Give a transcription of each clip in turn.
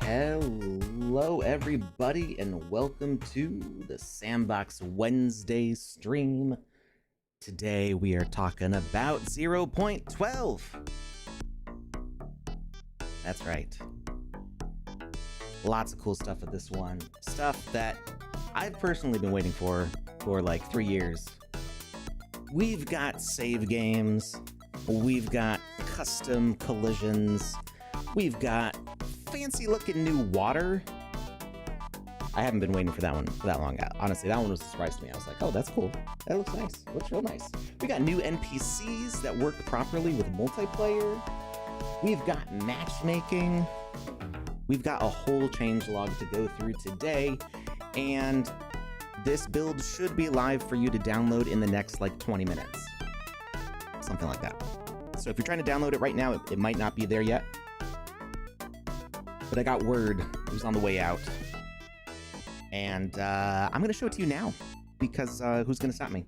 Hello, everybody, and welcome to the Sandbox Wednesday stream. Today we are talking about 0.12. That's right. Lots of cool stuff with this one. Stuff that I've personally been waiting for like 3 years. We've got save games. We've got custom collisions. We've got fancy looking new water. I haven't been waiting for that one for that long. Honestly, that one was a surprise to me. I was like, oh, that's cool. That looks nice. Looks real nice. We got new NPCs that work properly with multiplayer. We've got matchmaking. We've got a whole changelog to go through today. And this build should be live for you to download in the next like 20 minutes. Something like that. So if you're trying to download it right now, it might not be there yet. But I got word it was on the way out. And I'm going to show it to you now. Because who's going to stop me?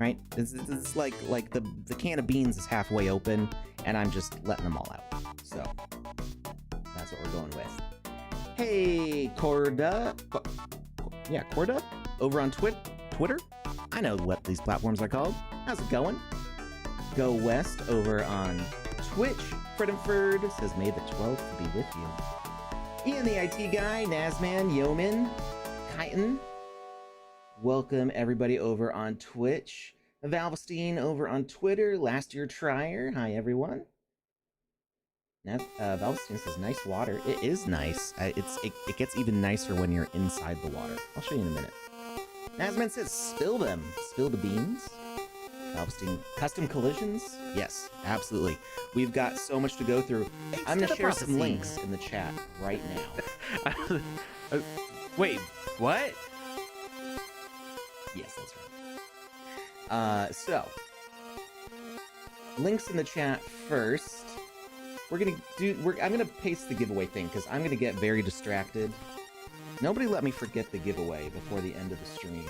Right? It's like the can of beans is halfway open. And I'm just letting them all out. So that's what we're going with. Hey, Corda. Yeah, Corda. Over on Twitter. I know what these platforms are called. How's it going? Go West over on Twitch. Freddenford says, May the 12th be with you. Ian the IT guy, Nazman, Yeoman, Chitin. Welcome everybody over on Twitch. Valvestein over on Twitter, Last Year Trier. Hi everyone. Valvestein says, nice water. It is nice. It gets even nicer when you're inside the water. I'll show you in a minute. Nazman says, spill them. Spill the beans. Valvestein, custom collisions? Yes, absolutely. We've got so much to go through. I'm going to share some links in the chat right now. Wait, what? Yes, that's right. So, links in the chat first. I'm going to paste the giveaway thing because I'm going to get very distracted. Nobody let me forget the giveaway before the end of the stream.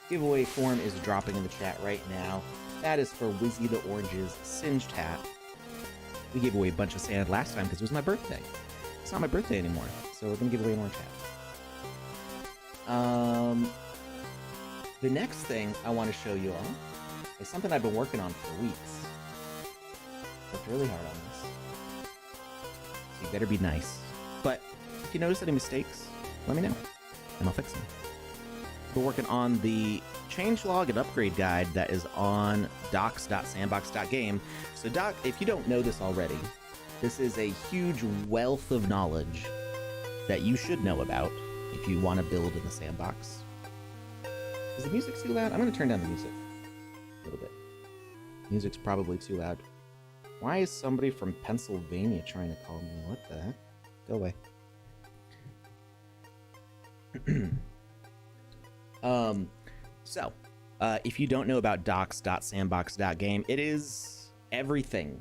Giveaway form is dropping in the chat right now. That is for Wizzy the Orange's Singed Hat. We gave away a bunch of sand last time because it was my birthday. It's not my birthday anymore, so we're going to give away an orange hat. The next thing I want to show you all is something I've been working on for weeks. Worked really hard on this. So you better be nice. But if you notice any mistakes, let me know, and I'll fix them. We're working on the changelog and upgrade guide that is on docs.sandbox.game. So Doc, if you don't know this already, this is a huge wealth of knowledge that you should know about if you want to build in the sandbox. Is the music too loud? I'm going to turn down the music a little bit. Music's probably too loud. Why is somebody from Pennsylvania trying to call me? What the heck? Go away. If you don't know about docs.sandbox.game, it is everything.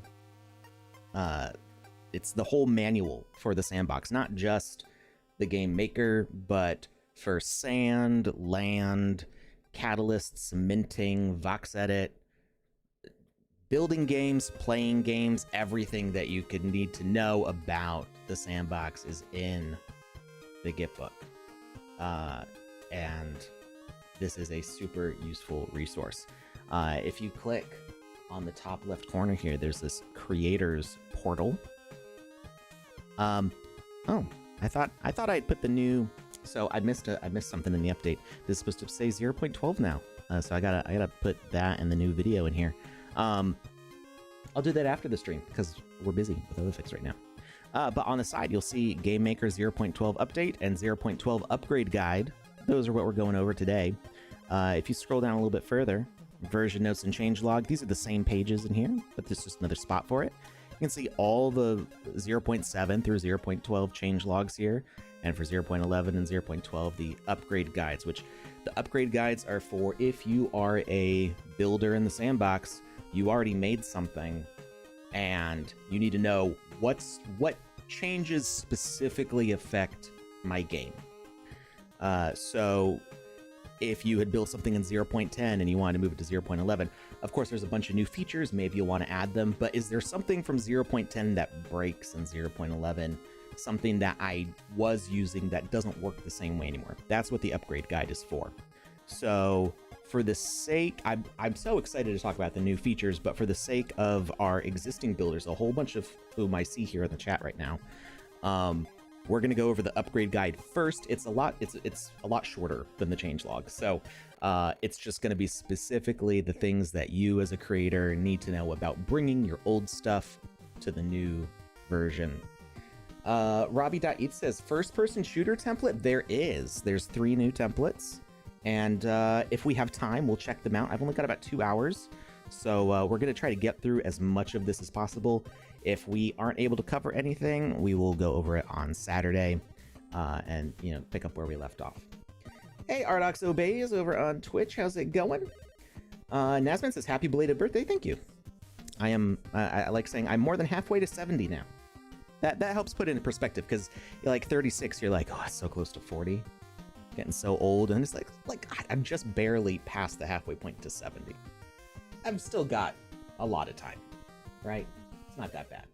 It's the whole manual for the sandbox, not just the game maker, but for sand, land, catalysts, minting, VoxEdit, building games, playing games, everything that you could need to know about the sandbox is in the gift book. And this is a super useful resource. If you click on the top left corner here, there's this creators portal. Oh, I thought I'd put the new. So I missed something in the update. This is supposed to say 0.12 now. So I gotta put that and the new video in here. I'll do that after the stream because we're busy with other things right now. But on the side, you'll see Game Maker 0.12 update and 0.12 upgrade guide. Those are what we're going over today. If you scroll down a little bit further, version notes and changelog, these are the same pages in here, but there's just another spot for it. You can see all the 0.7 through 0.12 changelogs here, and for 0.11 and 0.12, the upgrade guides, which the upgrade guides are for if you are a builder in the sandbox, you already made something, and you need to know what changes specifically affect my game. So if you had built something in 0.10 and you wanted to move it to 0.11, of course there's a bunch of new features, maybe you'll want to add them, but is there something from 0.10 that breaks in 0.11 something that I was using that doesn't work the same way anymore. That's what the upgrade guide is for. So for the sake, I'm so excited to talk about the new features, but for the sake of our existing builders, a whole bunch of whom I see here in the chat right now, we're going to go over the upgrade guide first. It's a lot shorter than the changelog. So it's just going to be specifically the things that you as a creator need to know about bringing your old stuff to the new version. Robbie.eat says, first person shooter template? There's 3 new templates. And if we have time, we'll check them out. I've only got about 2 hours. So we're going to try to get through as much of this as possible. If we aren't able to cover anything, we will go over it on Saturday and, pick up where we left off. Hey, Ardox Obeys over on Twitch. How's it going? Nasman says, happy belated birthday. Thank you. I like saying I'm more than halfway to 70 now. That helps put it in perspective, because you're like 36, you're like, oh, it's so close to 40. Getting so old, and it's like I'm just barely past the halfway point to 70. I've still got a lot of time, right? It's not that bad.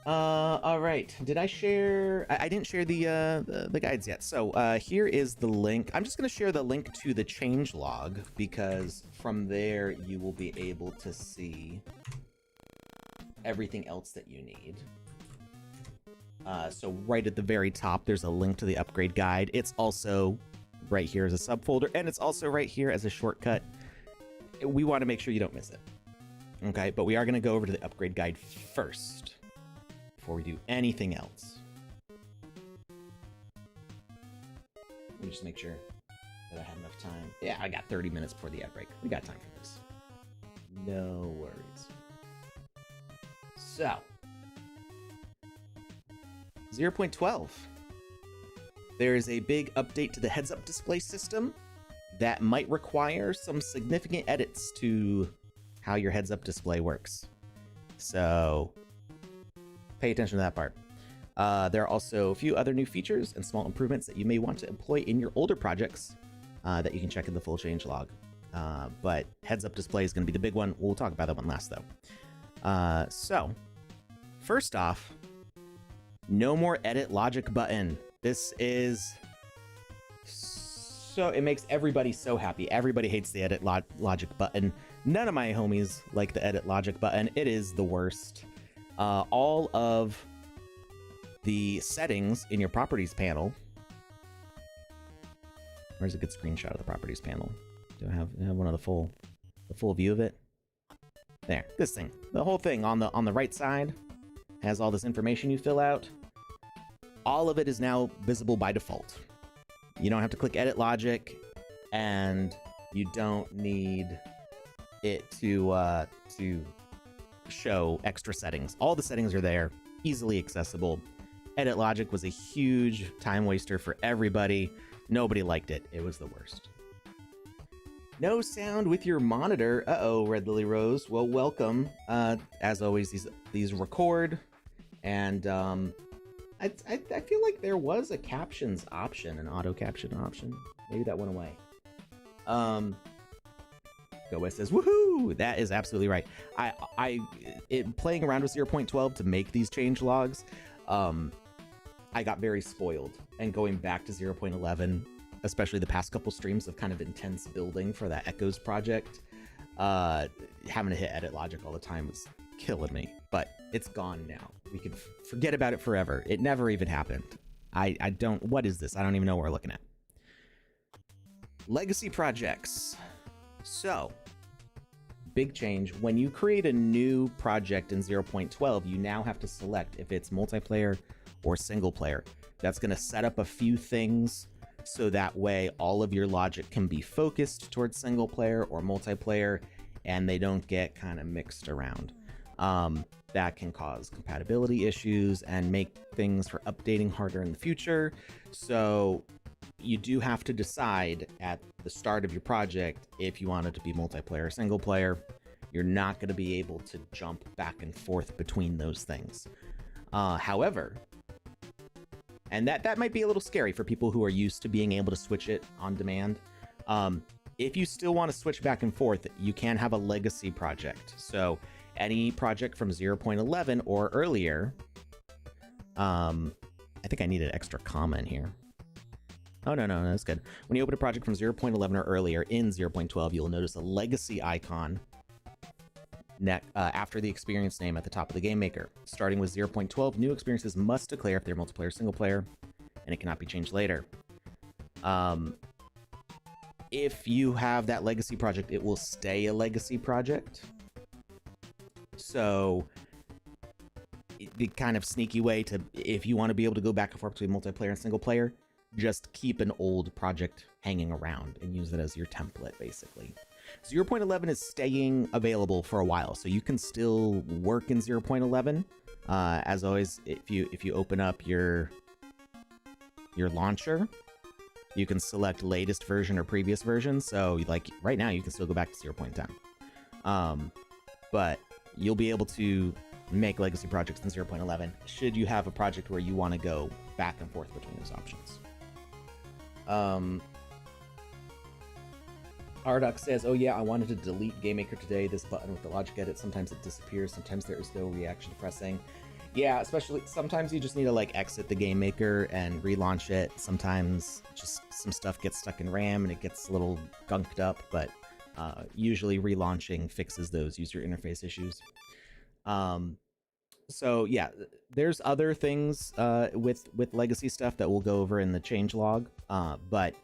All right. Did I share? I didn't share the guides yet. So here is the link. I'm just going to share the link to the changelog, because from there you will be able to see everything else that you need. So right at the very top, there's a link to the upgrade guide. It's also right here as a subfolder, and it's also right here as a shortcut. We want to make sure you don't miss it. Okay, but we are going to go over to the upgrade guide first before we do anything else. Let me just make sure that I have enough time. Yeah, I got 30 minutes before the ad break. We got time for this. No worries. So, 0.12. There is a big update to the heads-up display system that might require some significant edits to how your heads-up display works. So pay attention to that part. There are also a few other new features and small improvements that you may want to employ in your older projects that you can check in the full changelog. But heads-up display is going to be the big one. We'll talk about that one last, though. So first off, no more edit logic button. This is so, it makes everybody so happy. Everybody hates the edit logic button. None of my homies like the edit logic button. It is the worst. All of the settings in your properties panel. Where's a good screenshot of the properties panel? Do I have one of the full view of it? There, this thing. The whole thing on the right side has all this information you fill out. All of it is now visible by default. You don't have to click edit logic, and you don't need it to show extra settings. All the settings are there, easily accessible. Edit logic was a huge time waster for everybody. Nobody liked it. It was the worst. No sound with your monitor. Uh-oh, Red Lily Rose. Well, welcome. As always, these record, and I feel like there was a captions option, an auto caption option. Maybe that went away. Go West says, woohoo! That is absolutely right. Playing around with 0.12 to make these change logs, I got very spoiled. And going back to 0.11, especially the past couple streams of kind of intense building for that Echoes project, having to hit edit logic all the time was killing me. But it's gone now. We can forget about it forever. It never even happened. What is this? I don't even know what we're looking at. Legacy projects. So, big change. When you create a new project in 0.12, you now have to select if it's multiplayer or single player. That's going to set up a few things so that way all of your logic can be focused towards single player or multiplayer, and they don't get kind of mixed around. That can cause compatibility issues and make things for updating harder in the future. So you do have to decide at the start of your project if you want it to be multiplayer or single player. You're not going to be able to jump back and forth between those things. However, and that might be a little scary for people who are used to being able to switch it on demand. If you still want to switch back and forth, you can have a legacy project. So any project from 0.11 or earlier I think I need an extra comma in here. Oh, no, that's good. When you open a project from 0.11 or earlier in 0.12, you'll notice a legacy icon after the experience name at the top of the Game Maker. Starting with 0.12, new experiences must declare if they're multiplayer or single player, and it cannot be changed later. If you have that legacy project, it will stay a legacy project. So the kind of sneaky way to, if you want to be able to go back and forth between multiplayer and single player, just keep an old project hanging around and use it as your template, basically. 0.11 is staying available for a while, so you can still work in 0.11. As always, if you open up your launcher, you can select latest version or previous version. So like right now, you can still go back to 0.10. But you'll be able to make legacy projects in 0.11 should you have a project where you want to go back and forth between those options. Ardux says, oh yeah, I wanted to delete Game Maker today. This button with the logic edit, sometimes it disappears, sometimes there is no reaction to pressing. Yeah, especially sometimes you just need to like exit the Game Maker and relaunch it. Sometimes just some stuff gets stuck in RAM and it gets a little gunked up, but usually relaunching fixes those user interface issues. So yeah, there's other things with legacy stuff that we'll go over in the changelog, but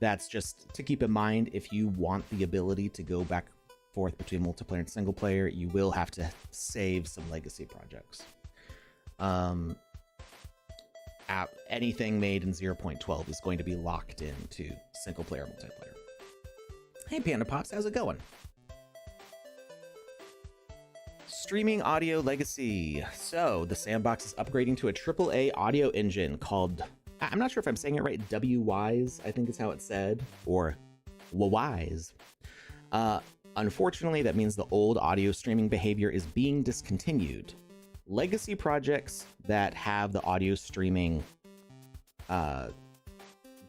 that's just to keep in mind. If you want the ability to go back and forth between multiplayer and single player, you will have to save some legacy projects. Anything made in 0.12 is going to be locked into single player multiplayer. Hey Panda Pops, how's it going? Streaming audio legacy. So the Sandbox is upgrading to a AAA audio engine called, I'm not sure if I'm saying it right, WWise, I think is how it's said, or WWise. Unfortunately, that means the old audio streaming behavior is being discontinued. Legacy projects that have the audio streaming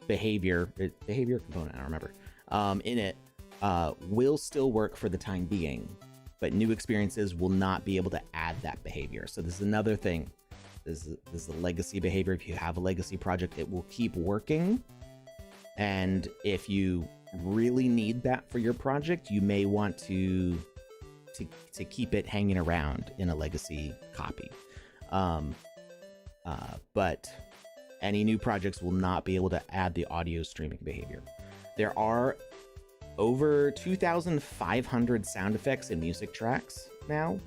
behavior component, I don't remember, in it, will still work for the time being, but new experiences will not be able to add that behavior. So this is another thing. This is the legacy behavior. If you have a legacy project, it will keep working. And if you really need that for your project, you may want to keep it hanging around in a legacy copy. But any new projects will not be able to add the audio streaming behavior. There are over 2,500 sound effects and music tracks now.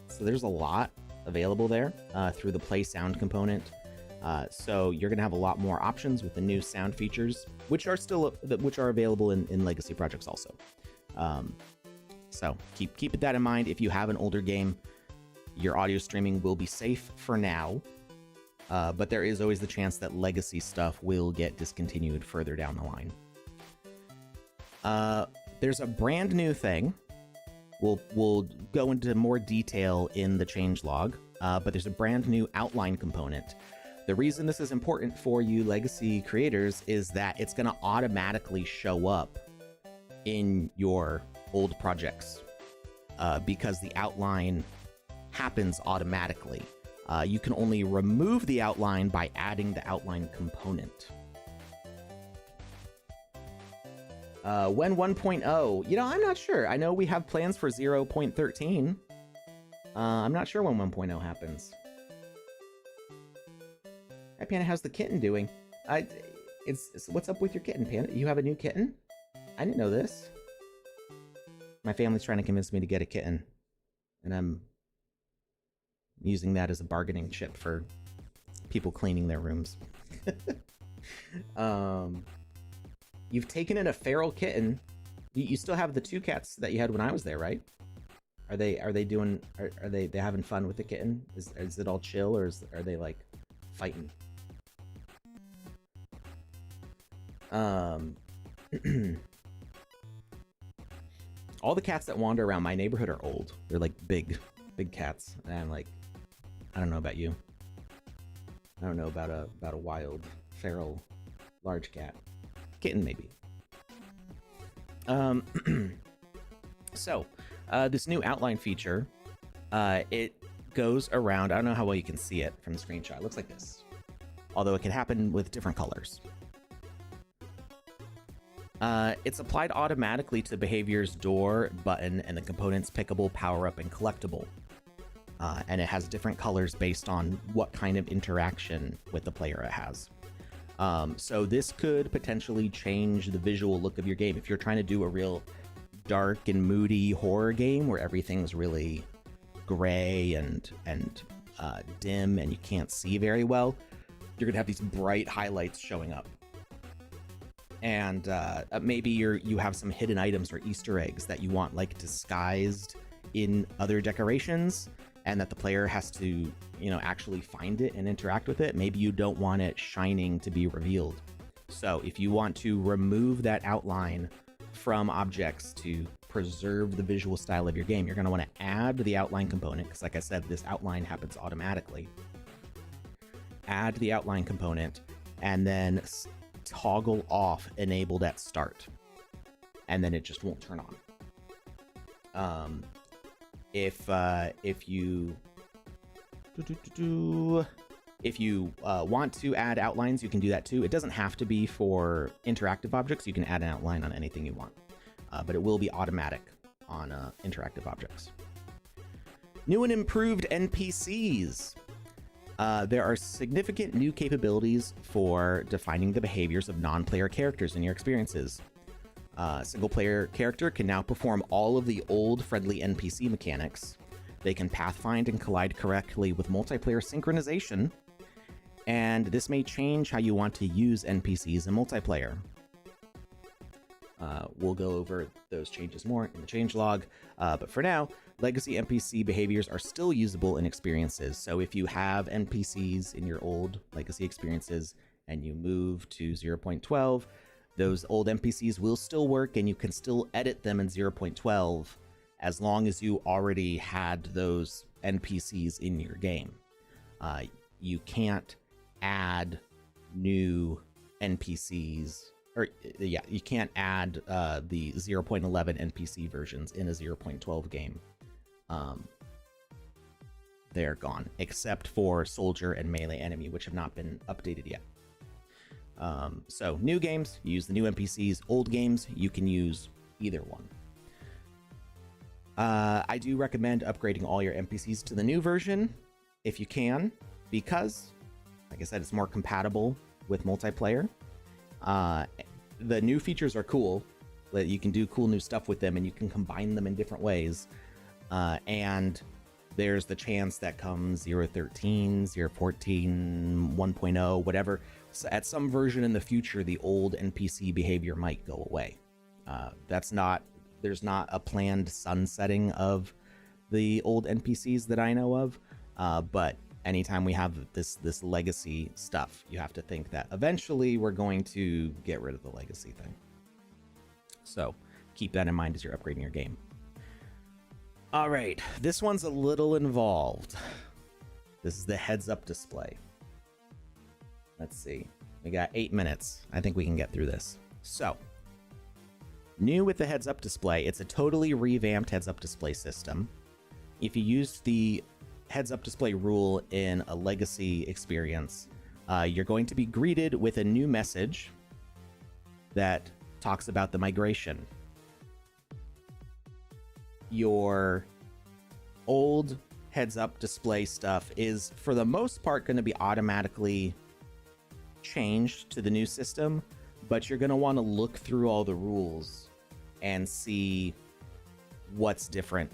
So there's a lot available there through the Play Sound component. So you're gonna have a lot more options with the new sound features, which are available in legacy projects also. So keep that in mind. If you have an older game, your audio streaming will be safe for now, but there is always the chance that legacy stuff will get discontinued further down the line. There's a brand new thing. We'll go into more detail in the changelog, but there's a brand new outline component. The reason this is important for you legacy creators is that it's going to automatically show up in your old projects because the outline happens automatically. You can only remove the outline by adding the outline component. When 1.0, I'm not sure. I know we have plans for 0.13. I'm not sure when 1.0 happens. Hi, Panda, how's the kitten doing? What's up with your kitten, Panda? You have a new kitten? I didn't know this. My family's trying to convince me to get a kitten, and I'm using that as a bargaining chip for people cleaning their rooms. You've taken in a feral kitten. You still have the two cats that you had when I was there, right? Are they having fun with the kitten? Is it all chill, or are they like fighting? All the cats that wander around my neighborhood are old. They're like big cats, and I'm like, I don't know about you. I don't know about a wild, feral, large cat. Kitten, maybe. So, this new outline feature, it goes around. I don't know how well you can see it from the screenshot. It looks like this, although it can happen with different colors. It's applied automatically to behaviors door, button, and the components pickable, power up, and collectible. And it has different colors based on what kind of interaction with the player it has. So this could potentially change the visual look of your game. If you're trying to do a real dark and moody horror game where everything's really gray and dim and you can't see very well, you're gonna have these bright highlights showing up. And maybe you have some hidden items or Easter eggs that you want like disguised in other decorations, and that the player has to, actually find it and interact with it. Maybe you don't want it shining to be revealed. So if you want to remove that outline from objects to preserve the visual style of your game, you're going to want to add the outline component, because like I said, this outline happens automatically. Add the outline component and then toggle off enabled at start, and then it just won't turn on. If you want to add outlines, you can do that too. It doesn't have to be for interactive objects. You can add an outline on anything you want, but it will be automatic on interactive objects. New and improved NPCs. There are significant new capabilities for defining the behaviors of non-player characters in your experiences. Single-player character can now perform all of the old friendly NPC mechanics. They can pathfind and collide correctly with multiplayer synchronization, and this may change how you want to use NPCs in multiplayer. We'll go over those changes more in the changelog, but for now, legacy NPC behaviors are still usable in experiences. So if you have NPCs in your old legacy experiences and you move to 0.12, those old NPCs will still work and you can still edit them in 0.12 as long as you already had those NPCs in your game. You can't add new NPCs, or you can't add the 0.11 NPC versions in a 0.12 game. They're gone, except for soldier and melee enemy, which have not been updated yet. So new games, you use the new NPCs. Old games, you can use either one. I do recommend upgrading all your NPCs to the new version if you can, because, like I said, it's more compatible with multiplayer. The new features are cool. You can do cool new stuff with them, and you can combine them in different ways. And there's the chance that come 0.13, 0.14, 1.0, whatever, so at some version in the future, the old NPC behavior might go away. There's not a planned sunsetting of the old NPCs that I know of, but anytime we have this legacy stuff, you have to think that eventually we're going to get rid of the legacy thing. So keep that in mind as you're upgrading your game. All right, this one's a little involved. This is the heads-up display. Let's see. We got 8 minutes. I think we can get through this. So, new with the heads-up display, it's a totally revamped heads-up display system. If you used the heads-up display rule in a legacy experience, you're going to be greeted with a new message that talks about the migration. Your old heads-up display stuff is, for the most part, going to be automatically changed to the new system, but you're going to want to look through all the rules and see what's different,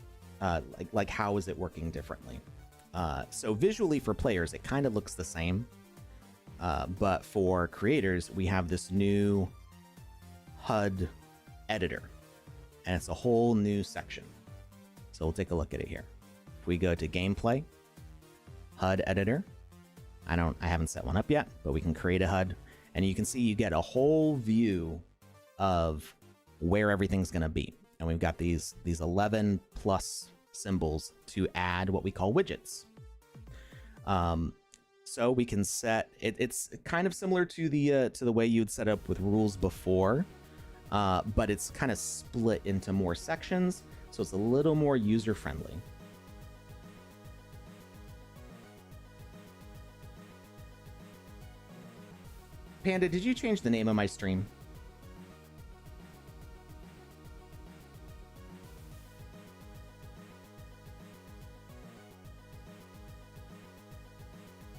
like how is it working differently. So visually for players, it kind of looks the same, but for creators, we have this new HUD editor, and it's a whole new section. So we'll take a look at it here. If we go to gameplay, HUD editor, I haven't set one up yet, but we can create a HUD, and you can see you get a whole view of where everything's going to be. And we've got these 11 plus symbols to add what we call widgets. So we can set it. It's kind of similar to the way you'd set up with rules before, but it's kind of split into more sections, so it's a little more user friendly. Panda, did you change the name of my stream?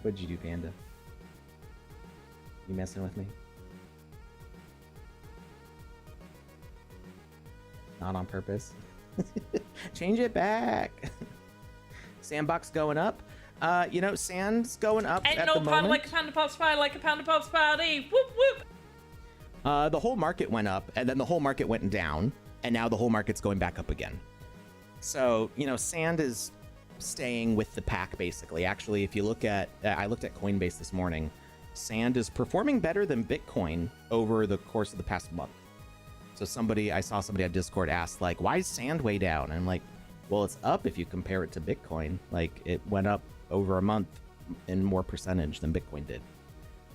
What'd you do, Panda? You messing with me? Not on purpose. Change it back. Sandbox going up. You know, Sand's going up Ain't at no the panda moment. like a panda pop's pie, like a panda pop's party. Whoop whoop. The whole market went up, and then the whole market went down, and now the whole market's going back up again. So, you know, Sand is staying with the pack, basically. Actually, if you look at, I looked at Coinbase this morning, Sand is performing better than Bitcoin over the course of the past month. So I saw somebody on Discord ask, like, why is Sand way down? And I'm like, well, it's up if you compare it to Bitcoin. Like, it went up over a month in more percentage than Bitcoin did.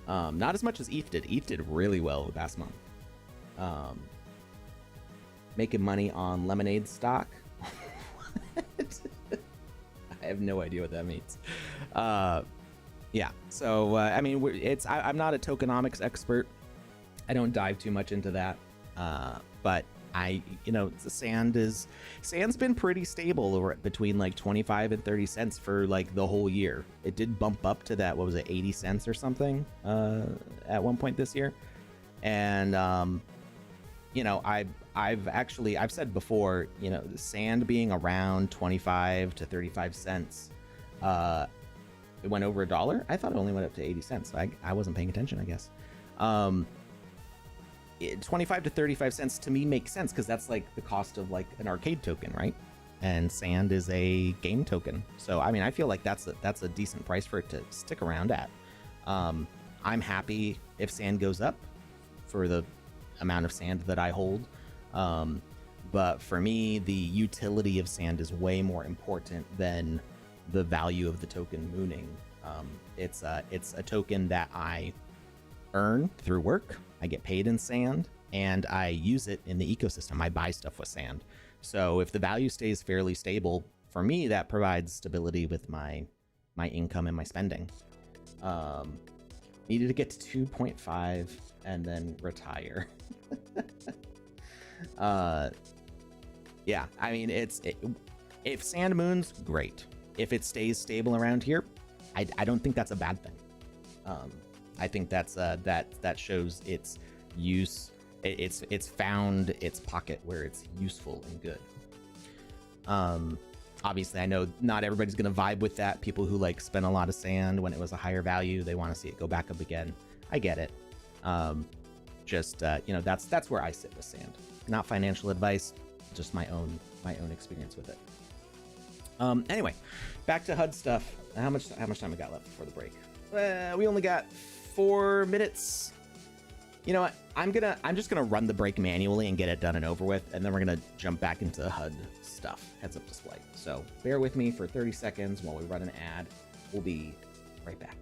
Not as much as ETH did. ETH did really well last month. Making money on Lemonade stock. What? I have no idea what that means. Yeah. So I mean, I'm not a tokenomics expert. I don't dive too much into that. But Sand's been pretty stable over between like 25 and 30 cents for like the whole year. It did bump up to that, what was it, 80 cents or something at one point this year. And I've said before, you know, Sand being around 25 to 35 cents, it went over $1. I thought it only went up to 80 cents. I wasn't paying attention, I guess. 25 to 35 cents to me makes sense, because that's like the cost of like an arcade token, right? And Sand is a game token. So I mean, I feel like that's a decent price for it to stick around at. I'm happy if Sand goes up for the amount of Sand that I hold. But for me, the utility of Sand is way more important than the value of the token mooning. It's a token that I earn through work. I get paid in Sand, and I use it in the ecosystem. I buy stuff with Sand. So if the value stays fairly stable, for me, that provides stability with my income and my spending. Needed to get to 2.5 and then retire. Yeah, I mean, if Sand moons, great. If it stays stable around here, I don't think that's a bad thing. I think that's that shows its use. It's found its pocket where it's useful and good. Obviously, I know not everybody's gonna vibe with that. People who like spent a lot of Sand when it was a higher value, they want to see it go back up again. I get it. That's where I sit with Sand. Not financial advice, just my own experience with it. Anyway, back to HUD stuff. How much time we got left before the break? We only got 4 minutes. You know what? I'm just gonna run the break manually and get it done and over with, and then we're gonna jump back into HUD stuff, heads-up display. So bear with me for 30 seconds while we run an ad. We'll be right back.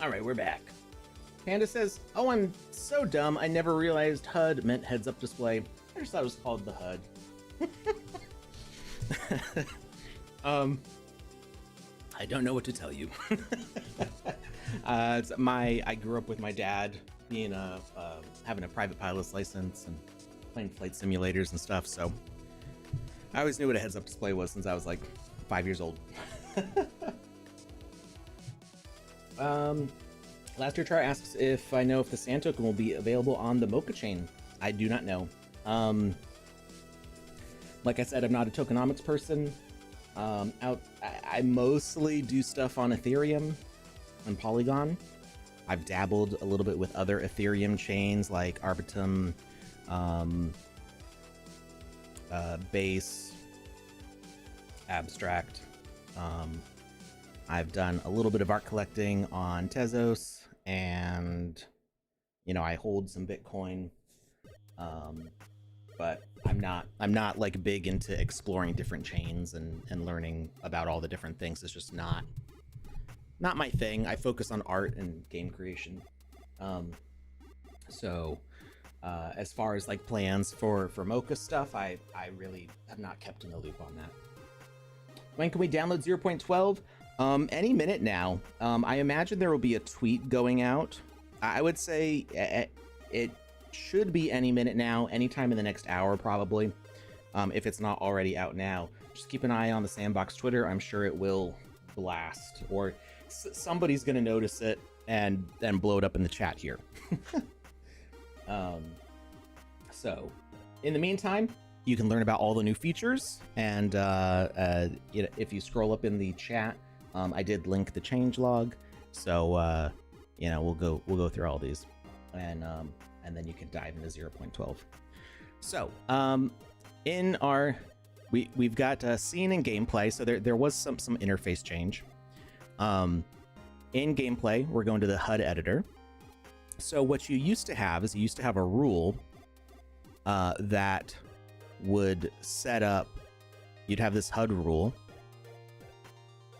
All right, we're back. Panda says, "Oh, I'm so dumb. I never realized HUD meant heads-up display. I just thought it was called the HUD." I don't know what to tell you. I grew up with my dad being having a private pilot's license and playing flight simulators and stuff, so I always knew what a heads-up display was since I was like 5 years old. Lasterchar asks if I know if the Sand token will be available on the Mocha chain. I do not know. Like I said, I'm not a tokenomics person. I mostly do stuff on Ethereum and Polygon. I've dabbled a little bit with other Ethereum chains like Arbitrum, Base, Abstract. I've done a little bit of art collecting on Tezos, and I hold some Bitcoin. But I'm not like big into exploring different chains and learning about all the different things. It's just not my thing. I focus on art and game creation. So as far as like plans for Mocha stuff, I really have not kept in the loop on that. When can we download 0.12? Any minute now. I imagine there will be a tweet going out. I would say it should be any minute now, anytime in the next hour probably, if it's not already out now. Just keep an eye on the Sandbox Twitter. I'm sure it will blast, or somebody's gonna notice it and then blow it up in the chat here. So in the meantime, you can learn about all the new features, and if you scroll up in the chat, I did link the changelog, so we'll go through all these, and then you can dive into 0.12. So in our we've got scene and gameplay. So there was some interface change. In gameplay, we're going to the HUD editor. So what you used to have is a rule that would set up. You'd have this HUD rule,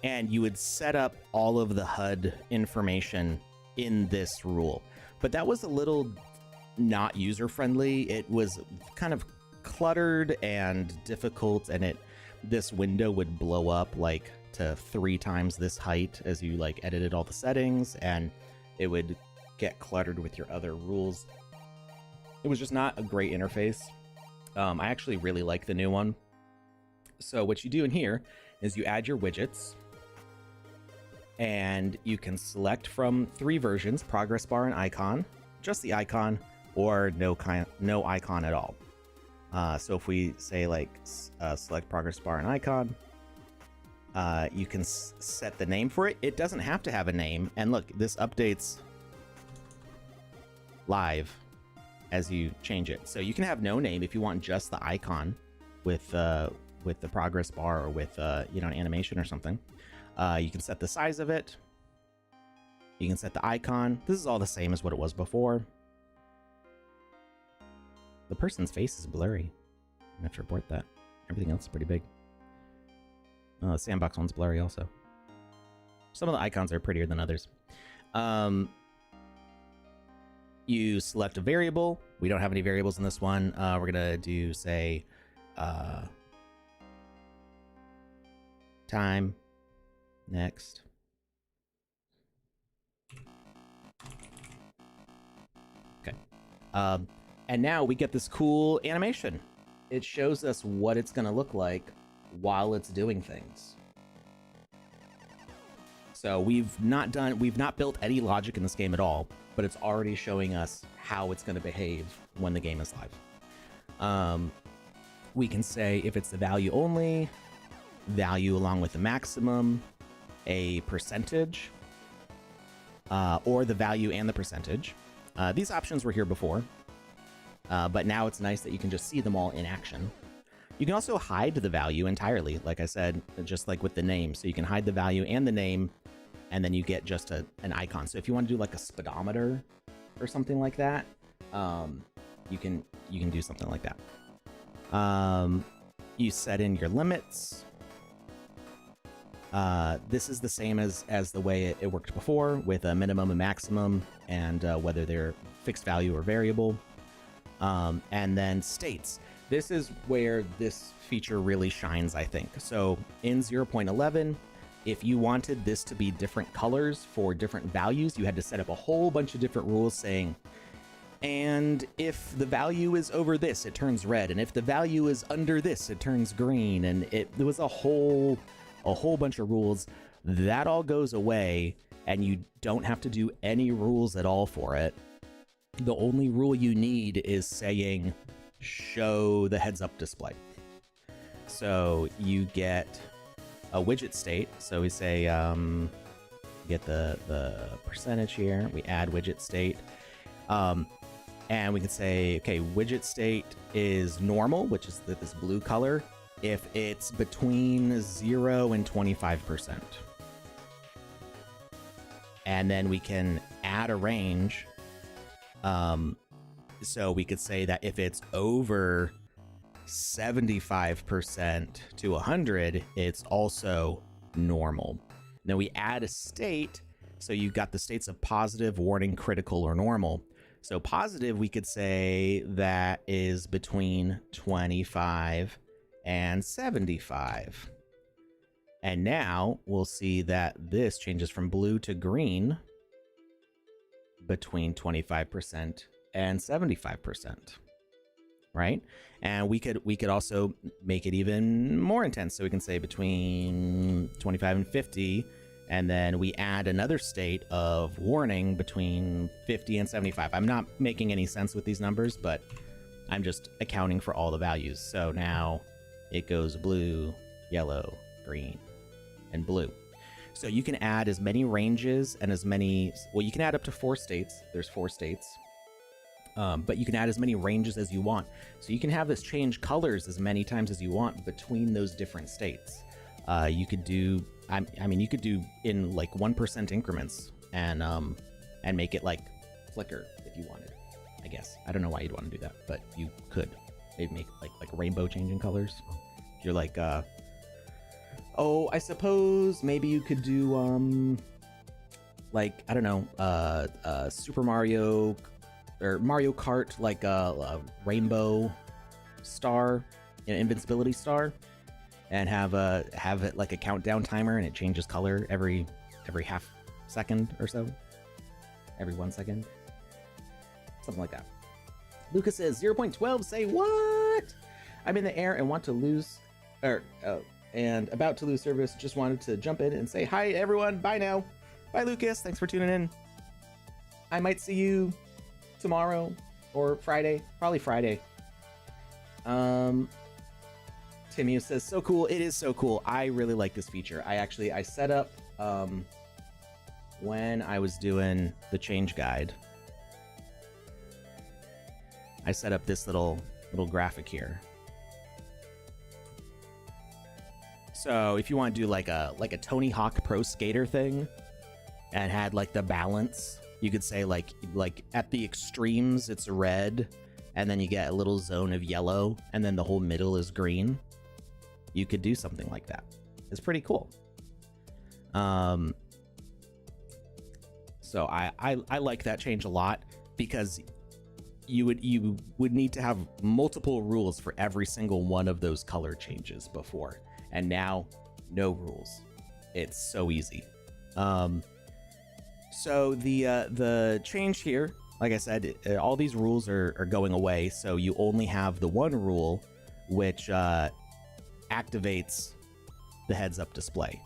and you would set up all of the HUD information in this rule. But that was a little not user-friendly. It was kind of cluttered and difficult, and this window would blow up like to 3 times this height as you like edited all the settings, and it would get cluttered with your other rules. It was just not a great interface. I actually really like the new one. So what you do in here is you add your widgets, and you can select from 3 versions: progress bar and icon, just the icon, or no icon at all. So if we say like select progress bar and icon, you can set the name for it. It doesn't have to have a name, and look, this updates live as you change it. So you can have no name if you want just the icon with the progress bar, or with an animation or something. You can set the size of it. You can set the icon. This is all the same as what it was before. The person's face is blurry. I have to report that. Everything else is pretty big. The Sandbox one's blurry also. Some of the icons are prettier than others. You select a variable. We don't have any variables in this one. We're gonna do, say, time. Next. Okay. And now we get this cool animation. It shows us what it's gonna look like while it's doing things. So we've not built any logic in this game at all, but it's already showing us how it's going to behave when the game is live. We can say if it's the value only, value along with the maximum, a percentage, or the value and the percentage. These options were here before, but now it's nice that you can just see them all in action. You can also hide the value entirely, like I said, just like with the name. So you can hide the value and the name, and then you get just an icon. So if you want to do like a speedometer or something like that, you can do something like that. You set in your limits. This is the same as the way it worked before, with a minimum and maximum, and whether they're fixed value or variable. And then states. This is where this feature really shines, I think. So in 0.11, if you wanted this to be different colors for different values, you had to set up a whole bunch of different rules saying, and if the value is over this, it turns red, and if the value is under this, it turns green, and there was a whole bunch of rules. That all goes away, and you don't have to do any rules at all for it. The only rule you need is saying show the heads up display. So you get a widget state. So we say get the percentage here. We add widget state. And we can say, okay, widget state is normal, which is this blue color, if it's between 0 and 25%. And then we can add a range. So we could say that if it's over 75% to 100, it's also normal. Then we add a state. So you've got the states of positive, warning, critical, or normal. So positive, we could say that is between 25 and 75. And now we'll see that this changes from blue to green between 25% and 75%. Right? And we could also make it even more intense. So we can say between 25 and 50. And then we add another state of warning between 50 and 75. I'm not making any sense with these numbers, but I'm just accounting for all the values. So now it goes blue, yellow, green, and blue. So you can add as many ranges and as many, well, you can add up to 4 states. There's 4 states. But you can add as many ranges as you want. So you can have this change colors as many times as you want between those different states. You could do, I mean, you could do in like 1% increments and make it like flicker if you wanted. I guess I don't know why you'd want to do that, but you could maybe make like rainbow changing colors. If you're like, oh, I suppose maybe you could do like I don't know, Super Mario or Mario Kart, like a rainbow star, an invincibility star. And have it like a countdown timer, and it changes color every half second or so, every 1 second, something like that. Lucas says 0.12. Say what? I'm in the air and want to lose, and about to lose service. Just wanted to jump in and say hi everyone. Bye now. Bye Lucas. Thanks for tuning in. I might see you tomorrow or Friday. Probably Friday. Timmy says, so cool. It is so cool. I really like this feature. I set up, when I was doing the change guide, I set up this little graphic here. So if you want to do like a Tony Hawk Pro Skater thing and had like the balance, you could say like at the extremes, it's red, and then you get a little zone of yellow, and then the whole middle is green. You could do something like that. It's pretty cool. So I like that change a lot, because you would need to have multiple rules for every single one of those color changes before, and now no rules. It's so easy. So the change here, like I said, all these rules are going away. So you only have the one rule, which activates the heads up display.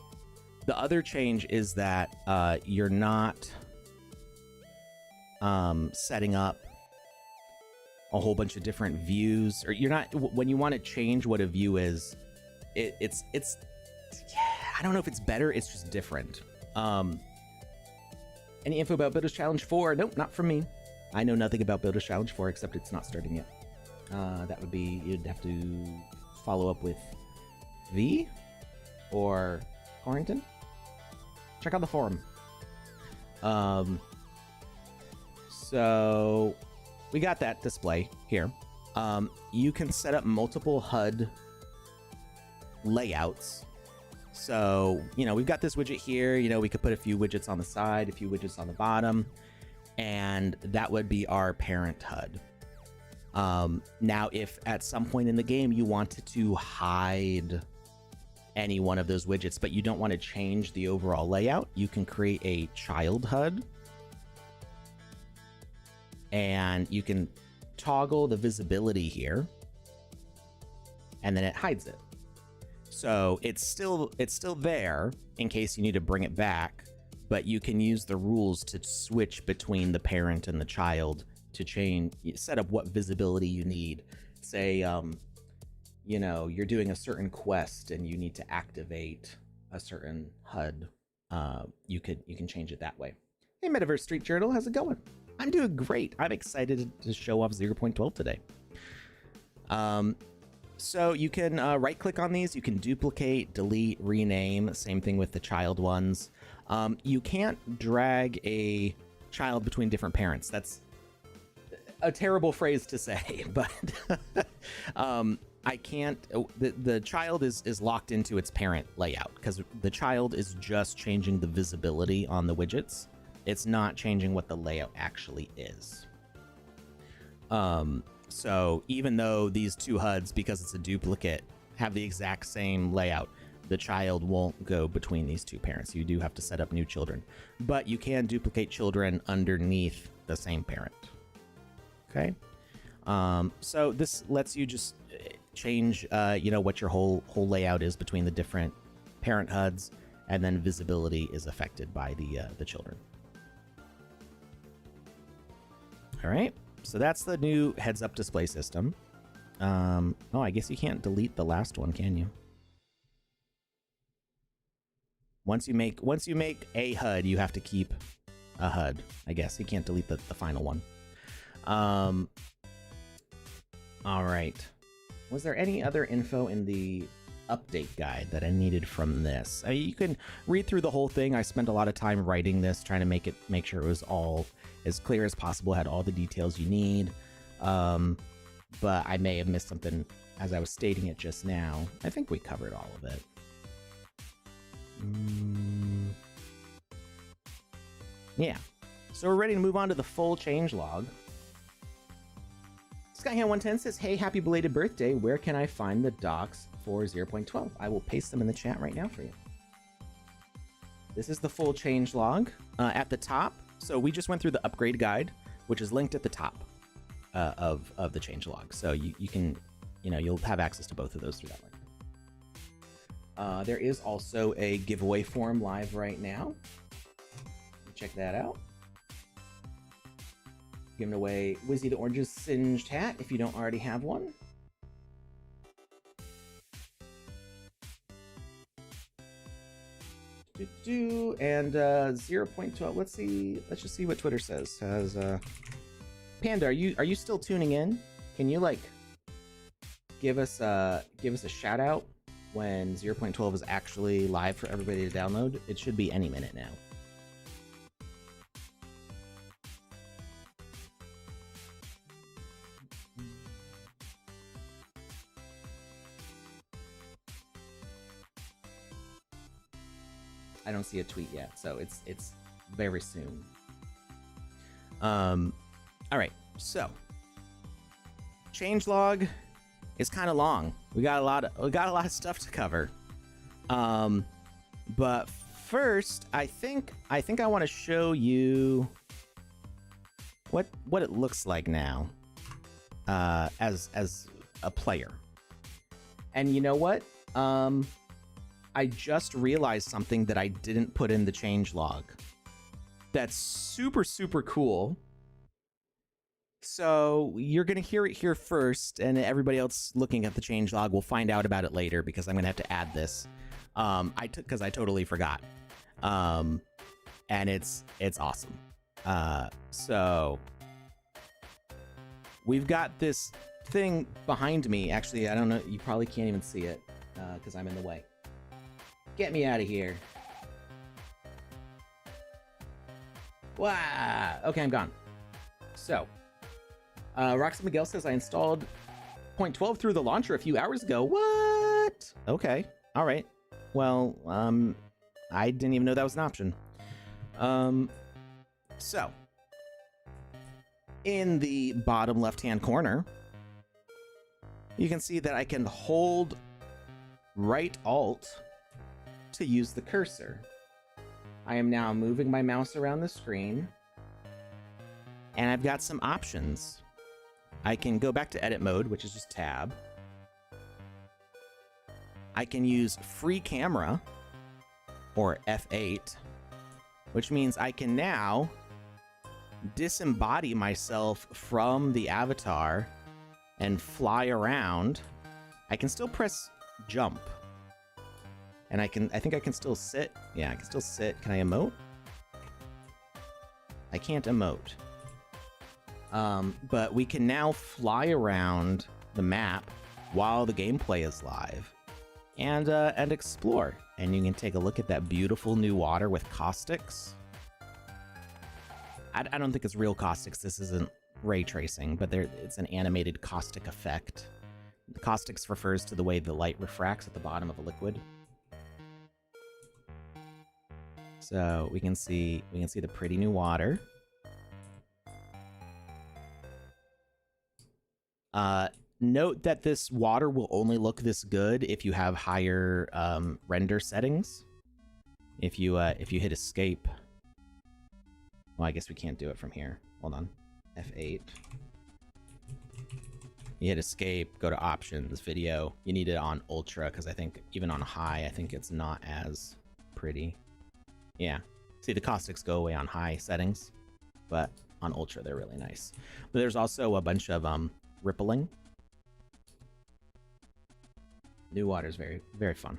The other change is that you're not setting up a whole bunch of different views, or you're not, when you want to change what a view is, it's I don't know if it's better, it's just different. Any info about Builders Challenge 4? Nope, not from me. I know nothing about Builders Challenge 4 except it's not starting yet. That would be, you'd have to follow up with V or Corrington. Check out the forum. So we got that display here. You can set up multiple HUD layouts. So, we've got this widget here. We could put a few widgets on the side, a few widgets on the bottom, and that would be our parent HUD. Now, if at some point in the game you wanted to hide any one of those widgets, but you don't want to change the overall layout, you can create a child HUD, and you can toggle the visibility here, and then it hides it. So it's still there in case you need to bring it back, but you can use the rules to switch between the parent and the child to set up what visibility you need. Say, you know, you're doing a certain quest and you need to activate a certain HUD. You can change it that way. Hey, Metaverse Street Journal, how's it going? I'm doing great. I'm excited to show off 0.12 today. So you can right click on these. You can duplicate, delete, rename. Same thing with the child ones. You can't drag a child between different parents. That's a terrible phrase to say, but I can't. The child is locked into its parent layout because the child is just changing the visibility on the widgets. It's not changing what the layout actually is. So even though these two HUDs, because it's a duplicate, have the exact same layout, the child won't go between these two parents. You do have to set up new children, but you can duplicate children underneath the same parent. Okay. So this lets you just change, you know, what your whole layout is between the different parent HUDs, and then visibility is affected by the children. All right. So that's the new heads-up display system. Oh, I guess you can't delete the last one, can you? Once you make a HUD, you have to keep a HUD. I guess you can't delete the final one. All right. Was there any other info in the update guide that I needed from this? You can read through the whole thing. I spent a lot of time writing this, trying to make sure it was all as clear as possible, had all the details you need. But I may have missed something as I was stating it just now. I think we covered all of it. Yeah. So we're ready to move on to the full changelog. Skyhand110 says, hey, happy belated birthday. Where can I find the docs for 0.12? I will paste them in the chat right now for you. This is the full changelog at the top. So we just went through the upgrade guide, which is linked at the top of the changelog. So you can, you know, you'll have access to both of those through that link. There is also a giveaway form live right now. Check that out. Giving away Wizzy the Orange's Singed Hat if you don't already have one. And 0.12. Let's just see what Twitter says. Has Panda, are you still tuning in? Can you like give us a shout out when 0.12 is actually live for everybody to download? It should be any minute now. I don't see a tweet yet, so it's very soon. All right, so changelog is kind of long. We got a lot of stuff to cover. But first, I think I want to show you what it looks like now as a player. And you know what? I just realized something that I didn't put in the changelog. That's super, super cool. So you're going to hear it here first, and everybody else looking at the changelog will find out about it later because I'm going to have to add this. Because I totally forgot. And it's awesome. So we've got this thing behind me. Actually, I don't know. You probably can't even see it because I'm in the way. Get me out of here. Wow. Okay, I'm gone. So, Roxy Miguel says, I installed 0.12 through the launcher a few hours ago. What? Okay. All right. Well, I didn't even know that was an option. So, in the bottom left-hand corner, you can see that I can hold right Alt to use the cursor. I am now moving my mouse around the screen, and I've got some options. I can go back to edit mode, which is just tab. I can use free camera, or F8, which means I can now disembody myself from the avatar and fly around. I can still press jump. And I think I can still sit. Yeah, I can still sit. Can I emote? I can't emote. But we can now fly around the map while the gameplay is live and explore. And you can take a look at that beautiful new water with caustics. I don't think it's real caustics. This isn't ray tracing, but it's an animated caustic effect. The caustics refers to the way the light refracts at the bottom of a liquid. So we can see the pretty new water. Note that this water will only look this good if you have higher render settings. If you hit escape. Well, I guess we can't do it from here. Hold on. F8. You hit escape, go to options, video. You need it on ultra, because I think even on high, I think it's not as pretty. Yeah. See, the caustics go away on high settings, but on ultra, they're really nice. But there's also a bunch of rippling. New water is very, very fun.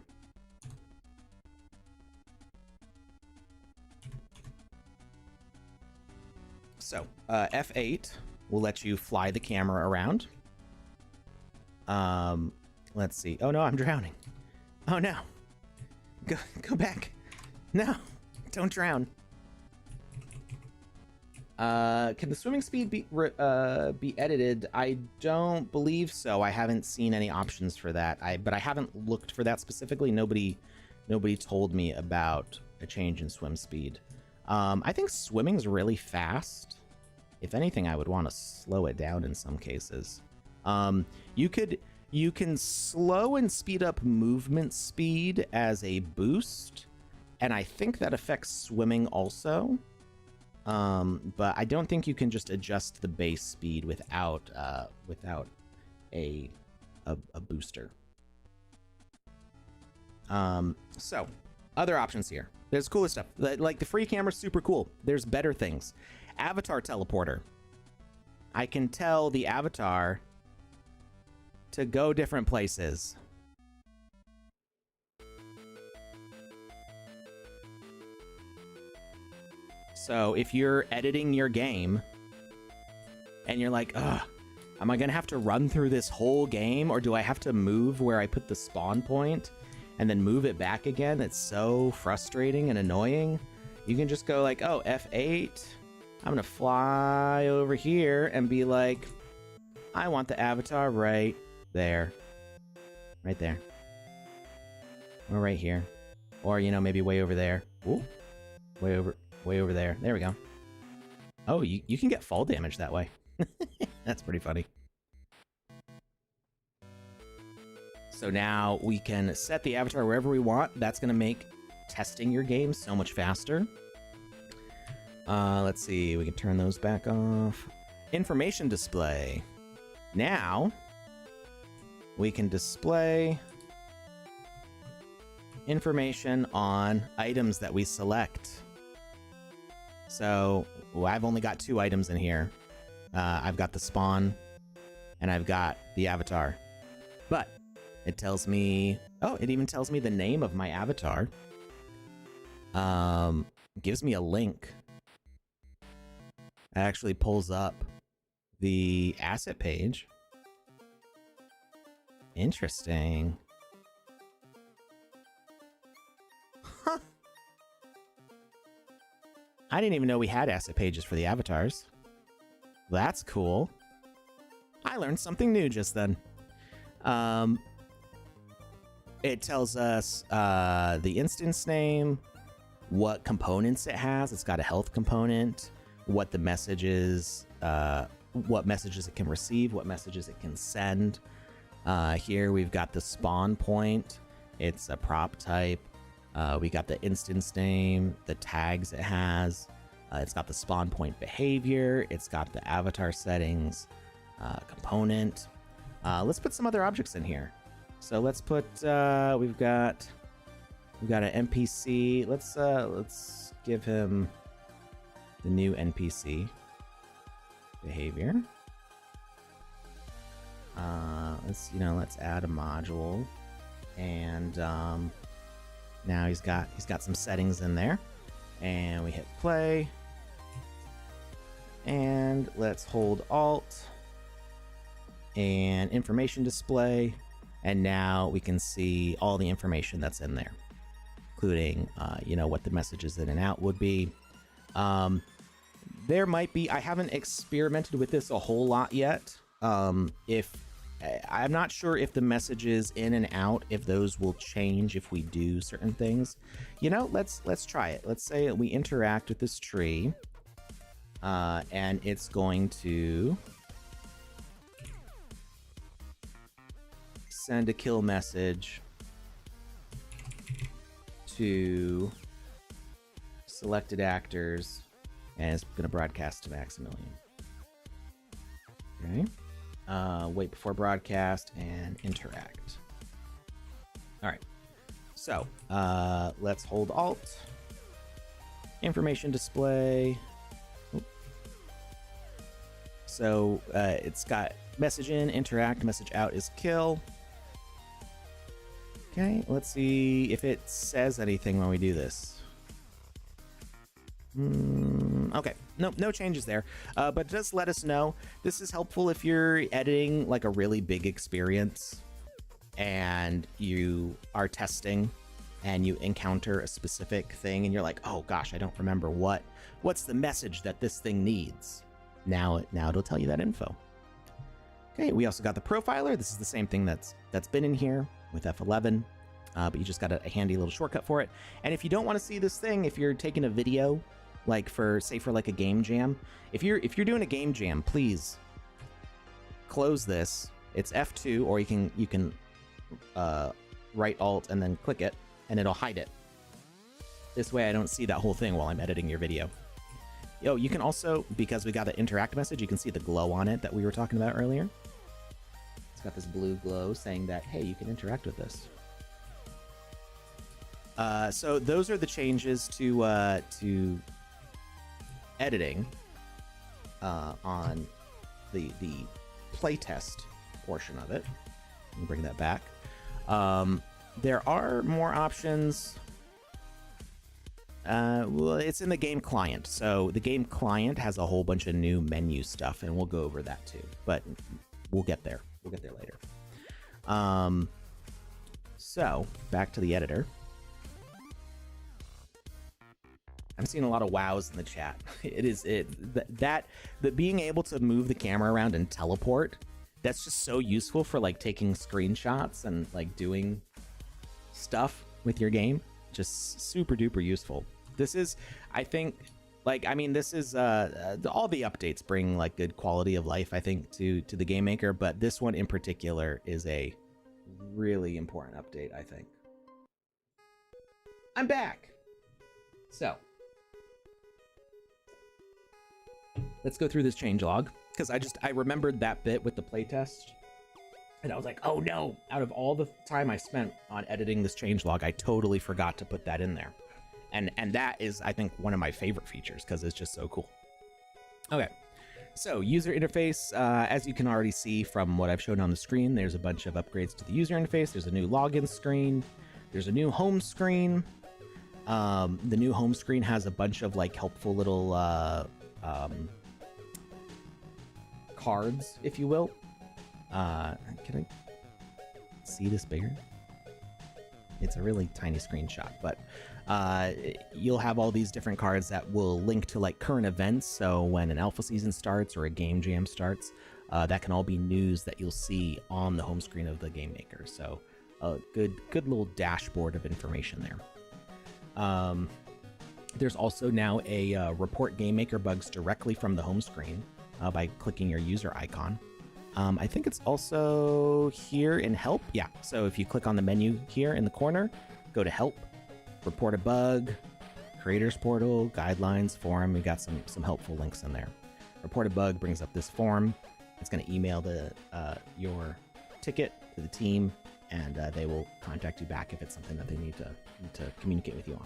So, F8 will let you fly the camera around. Let's see. Oh no, I'm drowning. Oh no. Go back. No, don't drown. Can the swimming speed be edited? I don't believe so. I haven't seen any options for that. But I haven't looked for that specifically. Nobody told me about a change in swim speed. I think swimming's really fast. If anything, I would want to slow it down in some cases. You can slow and speed up movement speed as a boost, and I think that affects swimming also. But I don't think you can just adjust the base speed without a booster. So other options here. There's cooler stuff. Like the free camera's super cool. There's better things. Avatar teleporter. I can tell the avatar to go different places. So if you're editing your game and you're like, ugh, am I gonna have to run through this whole game, or do I have to move where I put the spawn point and then move it back again? It's so frustrating and annoying. You can just go like, oh, F8. I'm gonna fly over here and be like, I want the avatar right there. Right there. Or right here. Or, you know, maybe way over there. Ooh. Way over there. There we go. Oh, you can get fall damage that way. That's pretty funny. So now we can set the avatar wherever we want. That's going to make testing your game so much faster. Let's see. We can turn those back off. Information display. Now we can display information on items that we select. So I've only got 2 items in here. I've got the spawn and I've got the avatar. But it tells me, oh, it even tells me the name of my avatar. Gives me a link. It actually pulls up the asset page. Interesting. Huh. I didn't even know we had asset pages for the avatars. That's cool. I learned something new just then. It tells us the instance name, what components it has. It's got a health component, what the messages, what messages it can receive, what messages it can send. Here we've got the spawn point. It's a prop type. We got the instance name, the tags it has. It's got the spawn point behavior. It's got the avatar settings, component. Let's put some other objects in here. So let's put, we've got an NPC. Let's give him the new NPC behavior. Let's add a module, and now he's got some settings in there, and we hit play, and let's hold Alt and information display, and now we can see all the information that's in there, including what the messages in and out would be. There might be, I haven't experimented with this a whole lot yet. If I'm not sure if the messages in and out, if those will change if we do certain things. Let's try it. Let's say we interact with this tree, and it's going to send a kill message to selected actors, and it's going to broadcast to Maximilian. Okay. Wait before broadcast and interact. All right. So let's hold Alt. Information display. Oop. So it's got message in, interact, message out is kill. Okay, let's see if it says anything when we do this. Okay, no changes there, but just let us know. This is helpful if you're editing like a really big experience and you are testing and you encounter a specific thing and you're like, oh gosh, I don't remember what's the message that this thing needs. Now it'll tell you that info. Okay, we also got the profiler. This is the same thing that's been in here with F11, but you just got a handy little shortcut for it. And if you don't want to see this thing, if you're taking a video, like for like a game jam, if you're doing a game jam, please close this. It's F2, or you can right Alt and then click it, and it'll hide it. This way I don't see that whole thing while I'm editing your video. You can also, because we got an interact message, you can see the glow on it that we were talking about earlier. It's got this blue glow saying that, hey, you can interact with this. So those are the changes to editing on the playtest portion of it. Let me bring that back. There are more options. Well, it's in the game client. So the game client has a whole bunch of new menu stuff, and we'll go over that too. But we'll get there. We'll get there later. So back to the editor. I'm seeing a lot of wows in the chat. The being able to move the camera around and teleport, that's just so useful for like taking screenshots and like doing stuff with your game. Just super duper useful. This is, I think, this is all the updates bring like good quality of life, I think, to the Game Maker, but this one in particular is a really important update, I think. I'm back. So let's go through this changelog, because I remembered that bit with the playtest, and I was like, oh no, out of all the time I spent on editing this changelog, I totally forgot to put that in there. And that is, I think, one of my favorite features, because it's just so cool. Okay, so user interface, as you can already see from what I've shown on the screen, there's a bunch of upgrades to the user interface. There's a new login screen. There's a new home screen. The new home screen has a bunch of like helpful little cards, if you will. Can I see this bigger? It's a really tiny screenshot, but you'll have all these different cards that will link to like current events. So when an alpha season starts or a game jam starts, that can all be news that you'll see on the home screen of the Game Maker. So a good little dashboard of information there. There's also now a report Game Maker bugs directly from the home screen by clicking your user icon. I think it's also here in help. Yeah, so if you click on the menu here in the corner, go to help, report a bug, creators portal, guidelines, forum. We got some helpful links in there. Report a bug brings up this form. It's going to email your ticket to the team, and they will contact you back if it's something that they need to communicate with you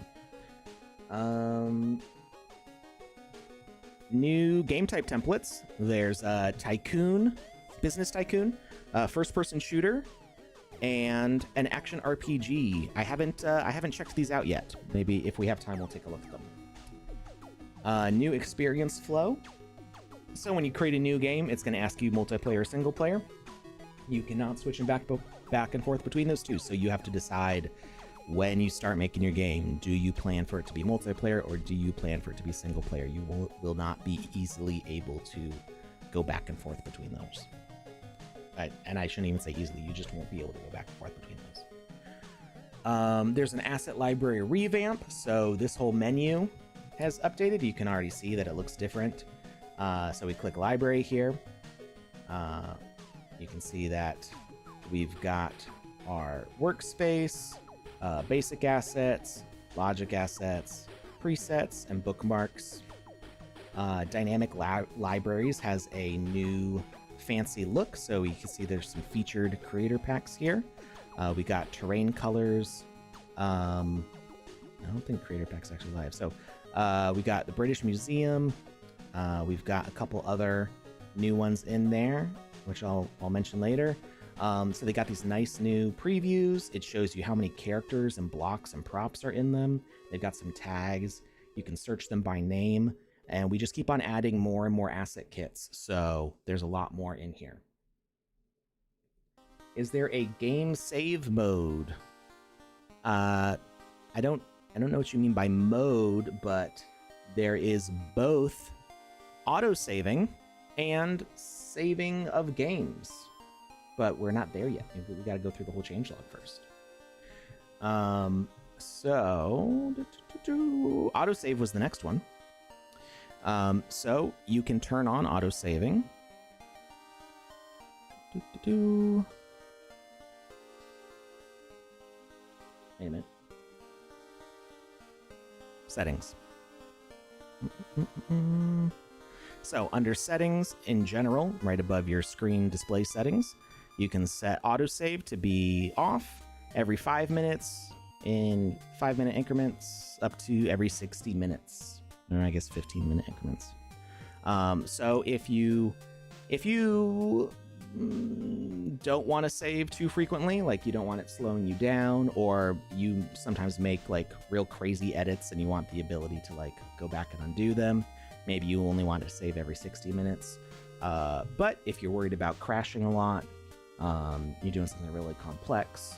New game type templates. There's Tycoon, Business Tycoon, first-person shooter, and an action RPG. I haven't checked these out yet. Maybe if we have time, we'll take a look at them. New experience flow. So when you create a new game, it's going to ask you multiplayer or single player. You cannot switch back and forth between those two. So you have to decide when you start making your game. Do you plan for it to be multiplayer or do you plan for it to be single player? You will not be easily able to go back and forth between those. And I shouldn't even say easily. You just won't be able to go back and forth between those. There's an asset library revamp. So this whole menu has updated. You can already see that it looks different. So we click library here. You can see that we've got our workspace, basic assets, logic assets, presets, and bookmarks. Dynamic libraries has a new fancy look. So you can see there's some featured creator packs here. We got terrain colors. I don't think creator packs actually live. So we got the British Museum. We've got a couple other new ones in there, which I'll mention later. So they got these nice new previews. It shows you how many characters and blocks and props are in them. They've got some tags. You can search them by name. And we just keep on adding more and more asset kits. So there's a lot more in here. Is there a game save mode? I don't know what you mean by mode, but there is both auto-saving and saving of games. But we're not there yet. We got to go through the whole changelog first. So autosave was the next one. So you can turn on autosaving. Wait a minute. Settings. So under settings in general, right above your screen display settings, you can set autosave to be off every 5 minutes in 5-minute increments up to every 60 minutes. Or I guess 15-minute increments. So if you don't want to save too frequently, like you don't want it slowing you down, or you sometimes make like real crazy edits and you want the ability to like go back and undo them, maybe you only want to save every 60 minutes. But if you're worried about crashing a lot, you're doing something really complex,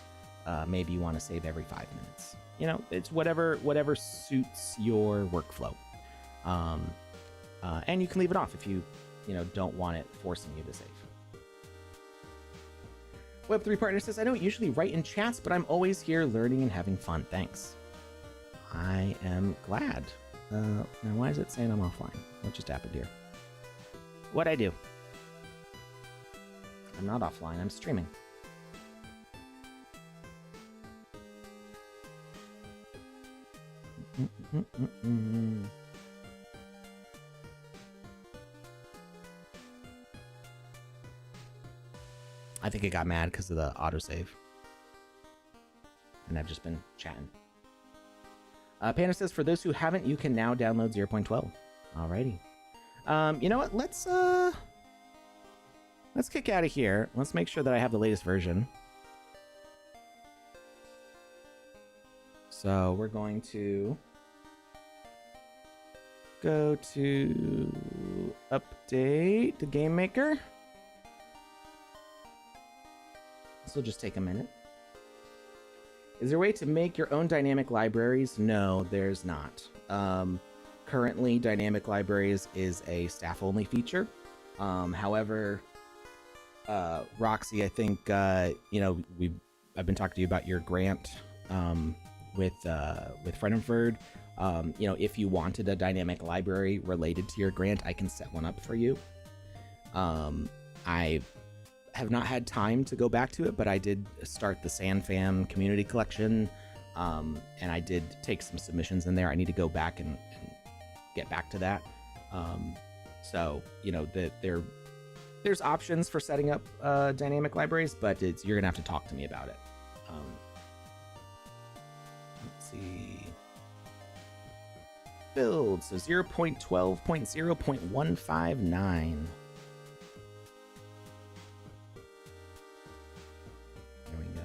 maybe you want to save every 5 minutes. You know, it's whatever suits your workflow. And you can leave it off if you don't want it forcing you to save. Web3 Partner says, I don't usually write in chats, but I'm always here learning and having fun. Thanks. I am glad. Now, why is it saying I'm offline? What just happened here? What'd I do? I'm not offline. I'm streaming. I think it got mad because of the autosave. And I've just been chatting. Panda says, for those who haven't, you can now download 0.12. Alrighty. You know what? Let's kick out of here. Let's make sure that I have the latest version. So we're going to go to update the Game Maker. This will just take a minute. Is there a way to make your own dynamic libraries? No, there's not. Currently, dynamic libraries is a staff-only feature. However, Roxy, I think I've been talking to you about your grant with Freddenford. If you wanted a dynamic library related to your grant, I can set one up for you. I have not had time to go back to it, but I did start the SandFam community collection, and I did take some submissions in there. I need to go back and get back to that. There's options for setting up dynamic libraries, but you're gonna have to talk to me about it. Let's see. build. So 0.12.0.159. There we go.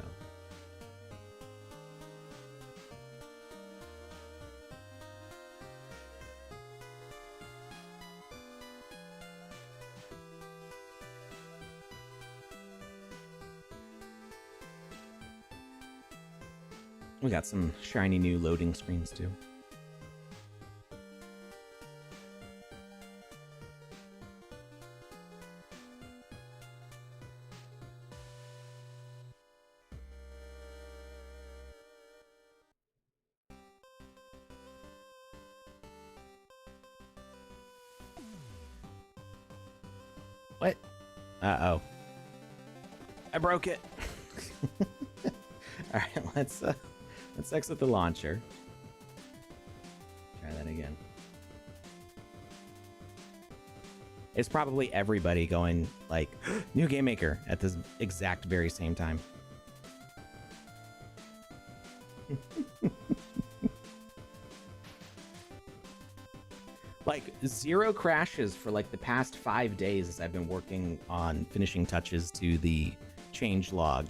We got some shiny new loading screens too. What? Uh-oh. I broke it. All right, let's exit the launcher. Try that again. It's probably everybody going like, new game maker at this exact very same time. Like 0 crashes for like the past 5 days as I've been working on finishing touches to the change log.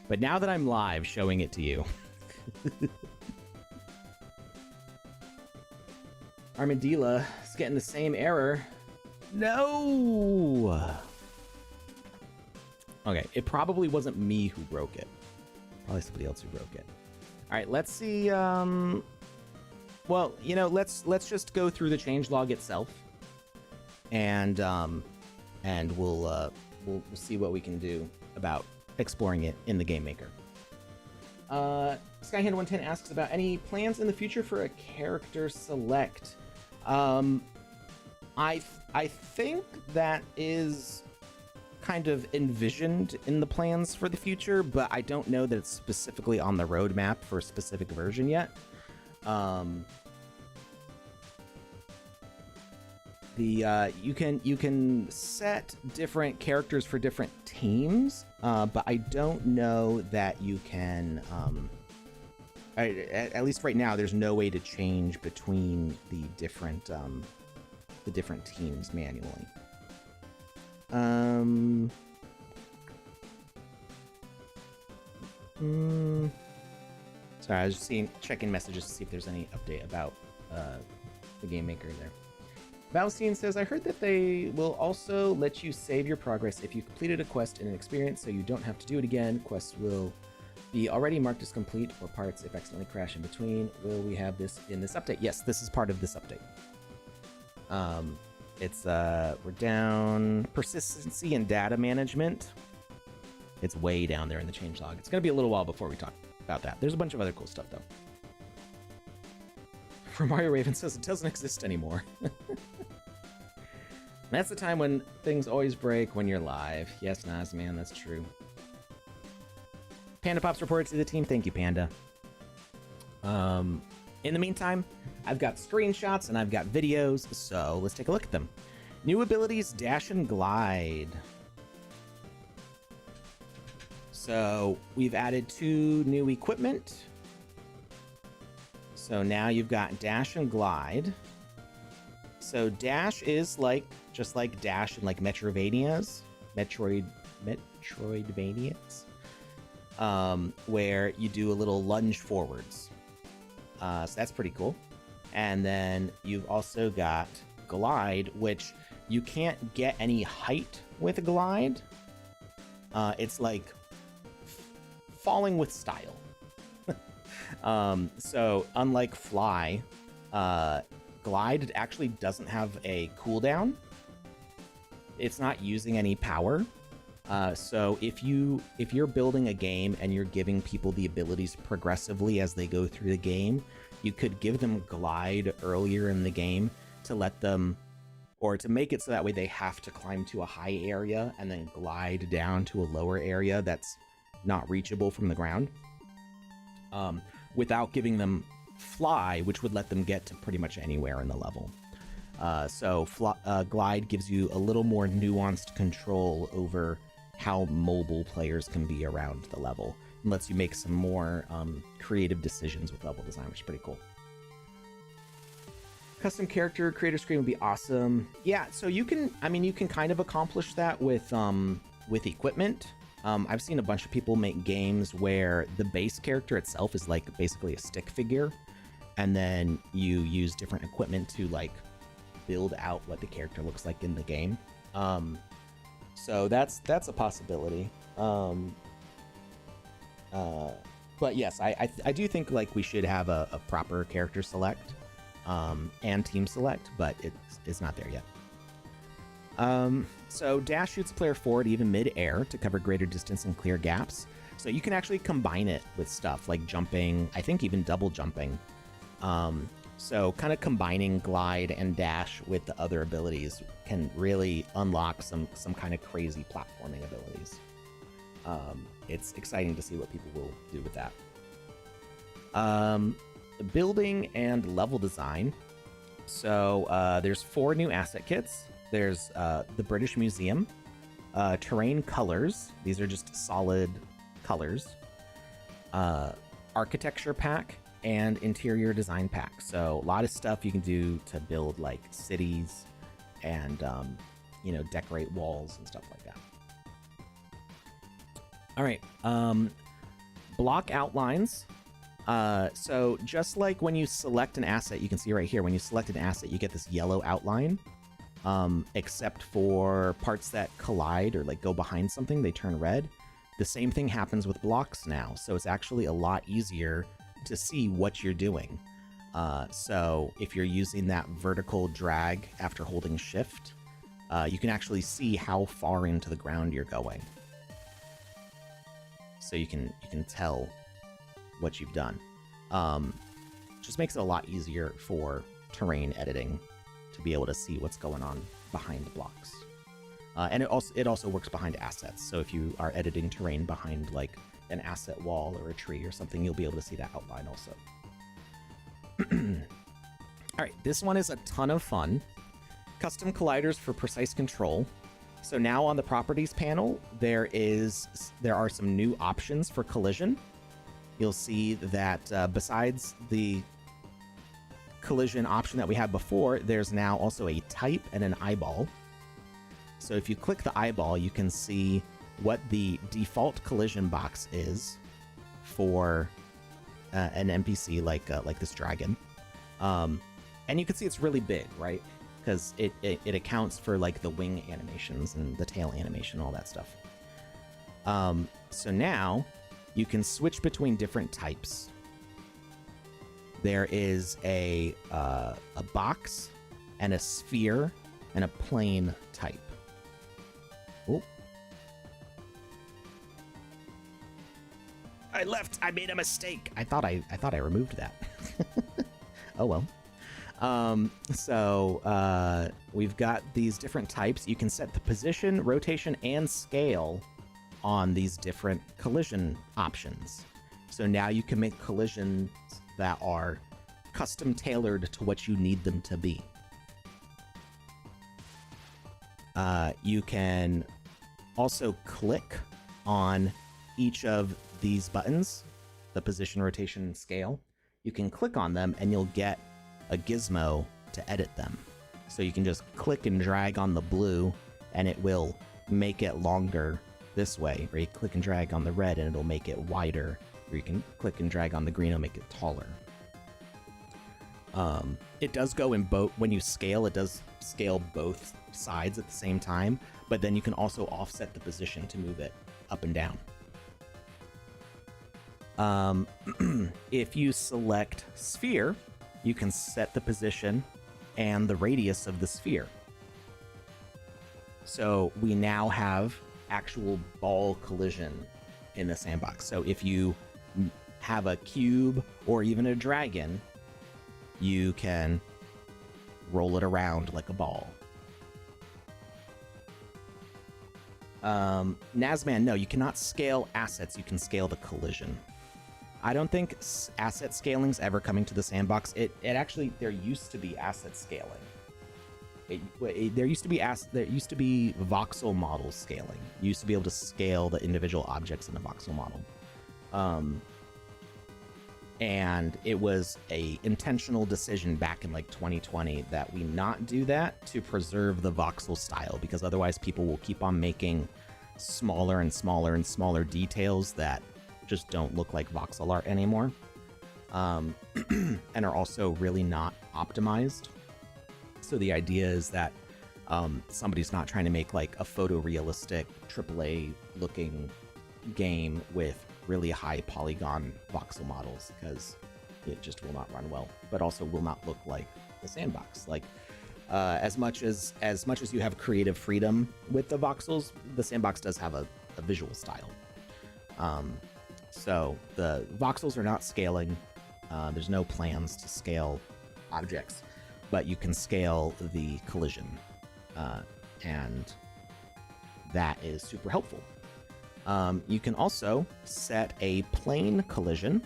But now that I'm live showing it to you. Armadillo is getting the same error. No! Okay, it probably wasn't me who broke it. Probably somebody else who broke it. All right, let's see. Well, you know, let's just go through the changelog itself, and we'll see what we can do about exploring it in the Game Maker. Skyhand110 asks about any plans in the future for a character select. I think that is kind of envisioned in the plans for the future, but I don't know that it's specifically on the roadmap for a specific version yet. You can set different characters for different teams, but I don't know that you can. At least right now, there's no way to change between the different teams manually. Sorry, I was just checking messages to see if there's any update about the Game Maker there. Valstein says, I heard that they will also let you save your progress if you completed a quest in an experience, so you don't have to do it again. Quests will be already marked as complete, or parts if accidentally crash in between. Will we have this in this update? Yes, this is part of this update. We're down persistency and data management. It's way down there in the changelog. It's going to be a little while before we talk about that. There's a bunch of other cool stuff, though. For Mario Raven says it doesn't exist anymore. That's the time when things always break when you're live. Yes, Nazman, that's true. Panda Pops reported to the team. Thank you, Panda. In the meantime, I've got screenshots and I've got videos, so let's take a look at them. New abilities, Dash and Glide. So we've added 2 new equipment. So now you've got Dash and Glide. So Dash is just like Dash in like Metroidvanias, where you do a little lunge forwards. So that's pretty cool. And then you've also got Glide, which you can't get any height with Glide. It's like falling with style. So unlike Fly, Glide actually doesn't have a cooldown. It's not using any power. So if you're building a game and you're giving people the abilities progressively as they go through the game, you could give them Glide earlier in the game to let them, or to make it so that way they have to climb to a high area and then glide down to a lower area that's not reachable from the ground. Without giving them Fly, which would let them get to pretty much anywhere in the level. So Glide gives you a little more nuanced control over how mobile players can be around the level, and lets you make some more creative decisions with level design, which is pretty cool. Custom character creator screen would be awesome. Yeah, so you can, I mean, you can kind of accomplish that with equipment. I've seen a bunch of people make games where the base character itself is like basically a stick figure, and then you use different equipment to like build out what the character looks like in the game. So that's a possibility. But yes, I do think like we should have a proper character select and team select, but it's not there yet. So dash shoots a player forward even mid-air to cover greater distance and clear gaps. So you can actually combine it with stuff like jumping, I think even double jumping. So kind of combining glide and dash with the other abilities can really unlock some kind of crazy platforming abilities. It's exciting to see what people will do with that. Building and level design. So there's 4 new asset kits. There's the British Museum, terrain colors. These are just solid colors. Architecture pack and interior design pack. So a lot of stuff you can do to build like cities and you know, decorate walls and stuff like that. All right, block outlines. So just like when you select an asset, you can see right here, when you select an asset, you get this yellow outline. Except for parts that collide or like go behind something, they turn red. The same thing happens with blocks now, so it's actually a lot easier to see what you're doing. So if you're using that vertical drag after holding shift, you can actually see how far into the ground you're going. So you can tell what you've done. Just makes it a lot easier for terrain editing to be able to see what's going on behind the blocks. And it also works behind assets. So if you are editing terrain behind like an asset wall or a tree or something, you'll be able to see that outline also. All right, this one is a ton of fun. Custom colliders for precise control. So now on the properties panel, there are some new options for collision. You'll see that besides the collision option that we had before, there's now also a type and an eyeball. So if you click the eyeball, you can see what the default collision box is for an NPC like this dragon. And you can see it's really big, right? Because it accounts for like the wing animations and the tail animation, all that stuff. So now you can switch between different types. There is a box and a sphere and a plane type. Oh. I made a mistake. I thought I removed that. Oh well. So we've got these different types. You can set the position, rotation, and scale on these different collision options. So now you can make collisions that are custom tailored to what you need them to be. You can also click on each of these buttons, the position, rotation, and scale. You can click on them and you'll get a gizmo to edit them. So you can just click and drag on the blue and it will make it longer this way, or you click and drag on the red and it'll make it wider, or you can click and drag on the green and make it taller. It does go in both. When you scale, it does scale both sides at the same time, but then you can also offset the position to move it up and down. If you select sphere, you can set the position and the radius of the sphere. So we now have actual ball collision in the sandbox. So if you have a cube or even a dragon, you can roll it around like a ball. Nazman, no, you cannot scale assets. You can scale the collision. I don't think asset scaling's ever coming to the sandbox. It actually, there used to be asset scaling. There used to be voxel model scaling. You used to be able to scale the individual objects in the voxel model. And it was a intentional decision back in like 2020 that we not do that to preserve the voxel style, because otherwise people will keep on making smaller and smaller and smaller details that just don't look like voxel art anymore, and are also really not optimized. So the idea is that somebody's not trying to make like a photorealistic AAA looking game with really high polygon voxel models, because it just will not run well, but also will not look like the sandbox. Like as much as you have creative freedom with the voxels, the sandbox does have a visual style. So the voxels are not scaling. There's no plans to scale objects, but you can scale the collision, and that is super helpful. You can also set a plane collision,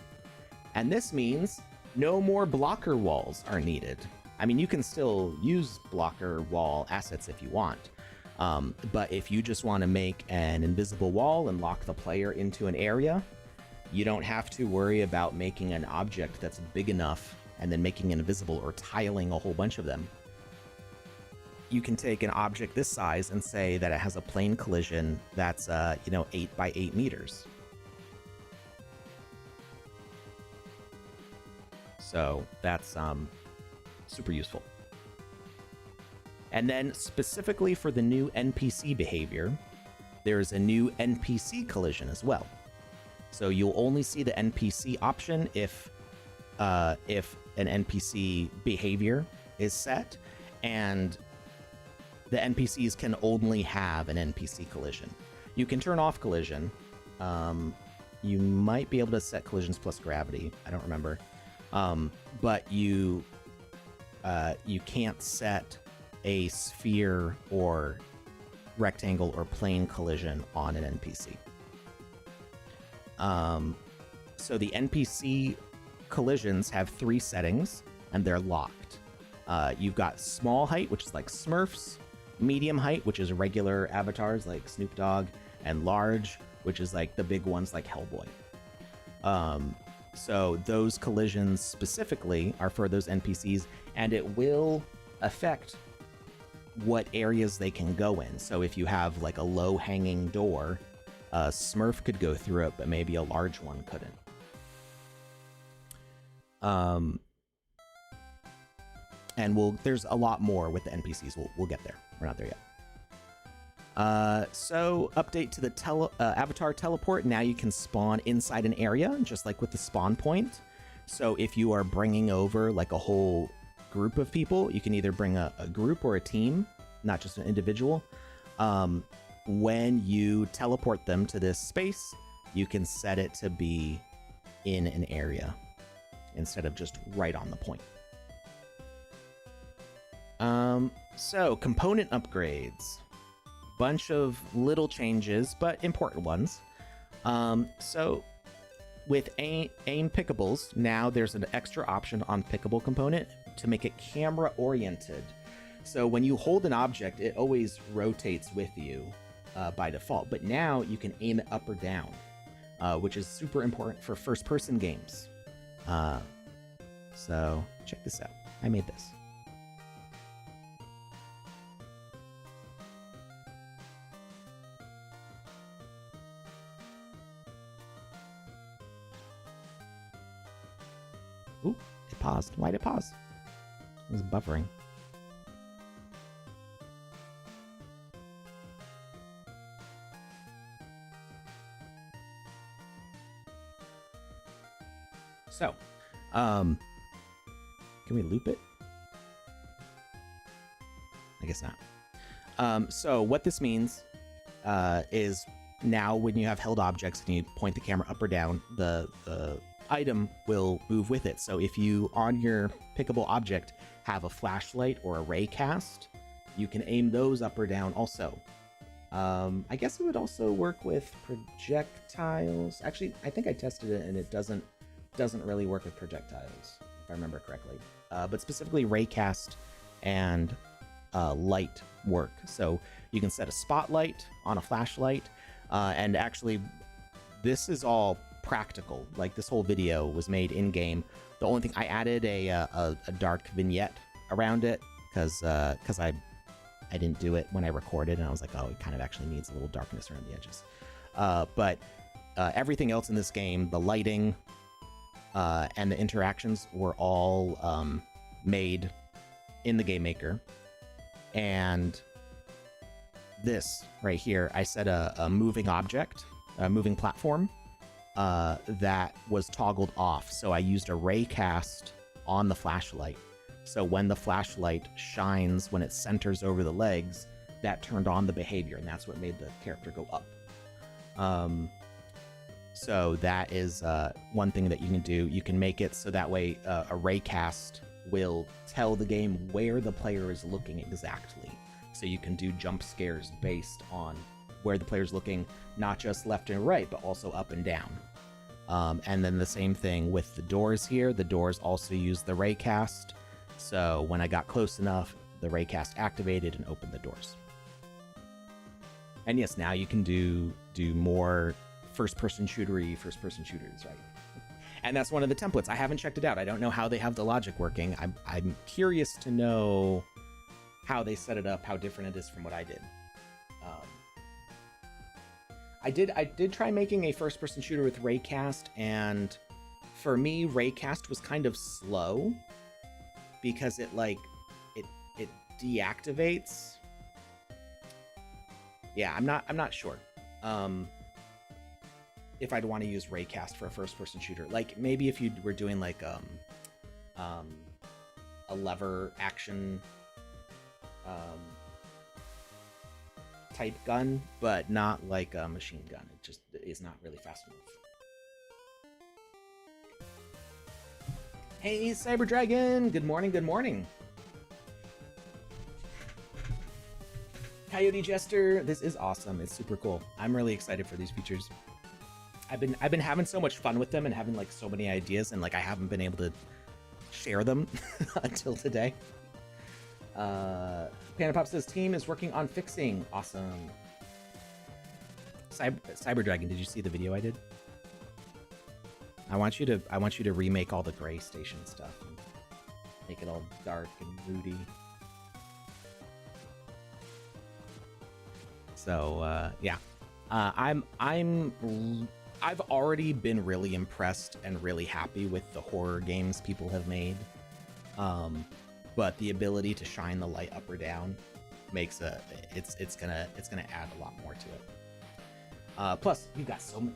and this means no more blocker walls are needed. I mean, you can still use blocker wall assets if you want, but if you just want to make an invisible wall and lock the player into an area, you don't have to worry about making an object that's big enough and then making it invisible or tiling a whole bunch of them. You can take an object this size and say that it has a plane collision that's 8 by 8 meters. So that's super useful. And then specifically for the new NPC behavior, there's a new NPC collision as well. So you'll only see the NPC option if an NPC behavior is set, and the NPCs can only have an NPC collision. You can turn off collision. You might be able to set collisions plus gravity. I don't remember. But you can't set a sphere or rectangle or plane collision on an NPC. So the NPC collisions have 3 settings, and they're locked. You've got small height, which is like Smurfs, medium height, which is regular avatars like Snoop Dogg, and large, which is like the big ones like Hellboy. So those collisions specifically are for those NPCs, and it will affect what areas they can go in. So if you have like a low hanging door, a Smurf could go through it, but maybe a large one couldn't. And there's a lot more with the NPCs. We'll get there. We're not there yet. So update to the avatar teleport. Now you can spawn inside an area, just like with the spawn point. So if you are bringing over like a whole group of people, you can either bring a group or a team, not just an individual. When you teleport them to this space, you can set it to be in an area instead of just right on the point. So component upgrades. Bunch of little changes, but important ones. So with aim pickables, now there's an extra option on pickable component to make it camera oriented. So when you hold an object, it always rotates with you by default, but now you can aim it up or down, which is super important for first person games. So check this out. I made this. Ooh, it paused. Why'd it pause? It was buffering. So, can we loop it? I guess not. So what this means is now when you have held objects and you point the camera up or down, the item will move with it. So if you, on your pickable object, have a flashlight or a ray cast, you can aim those up or down also. I guess it would also work with projectiles. Actually, I think I tested it and it doesn't really work with projectiles, if I remember correctly. But specifically raycast and light work. So you can set a spotlight on a flashlight, and actually this is all practical. Like this whole video was made in game. The only thing I added a dark vignette around it because I didn't do it when I recorded, and I was like, oh, it kind of actually needs a little darkness around the edges. But everything else in this game, the lighting and the interactions were all made in the Game Maker. And this right here, I set a moving object, a moving platform that was toggled off. So I used a ray cast on the flashlight. So when the flashlight shines, when it centers over the legs, that turned on the behavior, and that's what made the character go up. So that is one thing that you can do. You can make it so that way a ray cast will tell the game where the player is looking exactly. So you can do jump scares based on where the player's looking, not just left and right, but also up and down. And then the same thing with the doors here. The doors also use the ray cast. So when I got close enough, the ray cast activated and opened the doors. And yes, now you can do more first-person shooters, right? And that's one of the templates. I haven't checked it out. I don't know how they have the logic working. I'm curious to know how they set it up, how different it is from what I did. I did try making a first-person shooter with raycast, and for me, raycast was kind of slow because it deactivates. Yeah, I'm not sure. If I'd want to use raycast for a first-person shooter, like maybe if you were doing like a lever action type gun, but not like a machine gun. It just is not really fast enough. Hey, Cyber Dragon! Good morning. Good morning. Coyote Jester, this is awesome. It's super cool. I'm really excited for these features. I've been having so much fun with them and having like so many ideas, and like I haven't been able to share them until today. Panda Pop says team is working on fixing. Awesome. Cyber Dragon, did you see the video I did? I want you to remake all the gray station stuff and make it all dark and moody. So yeah, I've already been really impressed and really happy with the horror games people have made. But the ability to shine the light up or down makes it's gonna add a lot more to it. Plus, you've got so many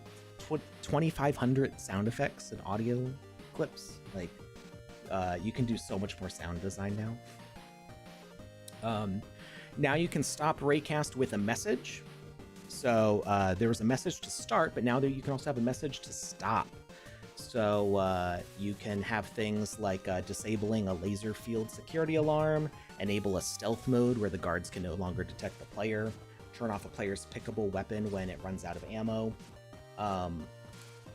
2,500 sound effects and audio clips. Like, you can do so much more sound design now. Now you can stop raycast with a message. So there was a message to start, but now you can also have a message to stop. So you can have things like disabling a laser field security alarm, enable a stealth mode where the guards can no longer detect the player, turn off a player's pickable weapon when it runs out of ammo.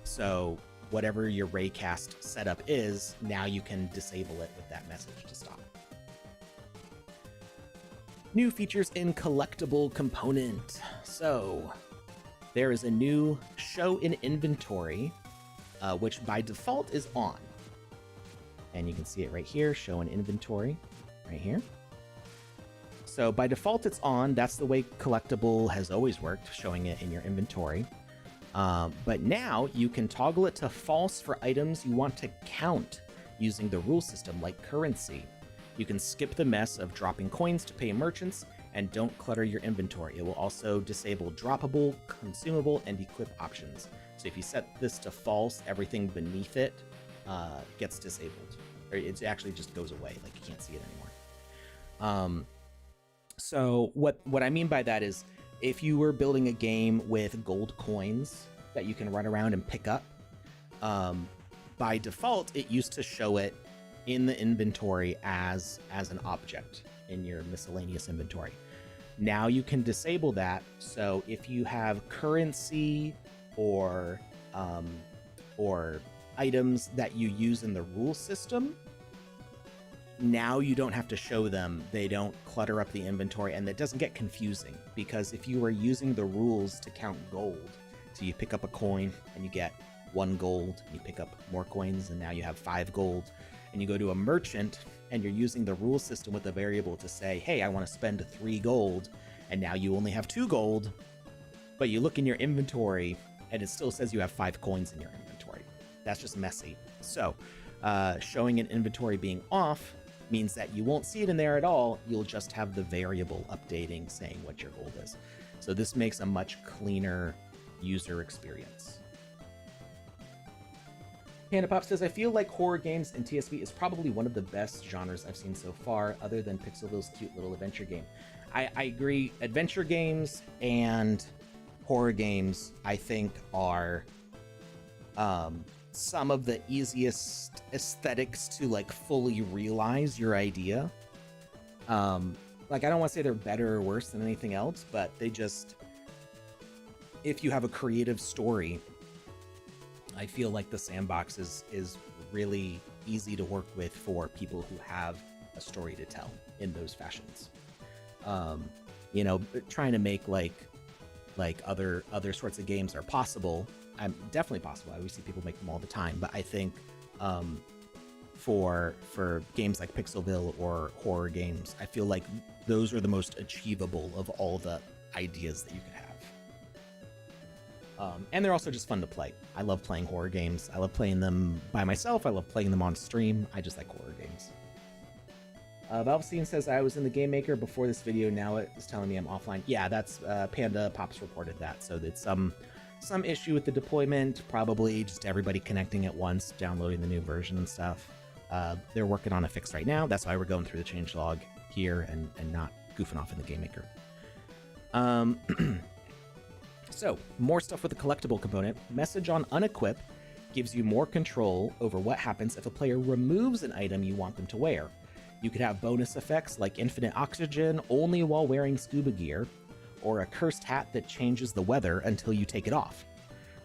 So whatever your raycast setup is, now you can disable it with that message to stop. New features in collectible component. So there is a new show in inventory, which by default is on. And you can see it right here, show in inventory, right here. So by default it's on. That's the way collectible has always worked, showing it in your inventory. But now you can toggle it to false for items you want to count using the rule system like currency. You can skip the mess of dropping coins to pay merchants and don't clutter your inventory. It will also disable droppable, consumable, and equip options. So if you set this to false, everything beneath it gets disabled. Or it actually just goes away, like you can't see it anymore. So what I mean by that is, if you were building a game with gold coins that you can run around and pick up, by default, it used to show it in the inventory as an object in your miscellaneous inventory. Now you can disable that. So if you have currency or items that you use in the rule system, now you don't have to show them. They don't clutter up the inventory, and it doesn't get confusing, because if you were using the rules to count gold, so you pick up a coin and you get 1 gold, you pick up more coins, and now you have 5 gold. And you go to a merchant, and you're using the rule system with a variable to say, hey, I want to spend 3 gold, and now you only have 2 gold, but you look in your inventory, and it still says you have 5 coins in your inventory. That's just messy. So, showing an inventory being off means that you won't see it in there at all. You'll just have the variable updating saying what your gold is. So this makes a much cleaner user experience. Panda Pop says, I feel like horror games and TSP is probably one of the best genres I've seen so far, other than Pixelville's cute little adventure game. I agree. Adventure games and horror games, I think, are some of the easiest aesthetics to like fully realize your idea. Like, I don't want to say they're better or worse than anything else, but they just, if you have a creative story, I feel like the Sandbox is really easy to work with for people who have a story to tell in those fashions. You know, trying to make like other sorts of games are possible. Definitely possible. I always see people make them all the time, but I think for games like Pixelville or horror games, I feel like those are the most achievable of all the ideas that you could have. And they're also just fun to play. I love playing horror games. I love playing them by myself. I love playing them on stream. I just like horror games. Valvestein says, I was in the Game Maker before this video. Now it's telling me I'm offline. Yeah, that's Panda Pops reported that. So it's some issue with the deployment, probably just everybody connecting at once, downloading the new version and stuff. They're working on a fix right now. That's why we're going through the changelog here and not goofing off in the Game Maker. So, more stuff with the collectible component. Message on Unequip gives you more control over what happens if a player removes an item you want them to wear. You could have bonus effects like infinite oxygen only while wearing scuba gear, or a cursed hat that changes the weather until you take it off.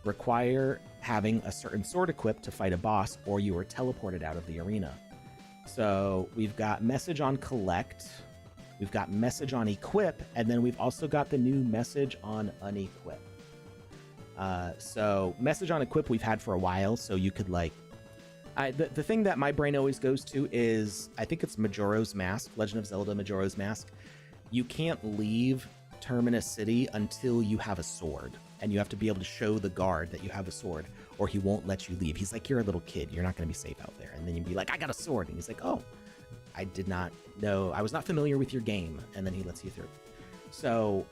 Require having a certain sword equipped to fight a boss, or you are teleported out of the arena. So we've got message on collect, we've got message on equip, and then we've also got the new message on unequip. So message on equip we've had for a while, so you could like, the thing that my brain always goes to is, I think it's Majora's Mask, Legend of Zelda Majora's Mask. You can't leave Terminus City until you have a sword, and you have to be able to show the guard that you have a sword, or he won't let you leave. He's like, you're a little kid, you're not going to be safe out there. And then you'd be like, I got a sword, and he's like, oh, I did not know, I was not familiar with your game, and then he lets you through. So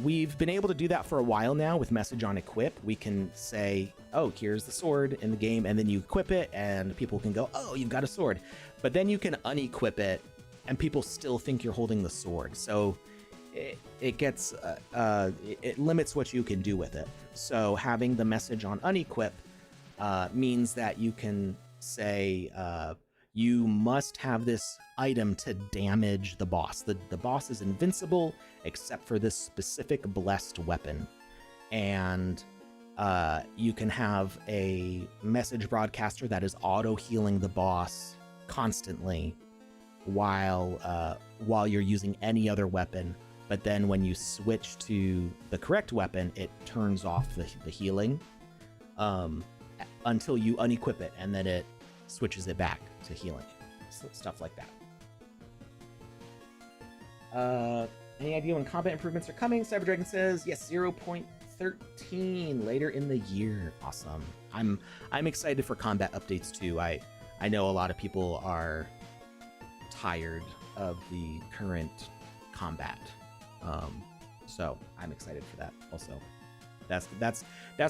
we've been able to do that for a while now with message on equip. We can say, oh, here's the sword in the game, and then you equip it, and people can go, oh, you've got a sword. But then you can unequip it, and people still think you're holding the sword. So it gets, it limits what you can do with it. So having the message on unequip means that you can say, you must have this item to damage the boss. The boss is invincible except for this specific blessed weapon. And you can have a message broadcaster that is auto-healing the boss constantly while you're using any other weapon. But then when you switch to the correct weapon, it turns off the healing until you unequip it, and then it switches it back to healing. Stuff like that. Any idea when combat improvements are coming? Cyberdragon says, yes, 0.13 later in the year. Awesome. I'm excited for combat updates too. I know a lot of people are tired of the current combat. So I'm excited for that also. That's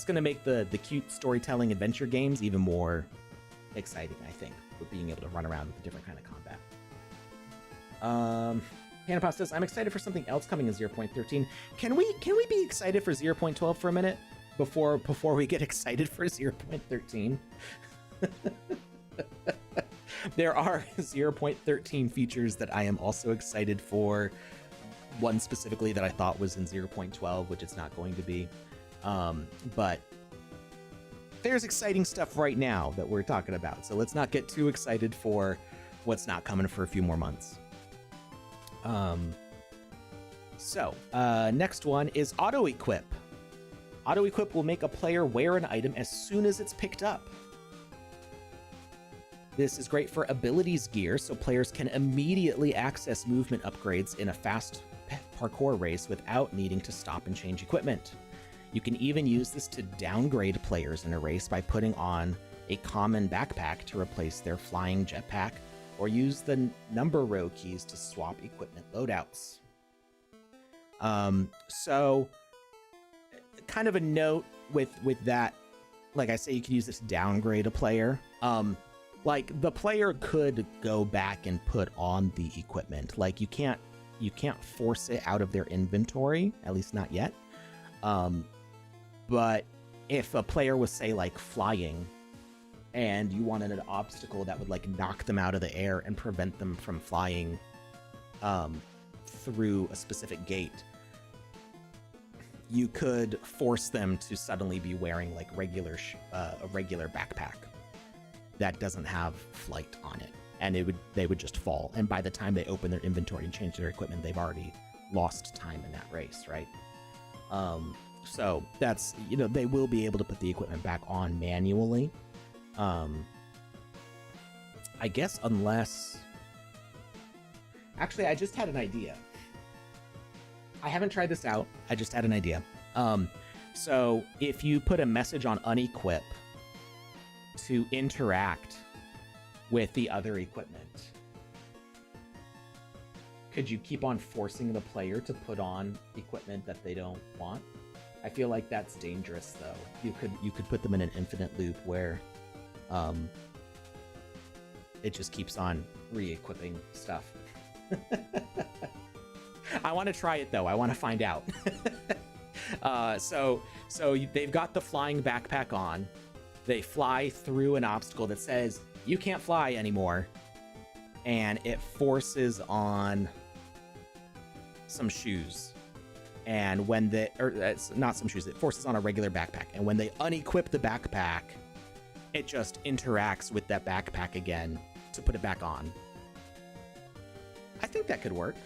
going to make the cute storytelling adventure games even more exciting, I think, with being able to run around with a different kind of combat. Panapop says, I'm excited for something else coming in 0.13. Can we be excited for 0.12 for a minute before we get excited for 0.13? There are 0.13 features that I am also excited for. One specifically that I thought was in 0.12, which it's not going to be. But there's exciting stuff right now that we're talking about. So let's not get too excited for what's not coming for a few more months. Next one is auto equip. Auto equip will make a player wear an item as soon as it's picked up. This is great for abilities gear, so players can immediately access movement upgrades in a fast parkour race without needing to stop and change equipment. You can even use this to downgrade players in a race by putting on a common backpack to replace their flying jetpack, or use the number row keys to swap equipment loadouts. So kind of a note with that, like I say, you can use this to downgrade a player. Like the player could go back and put on the equipment. Like you can't force it out of their inventory, at least not yet. But if a player was, say, like flying, and you wanted an obstacle that would like knock them out of the air and prevent them from flying through a specific gate, you could force them to suddenly be wearing like a regular backpack that doesn't have flight on it, and they would just fall. And by the time they open their inventory and change their equipment, they've already lost time in that race, right? So that's, they will be able to put the equipment back on manually. I guess unless... Actually, I just had an idea. I haven't tried this out. I just had an idea. So if you put a message on unequip to interact with the other equipment, could you keep on forcing the player to put on equipment that they don't want? I feel like that's dangerous, though. You could put them in an infinite loop where it just keeps on re-equipping stuff. I want to try it, though. I want to find out. So they've got the flying backpack on. They fly through an obstacle that says, you can't fly anymore. And it forces on some shoes. And when it's not some shoes, it forces on a regular backpack. And when they unequip the backpack, it just interacts with that backpack again to put it back on. I think that could work.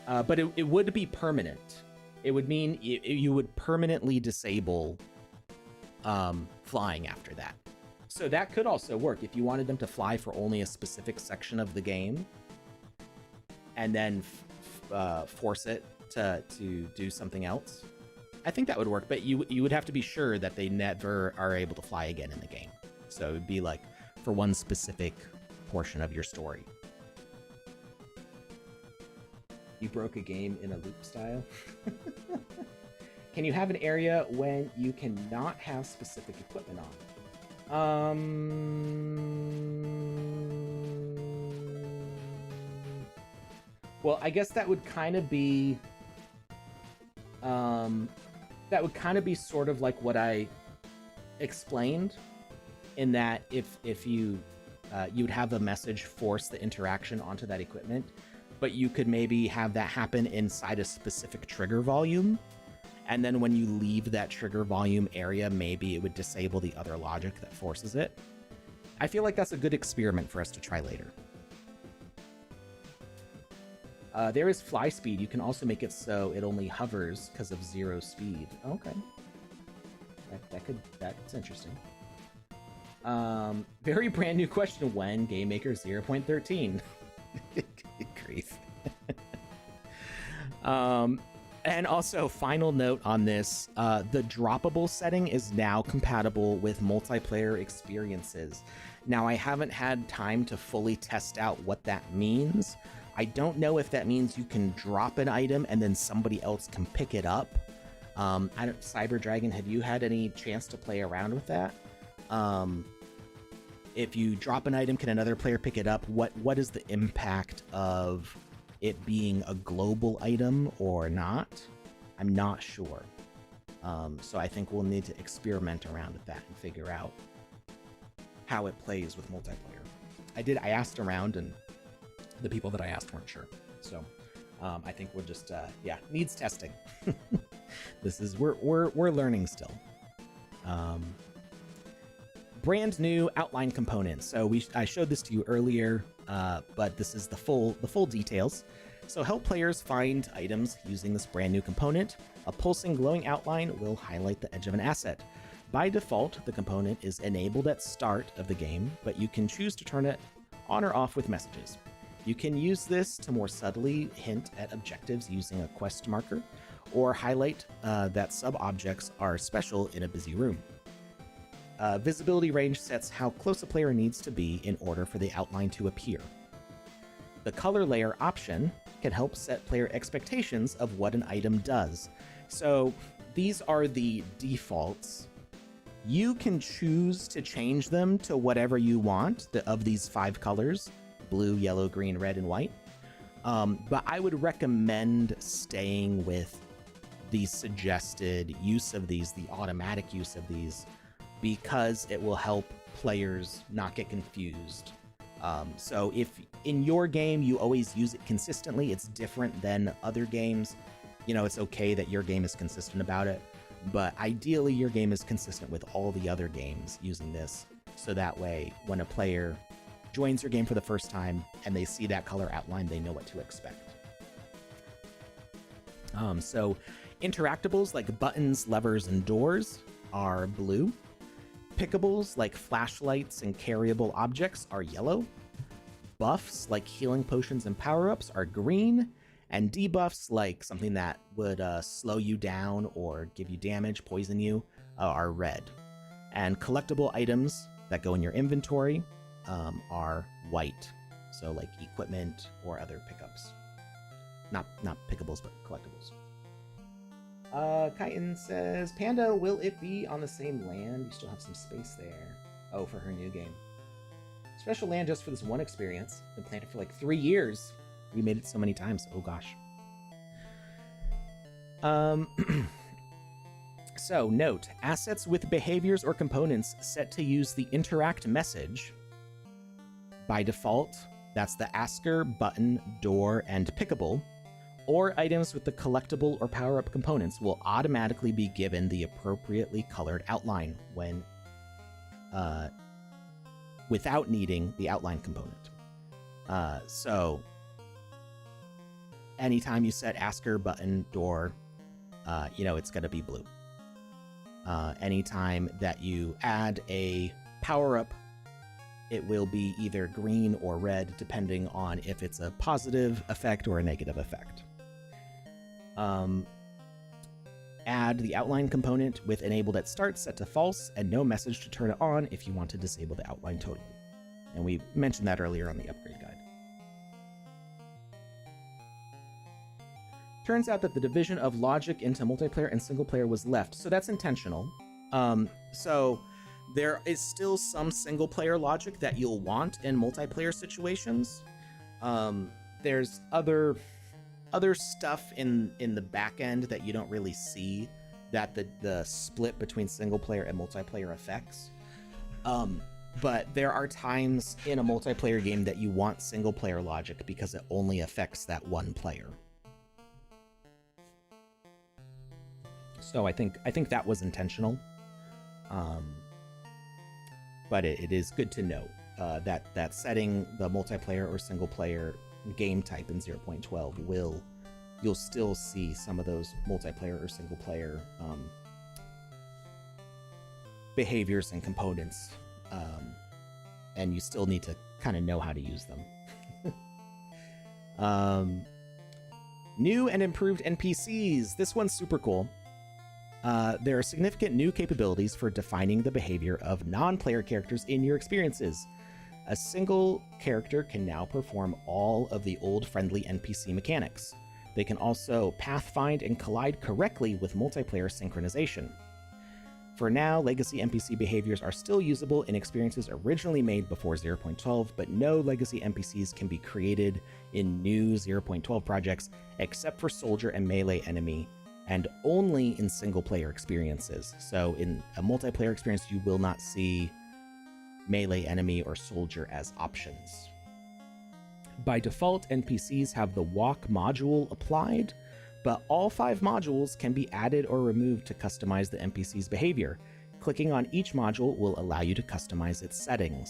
But it would be permanent. It would mean you would permanently disable flying after that. So that could also work if you wanted them to fly for only a specific section of the game, and then force it to do something else. I think that would work, but you would have to be sure that they never are able to fly again in the game. So it would be like for one specific portion of your story. You broke a game in a loop style. Can you have an area when you cannot have specific equipment on? Well, I guess that would kind of be sort of like what I explained, in that if you would have a message force the interaction onto that equipment, but you could maybe have that happen inside a specific trigger volume, and then when you leave that trigger volume area, maybe it would disable the other logic that forces it. I feel like that's a good experiment for us to try later. There is fly speed. You can also make it so it only hovers because of 0 speed. Okay. That's interesting. Very brand new question. When Game Maker 0.13? Grief. And also, final note on this, the droppable setting is now compatible with multiplayer experiences. Now, I haven't had time to fully test out what that means. I don't know if that means you can drop an item and then somebody else can pick it up. Cyber Dragon, have you had any chance to play around with that? If you drop an item, can another player pick it up? What is the impact of it being a global item or not? I'm not sure. So I think we'll need to experiment around with that and figure out how it plays with multiplayer. I asked around, and the people that I asked weren't sure. So I think we'll just needs testing. We're learning still. Brand new outline components. So I showed this to you earlier, but this is the full details. So help players find items using this brand new component. A pulsing glowing outline will highlight the edge of an asset. By default, the component is enabled at start of the game, but you can choose to turn it on or off with messages. You can use this to more subtly hint at objectives using a quest marker, or highlight that sub-objects are special in a busy room. Visibility range sets how close a player needs to be in order for the outline to appear. The color layer option can help set player expectations of what an item does. So these are the defaults. You can choose to change them to whatever you want of these 5 colors: blue, yellow, green, red, and white. But I would recommend staying with the suggested use of these, the automatic use of these, because it will help players not get confused. So if in your game you always use it consistently, it's different than other games. You know, it's okay that your game is consistent about it, but ideally your game is consistent with all the other games using this. So that way, when a player joins your game for the first time and they see that color outline, they know what to expect. So interactables like buttons, levers, and doors are blue. Pickables like flashlights and carryable objects are yellow. Buffs like healing potions and power-ups are green. And debuffs like something that would slow you down or give you damage, poison you, are red. And collectible items that go in your inventory are white. So like equipment or other pickups. Not pickables, but collectibles. Chitin says, Panda, will it be on the same land? You still have some space there. Oh, for her new game. Special land just for this one experience. Been planted for like 3 years. We made it so many times. Oh gosh. So note, assets with behaviors or components set to use the interact message. By default, that's the asker, button, door, and pickable. Or items with the collectible or power-up components will automatically be given the appropriately colored outline when without needing the outline component. So anytime you set asker, button, door, it's going to be blue. Anytime that you add a power-up, it will be either green or red, depending on if it's a positive effect or a negative effect. Add the outline component with enabled at start set to false and no message to turn it on if you want to disable the outline totally. And we mentioned that earlier on the upgrade guide. Turns out that the division of logic into multiplayer and single player was left, so that's intentional. So there is still some single player logic that you'll want in multiplayer situations. There's other stuff in the back end that you don't really see that the split between single player and multiplayer affects. But there are times in a multiplayer game that you want single player logic because it only affects that one player. So I think that was intentional. But it is good to note that setting the multiplayer or single player game type in 0.12 you'll still see some of those multiplayer or single player behaviors and components, and you still need to kind of know how to use them. New and improved NPCs. This one's super cool. There are significant new capabilities for defining the behavior of non-player characters in your experiences. A single character can now perform all of the old friendly NPC mechanics. They can also pathfind and collide correctly with multiplayer synchronization. For now, legacy NPC behaviors are still usable in experiences originally made before 0.12, but no legacy NPCs can be created in new 0.12 projects except for soldier and melee enemy, and only in single-player experiences. So in a multiplayer experience, you will not see melee enemy or soldier as options. By default, NPCs have the walk module applied, but all 5 modules can be added or removed to customize the NPC's behavior. Clicking on each module will allow you to customize its settings.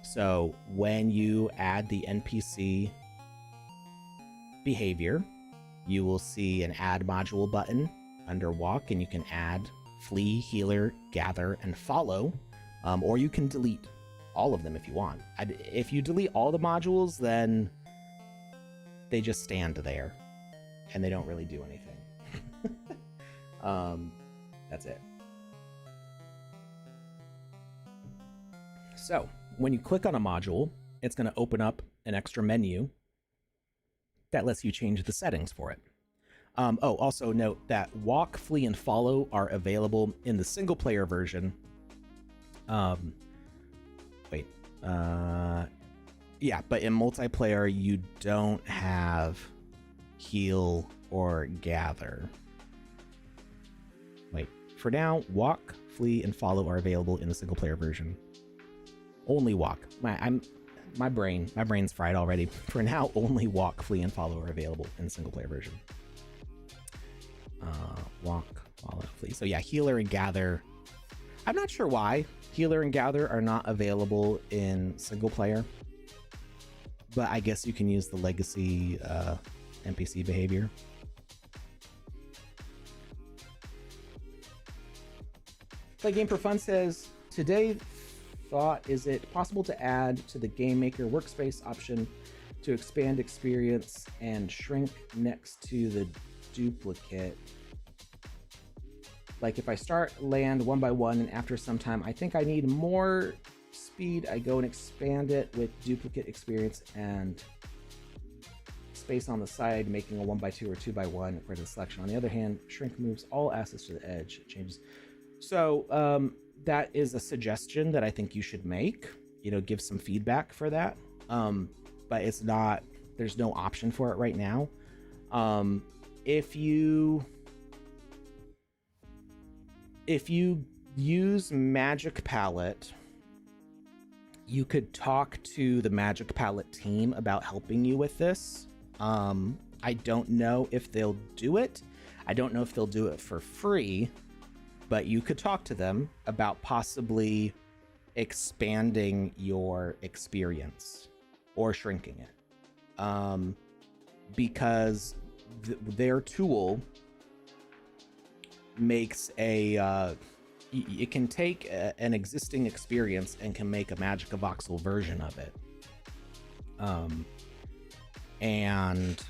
So when you add the NPC behavior, you will see an add module button under walk, and you can add flee, healer, gather, and follow, or you can delete all of them if you want. If you delete all the modules, then they just stand there and they don't really do anything. That's it. So when you click on a module, it's going to open up an extra menu that lets you change the settings for it. Also note that walk, flee, and follow are available in the single player version. Yeah, but in multiplayer, you don't have heal or gather. Wait, for now, walk, flee, and follow are available in the single player version. Only walk. My brain's fried already. For now, only walk, flee, and follow are available in the single player version. Walk, follow, flee. So yeah, healer and gather. I'm not sure why healer and gather are not available in single player, but I guess you can use the legacy NPC behavior. Play Game for Fun says, today thought, is it possible to add to the Game Maker workspace option to expand experience and shrink next to the duplicate? Like if I start land one by one and after some time I think I need more speed, I go and expand it with duplicate experience and space on the side, making a 1x2 or 2x1 for the selection. On the other hand, shrink moves all assets to the edge. It changes. So that is a suggestion that I think you should make. Give some feedback for that. But it's not. There's no option for it right now. If you use Magic Palette, you could talk to the Magic Palette team about helping you with this. I don't know if they'll do it. I don't know if they'll do it for free, but you could talk to them about possibly expanding your experience or shrinking it. Because their tool makes it can take an existing experience and can make a Magica Voxel version of it. And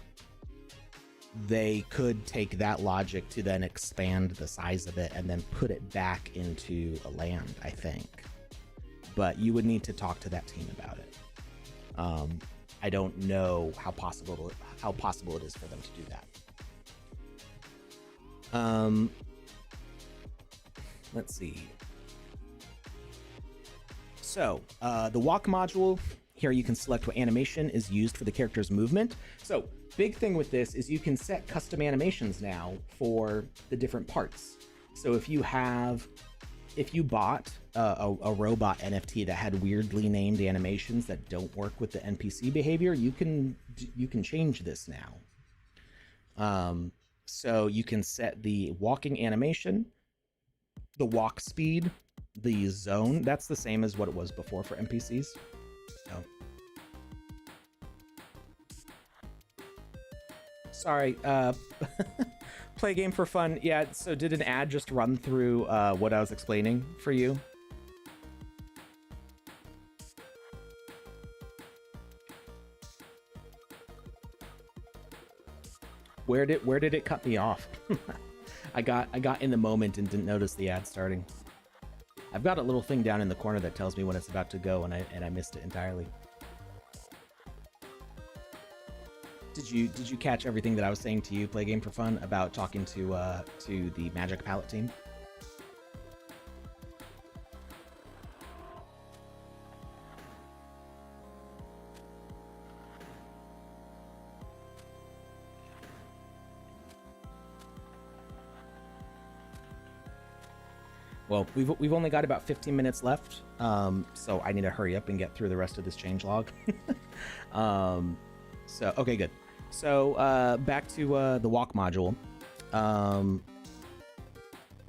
they could take that logic to then expand the size of it and then put it back into a land, I think. But you would need to talk to that team about it. I don't know how possible it is for them to do that. Let's see. So the walk module, here you can select what animation is used for the character's movement. So big thing with this is you can set custom animations now for the different parts. So if you bought a robot NFT that had weirdly named animations that don't work with the NPC behavior, you can change this now. So you can set the walking animation, the walk speed, the zone. That's the same as what it was before for NPCs. Oh. Sorry, play game for fun. Yeah, so did an ad just run through what I was explaining for you? Where did it cut me off? I got in the moment and didn't notice the ad starting. I've got a little thing down in the corner that tells me when it's about to go, and I missed it entirely. Did you catch everything that I was saying to you, Play Game for Fun, about talking to the Magic Palette team? Well, we've only got about 15 minutes left, so I need to hurry up and get through the rest of this changelog. So okay, good. So back to the walk module.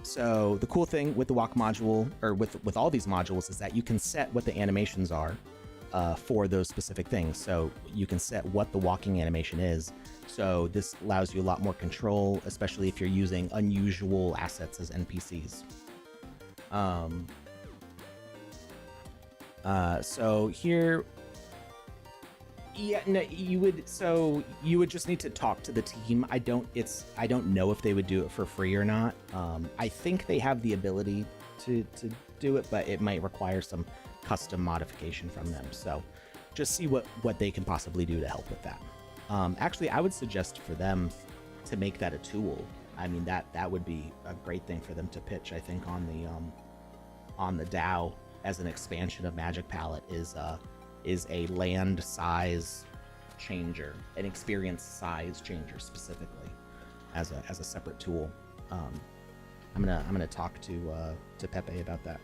So the cool thing with the walk module, or with all these modules, is that you can set what the animations are for those specific things. So you can set what the walking animation is, So this allows you a lot more control, especially if you're using unusual assets as NPCs. So here, yeah, no, you would just need to talk to the team. I don't know if they would do it for free or not. I think they have the ability to do it, but it might require some custom modification from them. So just see what they can possibly do to help with that. Actually, I would suggest for them to make that a tool. I mean, that would be a great thing for them to pitch. I think on the DAO as an expansion of Magic Palette is a land size changer, an experience size changer specifically, as a separate tool. I'm gonna talk to Pepe about that.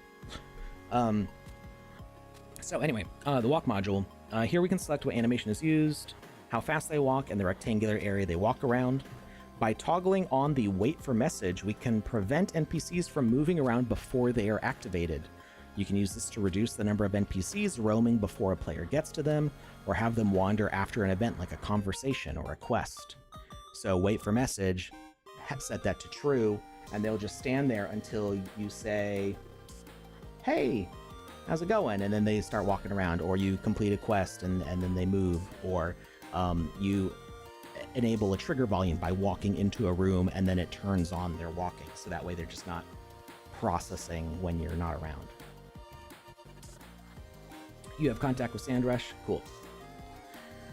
So anyway, the walk module. Here we can select what animation is used, how fast they walk, and the rectangular area they walk around. By toggling on the wait for message, we can prevent NPCs from moving around before they are activated. You can use this to reduce the number of NPCs roaming before a player gets to them, or have them wander after an event like a conversation or a quest. So wait for message, set that to true, and they'll just stand there until you say, hey, how's it going? And then they start walking around, or you complete a quest and then they move, or you enable a trigger volume by walking into a room and then it turns on their walking. So that way they're just not processing when you're not around. You have contact with Sandrush. Cool.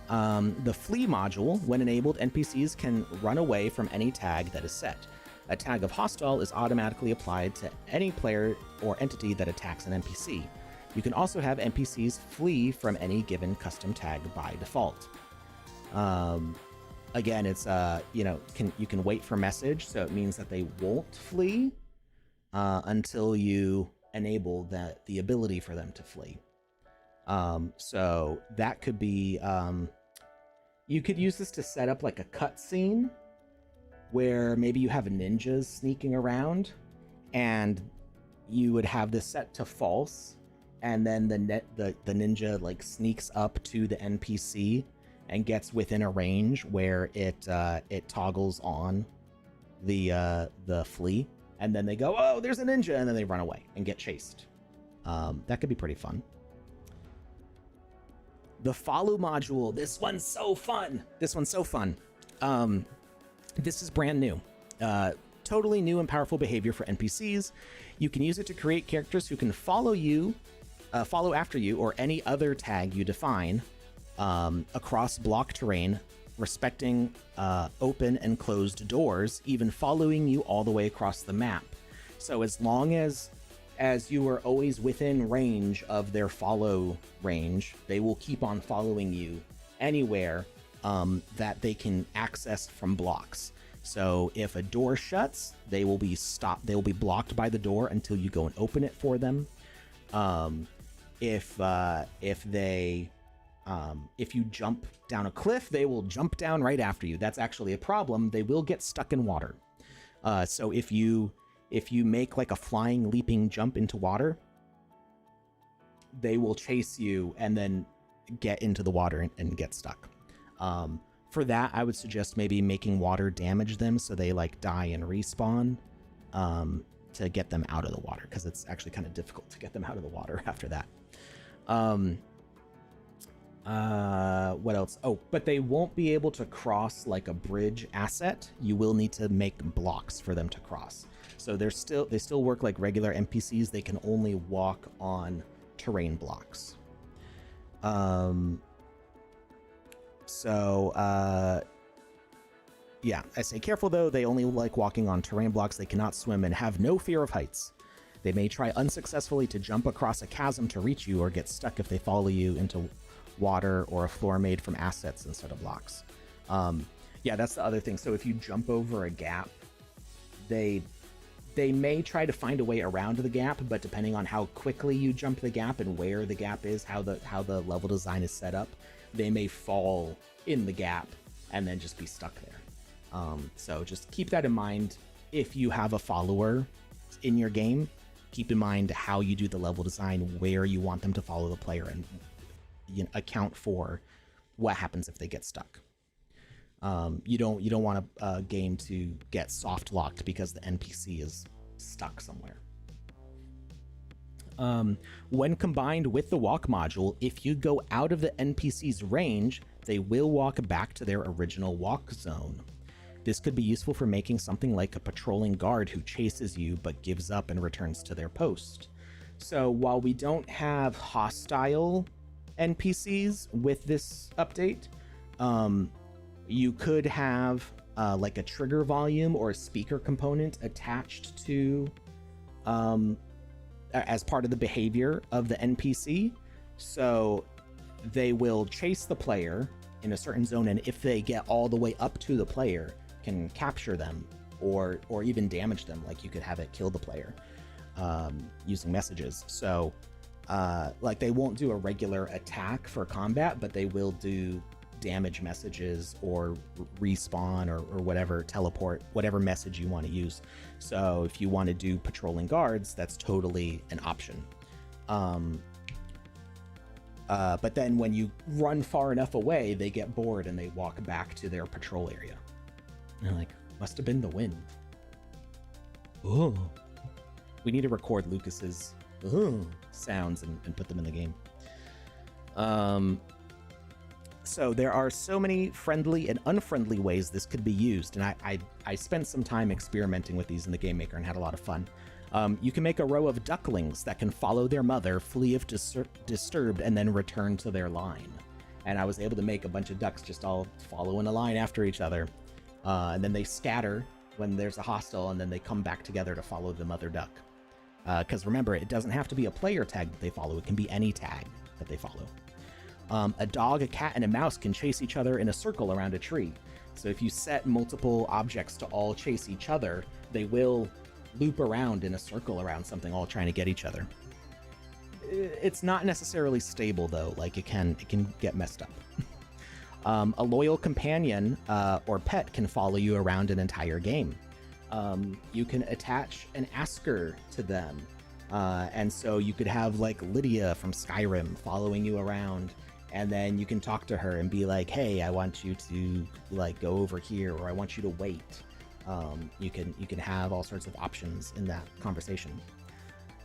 The flee module, when enabled, NPCs can run away from any tag that is set. A tag of hostile is automatically applied to any player or entity that attacks an NPC. You can also have NPCs flee from any given custom tag by default. Again, it's you can wait for message, so it means that they won't flee until you enable the ability for them to flee. So that could be, you could use this to set up like a cutscene where maybe you have ninjas sneaking around and you would have this set to false, and then the ninja like sneaks up to the NPC and gets within a range where it toggles on the flee, and then they go, oh, there's a ninja, and then they run away and get chased. That could be pretty fun. The follow module. This one's so fun. This is brand new. Totally new and powerful behavior for NPCs. You can use it to create characters who can follow after you, or any other tag you define across block terrain, respecting open and closed doors, even following you all the way across the map. So as long as you are always within range of their follow range, they will keep on following you anywhere that they can access from blocks. So if a door shuts, they will be stopped. They will be blocked by the door until you go and open it for them. If you jump down a cliff, they will jump down right after you. That's actually a problem. They will get stuck in water. So if you make like a flying, leaping jump into water, they will chase you and then get into the water and get stuck. For that, I would suggest maybe making water damage them so they like die and respawn to get them out of the water, because it's actually kind of difficult to get them out of the water after that. What else? Oh, but they won't be able to cross like a bridge asset. You will need to make blocks for them to cross. So they still work like regular NPCs. They can only walk on terrain blocks. Yeah, I say careful though. They only like walking on terrain blocks. They cannot swim and have no fear of heights. They may try unsuccessfully to jump across a chasm to reach you, or get stuck if they follow you into water or a floor made from assets instead of blocks. Yeah, that's the other thing. So if you jump over a gap, they may try to find a way around the gap, but depending on how quickly you jump the gap and where the gap is, how the level design is set up, they may fall in the gap and then just be stuck there. So just keep that in mind. If you have a follower in your game, keep in mind how you do the level design, where you want them to follow the player, and account for what happens if they get stuck. You don't want a game to get soft locked because the NPC is stuck somewhere. When combined with the walk module, if you go out of the NPC's range, they will walk back to their original walk zone. This could be useful for making something like a patrolling guard who chases you but gives up and returns to their post. So while we don't have hostile NPCs with this update, you could have like a trigger volume or a speaker component attached to as part of the behavior of the NPC. So they will chase the player in a certain zone, and if they get all the way up to the player, can capture them or even damage them. Like you could have it kill the player using messages. So like they won't do a regular attack for combat, but they will do damage messages or respawn or whatever, teleport, whatever message you want to use. So if you want to do patrolling guards, that's totally an option. But then when you run far enough away, they get bored and they walk back to their patrol area. And they're like, must have been the wind. Oh, we need to record Lucas's sounds and put them in the game. So there are so many friendly and unfriendly ways this could be used, and I spent some time experimenting with these in the Game Maker and had a lot of fun. You can make a row of ducklings that can follow their mother, flee if disturbed, and then return to their line. And I was able to make a bunch of ducks just all follow in a line after each other, and then they scatter when there's a hostile, and then they come back together to follow the mother duck. Because remember, it doesn't have to be a player tag that they follow, it can be any tag that they follow. A dog, a cat, and a mouse can chase each other in a circle around a tree. So if you set multiple objects to all chase each other, they will loop around in a circle around something, all trying to get each other. It's not necessarily stable though, like it can get messed up. A loyal companion or pet can follow you around an entire game. You can attach an asker to them. And so you could have like Lydia from Skyrim following you around, and then you can talk to her and be like, hey, I want you to like go over here, or I want you to wait. You can have all sorts of options in that conversation.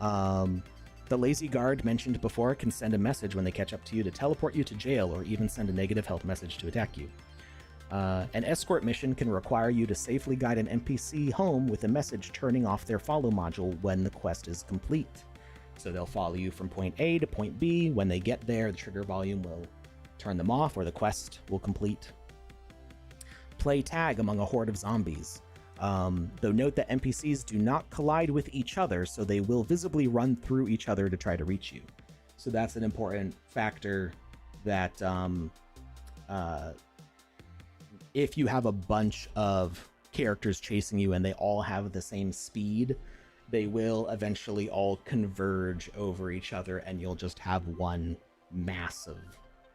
The lazy guard mentioned before can send a message when they catch up to you to teleport you to jail, or even send a negative health message to attack you. An escort mission can require you to safely guide an NPC home with a message turning off their follow module when the quest is complete. So they'll follow you from point A to point B. When they get there, the trigger volume will turn them off, or the quest will complete. Play tag among a horde of zombies. Though note that NPCs do not collide with each other, so they will visibly run through each other to try to reach you. So that's an important factor that if you have a bunch of characters chasing you and they all have the same speed, they will eventually all converge over each other, and you'll just have one massive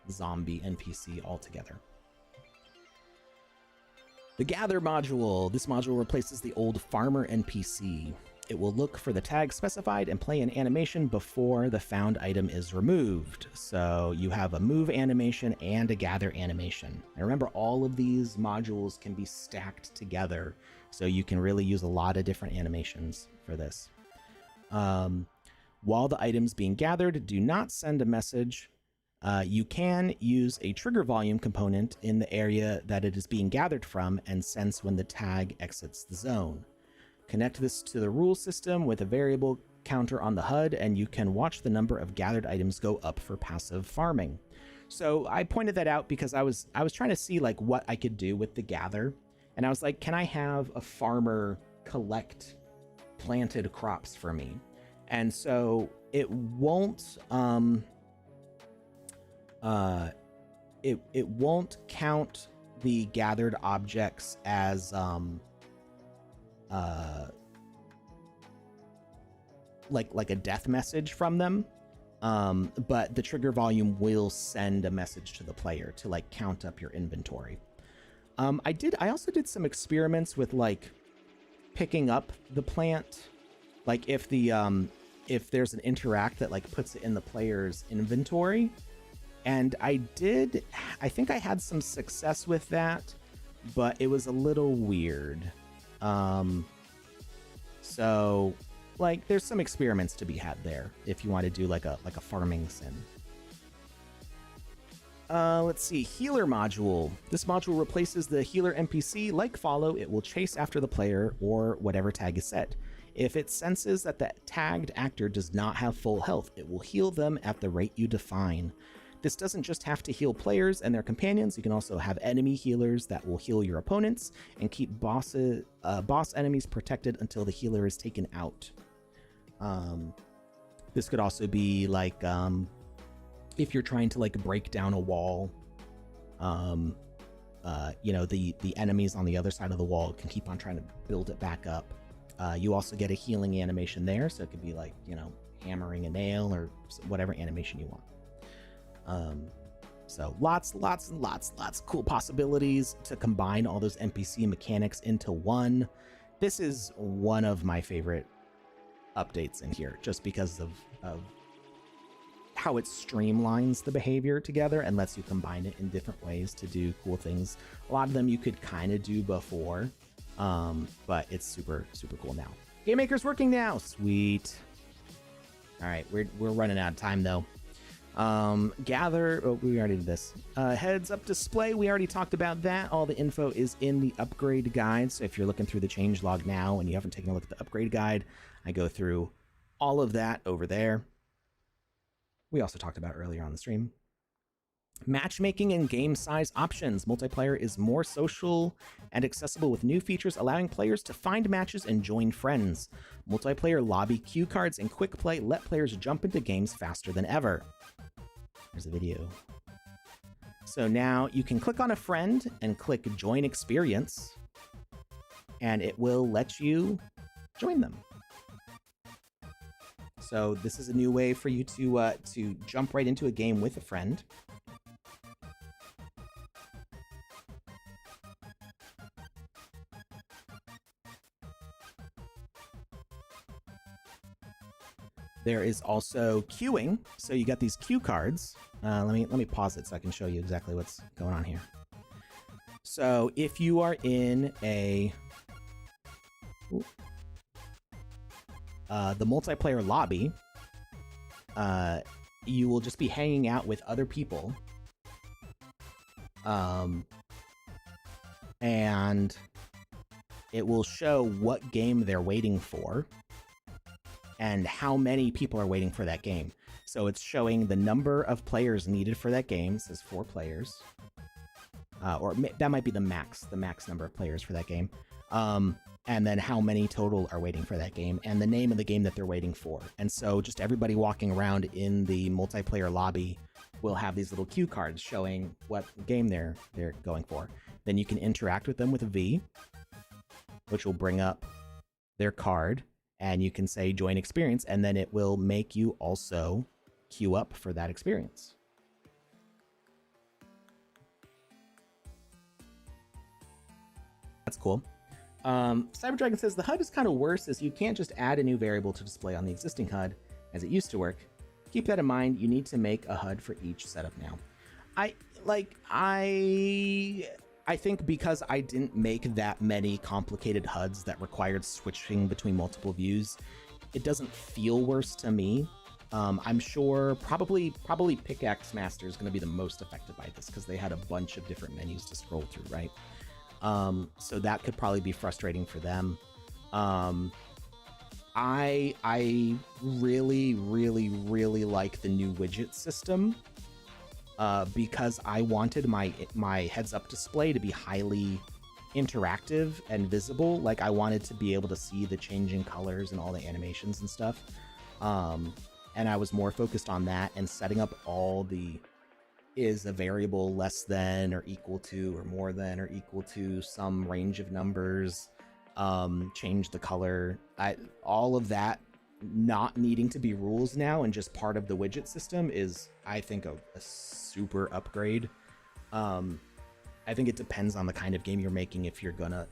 zombie NPC altogether. The Gather module. This module replaces the old Farmer NPC. It will look for the tag specified and play an animation before the found item is removed. So you have a move animation and a gather animation. And remember, all of these modules can be stacked together, so you can really use a lot of different animations for this. While the item's being gathered, do not send a message. You can use a trigger volume component in the area that it is being gathered from and sense when the tag exits the zone. Connect this to the rule system with a variable counter on the HUD, and you can watch the number of gathered items go up for passive farming. So I pointed that out because I was trying to see like what I could do with the gather, and I was like, can I have a farmer collect planted crops for me? And so it won't it won't count the gathered objects as like a death message from them, but the trigger volume will send a message to the player to like count up your inventory. I also did some experiments with like picking up the plant, like if there's an interact that like puts it in the player's inventory, and I think I had some success with that, but it was a little weird. So like there's some experiments to be had there if you want to do like a farming sim. Let's see, healer module. This module replaces the healer NPC. Like follow, it will chase after the player or whatever tag is set. If it senses that the tagged actor does not have full health, it will heal them at the rate you define. This doesn't just have to heal players and their companions. You can also have enemy healers that will heal your opponents and keep boss enemies protected until the healer is taken out. This could also be like if you're trying to like break down a wall, you know, the enemies on the other side of the wall can keep on trying to build it back up. You also get a healing animation there, so it could be like, you know, hammering a nail or whatever animation you want. So lots of cool possibilities to combine all those NPC mechanics into one. This is one of my favorite updates in here, just because of how it streamlines the behavior together and lets you combine it in different ways to do cool things. A lot of them you could kind of do before, but it's super cool now. Game Maker's working now. Sweet. All right, we're running out of time though. Gather, oh, we already did this. Heads up display, we already talked about that. All the info is in the upgrade guide, so if you're looking through the changelog now and you haven't taken a look at the upgrade guide, I go through all of that over there. We also talked about earlier on the stream. Matchmaking and game size options. Multiplayer is more social and accessible with new features allowing players to find matches and join friends. Multiplayer lobby cue cards and quick play let players jump into games faster than ever. There's a video. So now you can click on a friend and click join experience, and it will let you join them. So this is a new way for you to jump right into a game with a friend. There is also queuing, so you got these cue cards. Let me pause it so I can show you exactly what's going on here. So if you are in a the multiplayer lobby, you will just be hanging out with other people, and it will show what game they're waiting for and how many people are waiting for that game. So it's showing the number of players needed for that game. It says 4 players. Or that might be the max number of players for that game. And then how many total are waiting for that game, and the name of the game that they're waiting for. And so just everybody walking around in the multiplayer lobby will have these little cue cards showing what game they're going for. Then you can interact with them with a V, which will bring up their card, and you can say join experience, and then it will make you also queue up for that experience. That's cool. Cyberdragon says the HUD is kind of worse, as you can't just add a new variable to display on the existing HUD as it used to work. Keep that in mind. You need to make a HUD for each setup now. I think because I didn't make that many complicated HUDs that required switching between multiple views, it doesn't feel worse to me. I'm sure probably Pickaxe Master is going to be the most affected by this because they had a bunch of different menus to scroll through, right? So that could probably be frustrating for them. I really like the new widget system. Because I wanted my heads-up display to be highly interactive and visible. Like, I wanted to be able to see the changing colors and all the animations and stuff. And I was more focused on that, and setting up all the is a variable less than or equal to or more than or equal to some range of numbers, change the color, all of that not needing to be rules now and just part of the widget system is, I think, a super upgrade. I think it depends on the kind of game you're making if you're gonna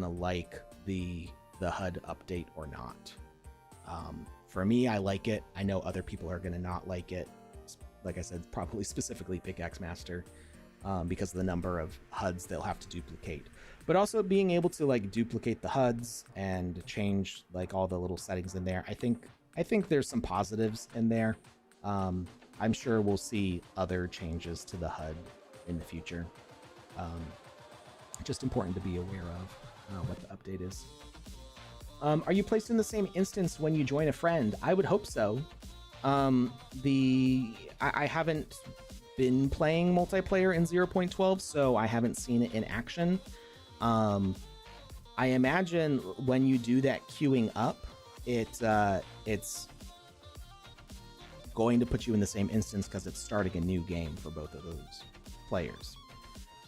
like the HUD update or not. For me, I like it. I know other people are gonna not like it. Like I said, probably specifically Pickaxe Master. because of the number of HUDs they'll have to duplicate. But also being able to like duplicate the HUDs and change like all the little settings in there. I think there's some positives in there. I'm sure we'll see other changes to the HUD in the future. Just important to be aware of what the update is. Are you placed in the same instance when you join a friend? I would hope so. I haven't been playing multiplayer in 0.12, so I haven't seen it in action. I imagine when you do that queuing up, it's going to put you in the same instance because it's starting a new game for both of those players.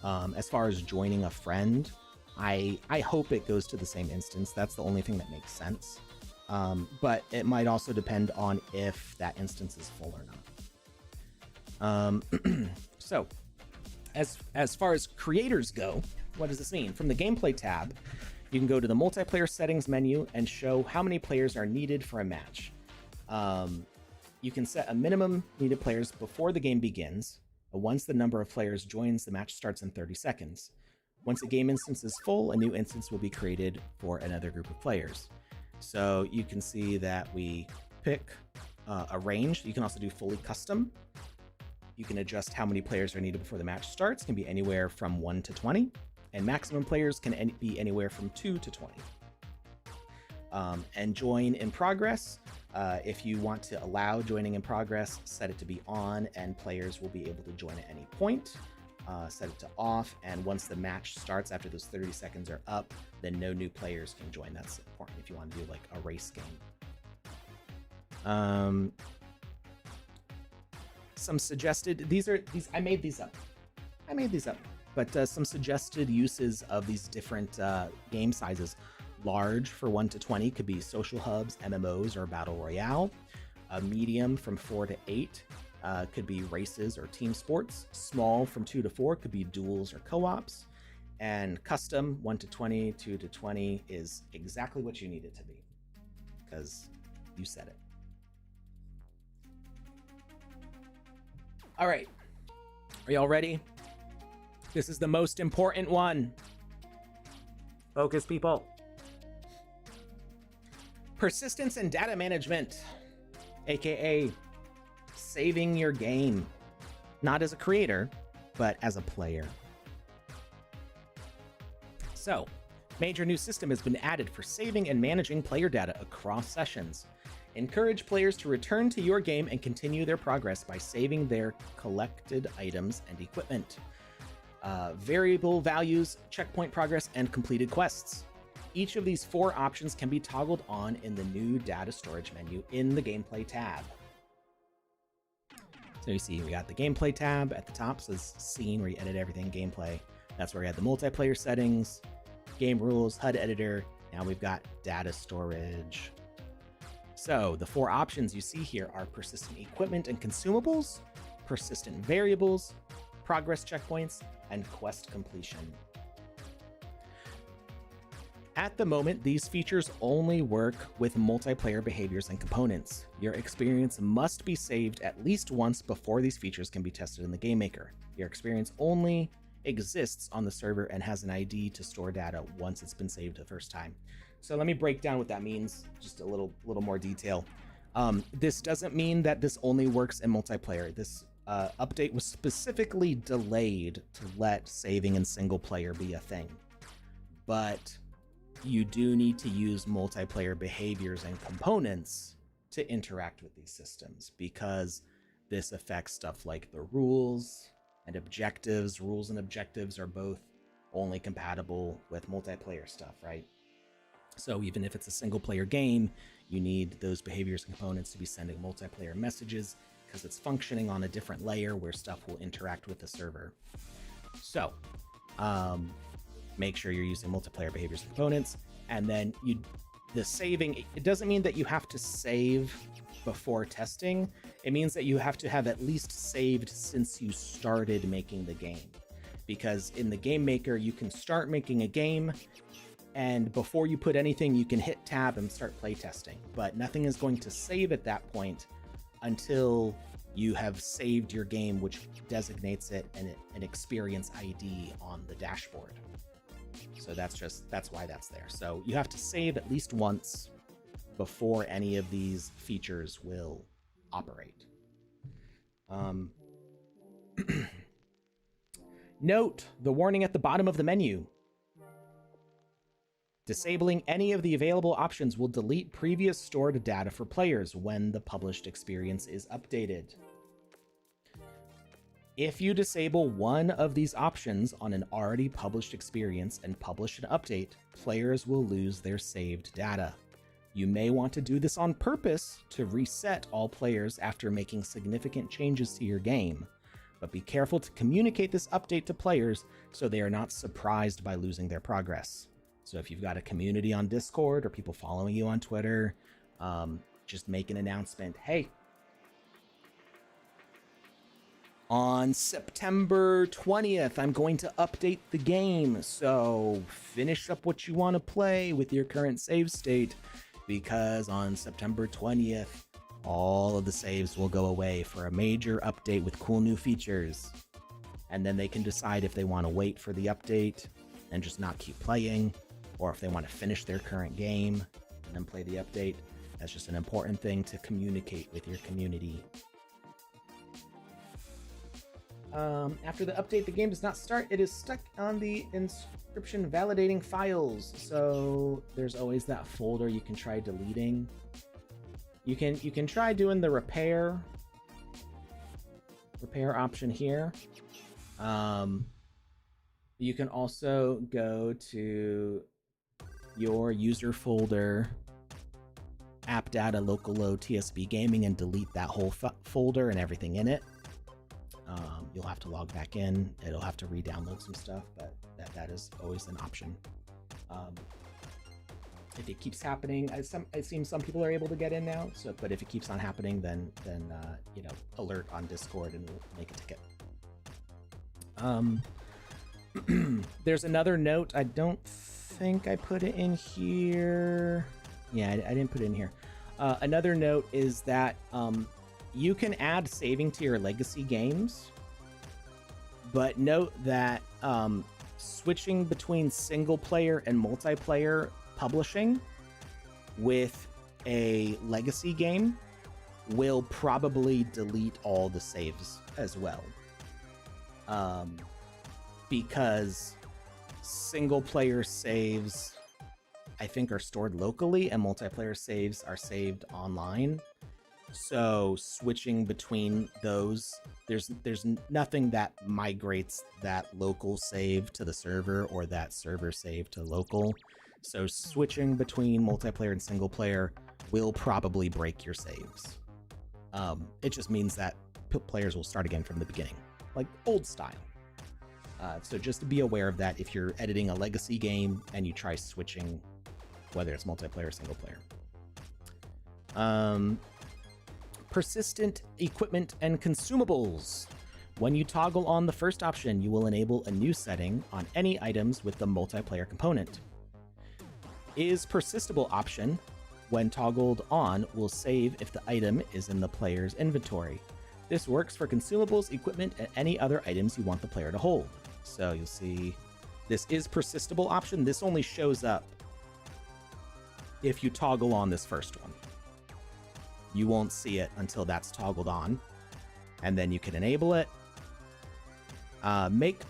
As far as joining a friend, I hope it goes to the same instance. That's the only thing that makes sense. But it might also depend on if that instance is full or not. So, as far as creators go, what does this mean? From the gameplay tab, you can go to the multiplayer settings menu and show how many players are needed for a match. You can set a minimum needed players before the game begins. Once the number of players joins, the match starts in 30 seconds. Once a game instance is full, a new instance will be created for another group of players. So you can see that we pick a range. You can also do fully custom. You can adjust how many players are needed before the match starts. It can be anywhere from 1 to 20, and maximum players can be anywhere from 2 to 20. And join in progress. If you want to allow joining in progress, set it to be on, and players will be able to join at any point. Set it to off, and once the match starts, after those 30 seconds are up, then no new players can join. That's important if you want to do like a race game. Some suggested, I made these up, but some suggested uses of these different game sizes. Large for 1 to 20 could be social hubs, MMOs, or battle royale. Medium from 4 to 8 could be races or team sports. Small from 2 to 4 could be duels or co-ops. And custom 1 to 20, 2 to 20 is exactly what you need it to be, because you said it. All right, are y'all ready? This is the most important one. Focus, people. Persistence and data management, aka saving your game, not as a creator, but as a player. So, major new system has been added for saving and managing player data across sessions. Encourage players to return to your game and continue their progress by saving their collected items and equipment. Variable values, checkpoint progress, and completed quests. Each of these 4 options can be toggled on in the new data storage menu in the gameplay tab. So you see we got the gameplay tab at the top, says scene, where you edit everything gameplay. That's where we had the multiplayer settings, game rules, HUD editor. Now we've got data storage. So the 4 options you see here are persistent equipment and consumables, persistent variables, progress checkpoints, and quest completion. At the moment, these features only work with multiplayer behaviors and components. Your experience must be saved at least once before these features can be tested in the Game Maker. Your experience only exists on the server and has an ID to store data once it's been saved the first time. So let me break down what that means, just a little more detail. This doesn't mean that this only works in multiplayer. This update was specifically delayed to let saving in single player be a thing. But you do need to use multiplayer behaviors and components to interact with these systems, because this affects stuff like the rules and objectives. Rules and objectives are both only compatible with multiplayer stuff, right? So even if it's a single player game, you need those behaviors and components to be sending multiplayer messages, because it's functioning on a different layer where stuff will interact with the server. So make sure you're using multiplayer behaviors and components. And then the saving, it doesn't mean that you have to save before testing. It means that you have to have at least saved since you started making the game. Because in the Game Maker, you can start making a game, and before you put anything, you can hit tab and start playtesting. But nothing is going to save at that point until you have saved your game, which designates it an experience ID on the dashboard. So that's why that's there. So you have to save at least once before any of these features will operate. Note the warning at the bottom of the menu. Disabling any of the available options will delete previous stored data for players when the published experience is updated. If you disable one of these options on an already published experience and publish an update, players will lose their saved data. You may want to do this on purpose to reset all players after making significant changes to your game, but be careful to communicate this update to players so they are not surprised by losing their progress. So if you've got a community on Discord or people following you on Twitter, just make an announcement. Hey, on September 20th, I'm going to update the game. So finish up what you want to play with your current save state, because on September 20th, all of the saves will go away for a major update with cool new features. And then they can decide if they want to wait for the update and just not keep playing, or if they want to finish their current game and then play the update. That's just an important thing to communicate with your community. After the update, the game does not start. It is stuck on the inscription validating files. So there's always that folder you can try deleting. You can try doing the repair option here. You can also go to your user folder, app data, local load, TSB gaming, and delete that whole folder and everything in it. You'll have to log back in. It'll have to re-download some stuff, but that is always an option. If it keeps happening, it seems some people are able to get in now. So, but if it keeps on happening, then alert on Discord and we'll make a ticket. There's another note. I don't think I put it in here. Yeah, I didn't put it in here. Another note is that you can add saving to your legacy games, but note that switching between single player and multiplayer publishing with a legacy game will probably delete all the saves as well. Because single player saves, I think, are stored locally and multiplayer saves are saved online. So switching between those, there's nothing that migrates that local save to the server or that server save to local. So switching between multiplayer and single player will probably break your saves. It just means that players will start again from the beginning, like old style. So just to be aware of that if you're editing a legacy game and you try switching, whether it's multiplayer or single player. Persistent equipment and consumables. When you toggle on the first option, you will enable a new setting on any items with the multiplayer component. Is persistable option, when toggled on, will save if the item is in the player's inventory. This works for consumables, equipment, and any other items you want the player to hold. So you'll see this is persistable option. This only shows up if you toggle on this first one. You won't see it until that's toggled on, and then you can enable it. Make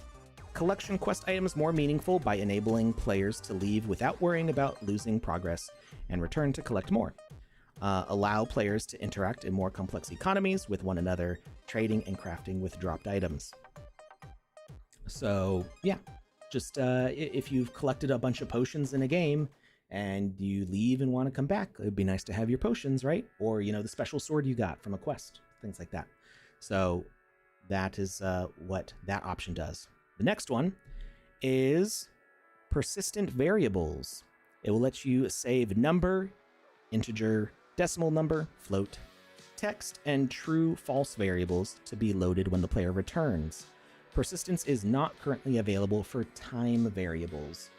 collection quest items more meaningful by enabling players to leave without worrying about losing progress and return to collect more. Allow players to interact in more complex economies with one another, trading and crafting with dropped items. So yeah, just if you've collected a bunch of potions in a game and you leave and want to come back, it'd be nice to have your potions, right? Or, the special sword you got from a quest, things like that. So that is what that option does. The next one is persistent variables. It will let you save number, integer, decimal number, float, text, and true false variables to be loaded when the player returns. Persistence is not currently available for time variables.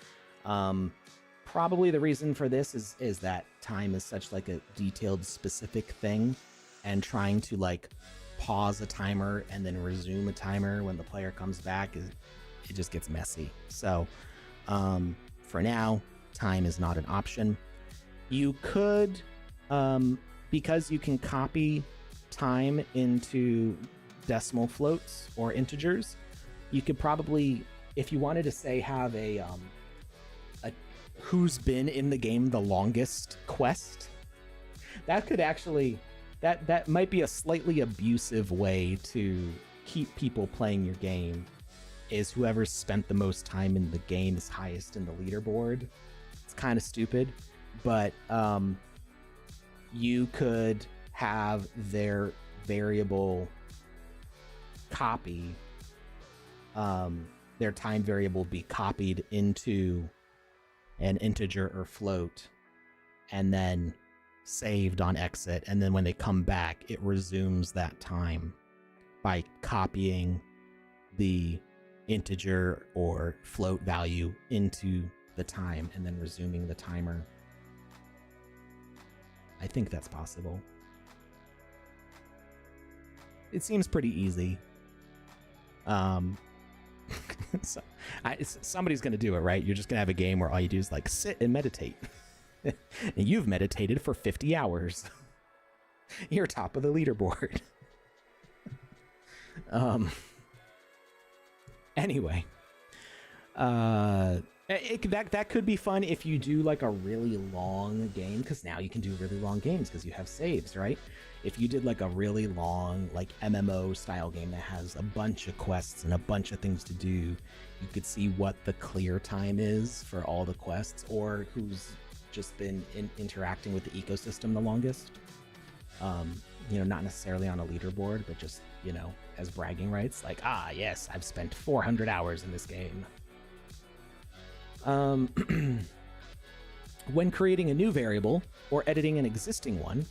Probably the reason for this is that time is such like a detailed, specific thing, and trying to pause a timer and then resume a timer when the player comes back, it just gets messy. So for now, time is not an option. You could, because you can copy time into decimal floats or integers, you could probably, if you wanted to say have a who's been in the game the longest quest, that could actually, that might be a slightly abusive way to keep people playing your game, is whoever's spent the most time in the game is highest in the leaderboard. It's kind of stupid, but you could have their variable copy, their time variable be copied into an integer or float and then saved on exit, and then when they come back it resumes that time by copying the integer or float value into the time and then resuming the timer. I think that's possible. It seems pretty easy. So, somebody's gonna do it, right? You're just gonna have a game where all you do is like sit and meditate. And you've meditated for 50 hours. You're top of the leaderboard. Anyway, that could be fun if you do like a really long game, because now you can do really long games because you have saves, right? If you did like a really long like MMO style game that has a bunch of quests and a bunch of things to do, you could see what the clear time is for all the quests, or who's just been interacting with the ecosystem the longest. You know, not necessarily on a leaderboard, but just, you know, as bragging rights, like, ah, yes, I've spent 400 hours in this game. When creating a new variable or editing an existing one,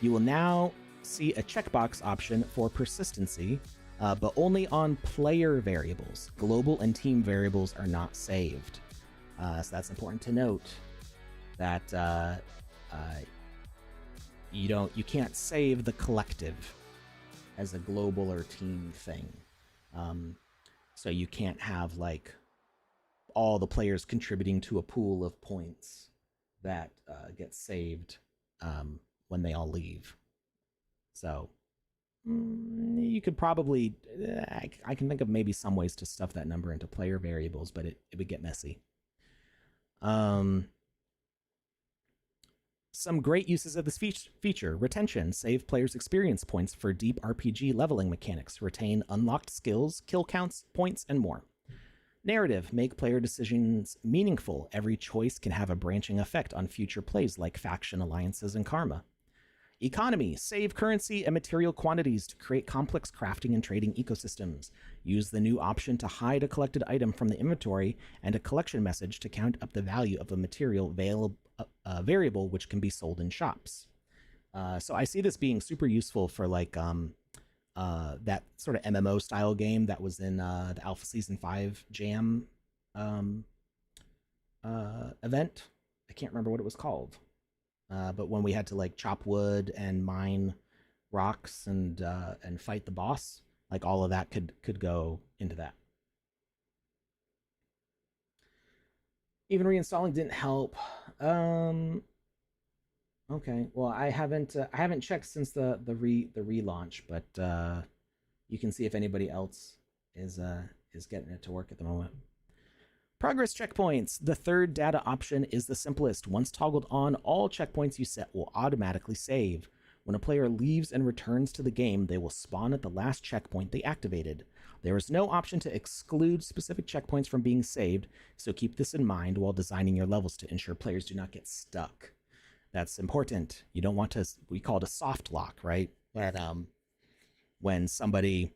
you will now see a checkbox option for persistency, but only on player variables. Global and team variables are not saved. So that's important to note, that you can't save the collective as a global or team thing. So you can't have like all the players contributing to a pool of points that get saved when they all leave. So you could probably, I can think of maybe some ways to stuff that number into player variables, but it would get messy. Some great uses of this feature: retention, save players experience points for deep RPG leveling mechanics, retain unlocked skills, kill counts, points, and more. Narrative, make player decisions meaningful. Every choice can have a branching effect on future plays like faction alliances and karma. Economy, save currency and material quantities to create complex crafting and trading ecosystems. Use the new option to hide a collected item from the inventory and a collection message to count up the value of a material variable which can be sold in shops. So I see this being super useful for like that sort of MMO style game that was in the Alpha Season 5 Jam event. I can't remember what it was called. But when we had to like chop wood and mine rocks and fight the boss, like all of that could go into that. Even reinstalling didn't help. Okay, well I haven't checked since the relaunch, but you can see if anybody else is getting it to work at the moment. Progress checkpoints. The third data option is the simplest. Once toggled on, all checkpoints you set will automatically save. When a player leaves and returns to the game, they will spawn at the last checkpoint they activated. There is no option to exclude specific checkpoints from being saved, so keep this in mind while designing your levels to ensure players do not get stuck. That's important. You don't want to, we call it a soft lock, right? But when somebody,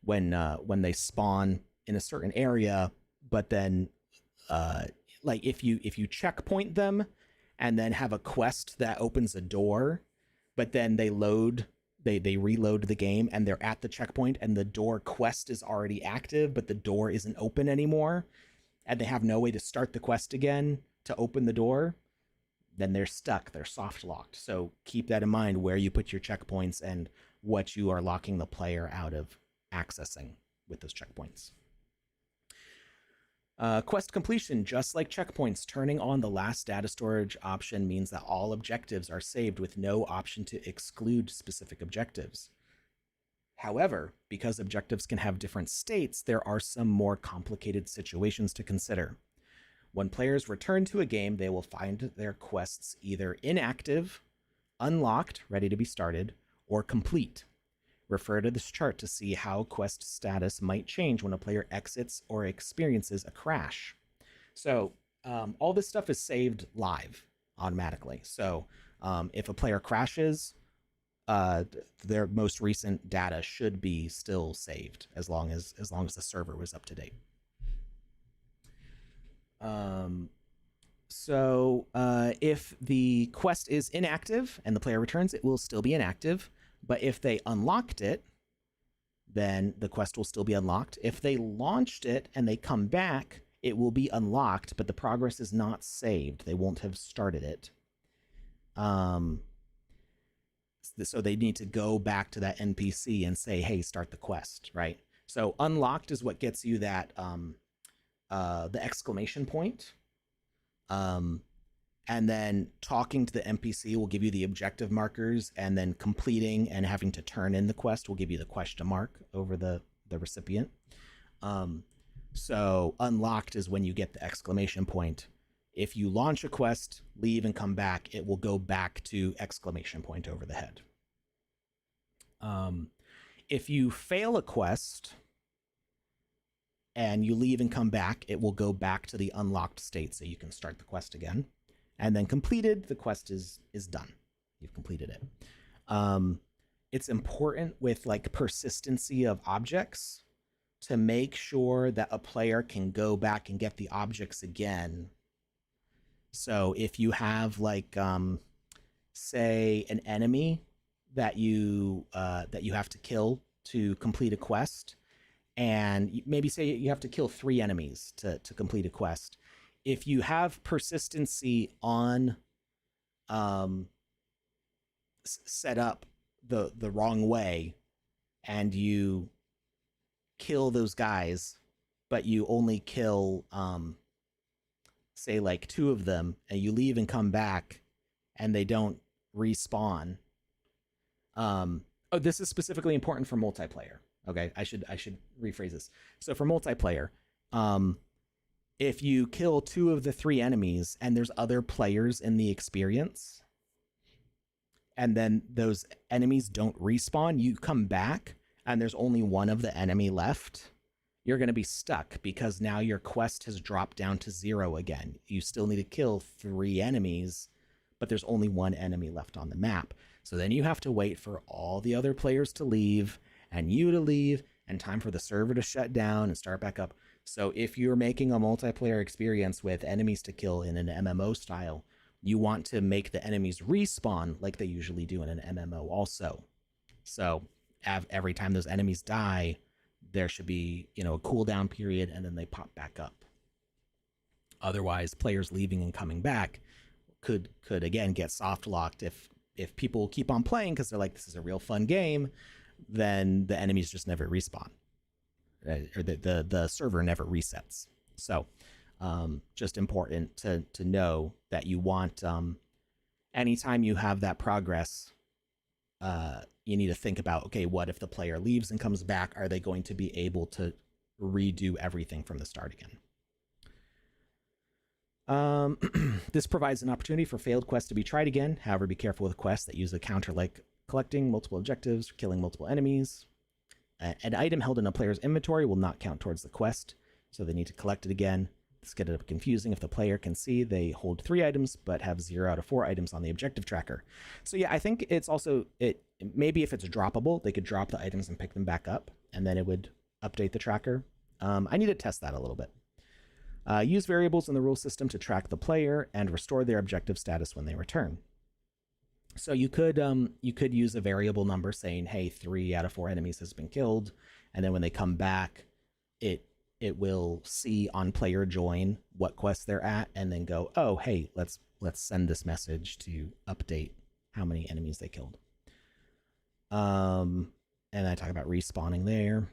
when they spawn in a certain area, but then like if you checkpoint them and then have a quest that opens a door, but then they reload the game and they're at the checkpoint and the door quest is already active, but the door isn't open anymore, and they have no way to start the quest again to open the door, then they're stuck, they're soft locked. So keep that in mind where you put your checkpoints and what you are locking the player out of accessing with those checkpoints. Quest completion, just like checkpoints, turning on the last data storage option means that all objectives are saved with no option to exclude specific objectives. However, because objectives can have different states, there are some more complicated situations to consider. When players return to a game, they will find their quests either inactive, unlocked, ready to be started, or complete. Refer to this chart to see how quest status might change when a player exits or experiences a crash. So all this stuff is saved live automatically. So if a player crashes, their most recent data should be still saved as long as the server was up to date. So if the quest is inactive and the player returns, it will still be inactive. But if they unlocked it, then the quest will still be unlocked. If they launched it and they come back, it will be unlocked, but the progress is not saved. They won't have started it. So they need to go back to that NPC and say, hey, start the quest, right? So unlocked is what gets you that the exclamation point. And then talking to the NPC will give you the objective markers, and then completing and having to turn in the quest will give you the question mark over the recipient. So unlocked is when you get the exclamation point. If you launch a quest, leave and come back, it will go back to exclamation point over the head. If you fail a quest and you leave and come back, it will go back to the unlocked state so you can start the quest again. And then completed, the quest is done. You've completed it. It's important with like persistency of objects to make sure that a player can go back and get the objects again. So if you have like, say, an enemy that you have to kill to complete a quest, and maybe say you have to kill 3 enemies to complete a quest. If you have persistency on set up the wrong way, and you kill those guys, but you only kill say like 2 of them, and you leave and come back and they don't respawn. This is specifically important for multiplayer. Okay, I should rephrase this. So for multiplayer, if you kill 2 of the 3 enemies and there's other players in the experience, and then those enemies don't respawn, you come back and there's only 1 of the enemy left, you're going to be stuck because now your quest has dropped down to 0 again. You still need to kill 3 enemies, but there's only 1 enemy left on the map. So then you have to wait for all the other players to leave and you to leave and time for the server to shut down and start back up. So if you're making a multiplayer experience with enemies to kill in an MMO style, you want to make the enemies respawn like they usually do in an MMO also. So every time those enemies die, there should be, a cooldown period, and then they pop back up. Otherwise, players leaving and coming back could again get soft locked. If people keep on playing because they're like, this is a real fun game, then the enemies just never respawn. Or the server never resets. So just important to know that you want, anytime you have that progress, you need to think about, okay, what if the player leaves and comes back? Are they going to be able to redo everything from the start again? This provides an opportunity for failed quests to be tried again. However, be careful with quests that use a counter like collecting multiple objectives, or killing multiple enemies. An item held in a player's inventory will not count towards the quest, so they need to collect it again. This gets a bit confusing if the player can see they hold 3 items but have 0 out of 4 items on the objective tracker. So yeah, I think it's also, maybe if it's droppable, they could drop the items and pick them back up, and then it would update the tracker. I need to test that a little bit. Use variables in the rule system to track the player and restore their objective status when they return. So you could use a variable number saying, hey, 3 out of 4 enemies has been killed, and then when they come back, it will see on player join what quest they're at, and then go, oh, hey, let's let's send this message to update how many enemies they killed. And I talk about respawning there.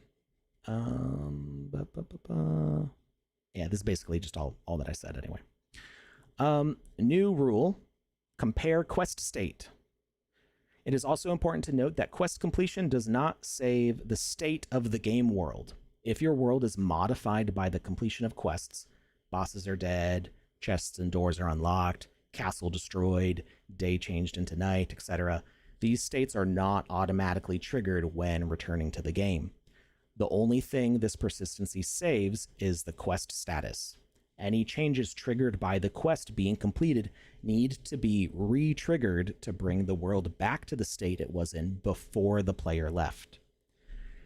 Yeah, this is basically just all that I said anyway. New rule, compare quest state. It is also important to note that quest completion does not save the state of the game world. If your world is modified by the completion of quests, bosses are dead, chests and doors are unlocked, castle destroyed, day changed into night, etc., these states are not automatically triggered when returning to the game. The only thing this persistency saves is the quest status. Any changes triggered by the quest being completed need to be re-triggered to bring the world back to the state it was in before the player left.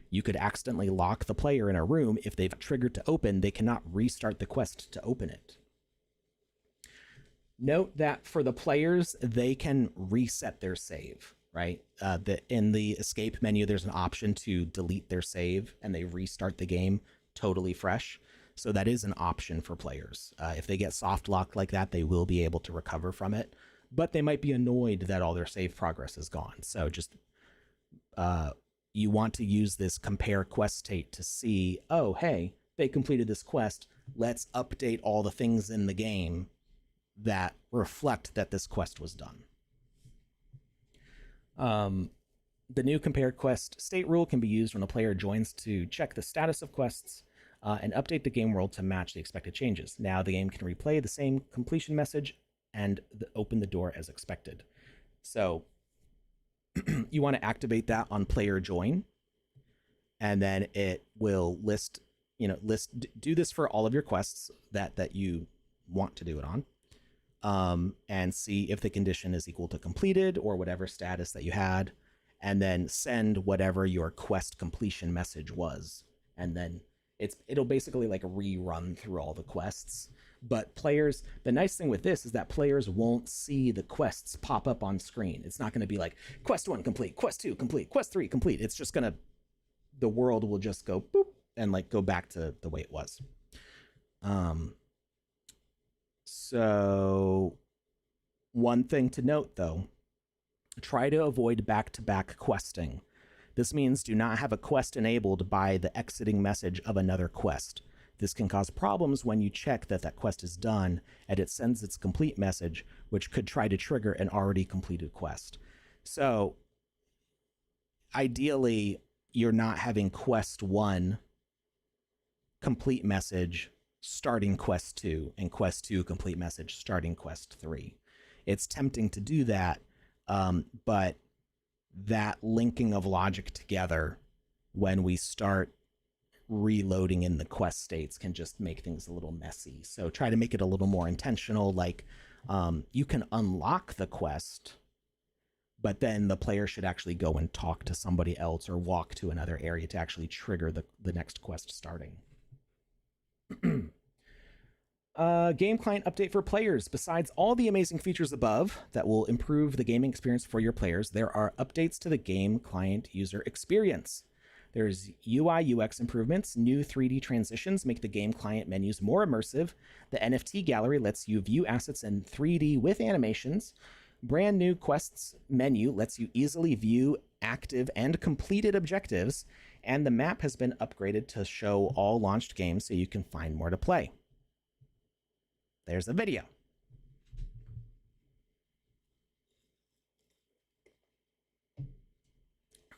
You could accidentally lock the player in a room. If they've triggered to open, they cannot restart the quest to open it. Note that for the players, they can reset their save, right? In the escape menu, there's an option to delete their save and they restart the game totally fresh. So that is an option for players. If they get soft locked like that, they will be able to recover from it, but they might be annoyed that all their save progress is gone. So just you want to use this compare quest state to see, oh, hey, they completed this quest. Let's update all the things in the game that reflect that this quest was done. The new compare quest state rule can be used when a player joins to check the status of quests and update the game world to match the expected changes. Now the game can replay the same completion message and open the door as expected. So you want to activate that on player join, and then it will do this for all of your quests that you want to do it on, and see if the condition is equal to completed or whatever status that you had, and then send whatever your quest completion message was, and then it'll basically like rerun through all the quests. But players, the nice thing with this is that players won't see the quests pop up on screen. It's not going to be like quest 1 complete, quest 2 complete, quest 3 complete. It's just going to, the world will just go boop and like go back to the way it was. So one thing to note though, try to avoid back-to-back questing. This means do not have a quest enabled by the exiting message of another quest. This can cause problems when you check that quest is done and it sends its complete message, which could try to trigger an already completed quest. So ideally, you're not having quest 1 complete message starting quest 2 and quest 2 complete message starting quest 3. It's tempting to do that, but that linking of logic together when we start reloading in the quest states can just make things a little messy. So try to make it a little more intentional, like you can unlock the quest, but then the player should actually go and talk to somebody else or walk to another area to actually trigger the next quest starting. Game client update for players. Besides all the amazing features above that will improve the gaming experience for your players, there are updates to the game client user experience. There's UI UX improvements. New 3D transitions make the game client menus more immersive. The NFT gallery lets you view assets in 3D with animations. Brand new quests menu lets you easily view active and completed objectives. And the map has been upgraded to show all launched games so you can find more to play. There's a video.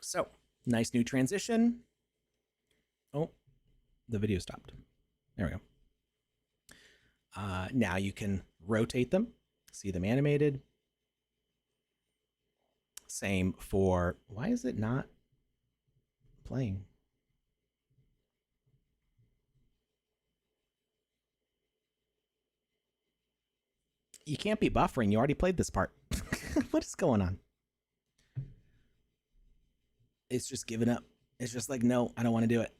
So, nice new transition. Oh, the video stopped. There we go. Now you can rotate them, see them animated. Same for, why is it not playing? You can't be buffering. You already played this part. What is going on? It's just giving up. It's just like, no, I don't want to do it.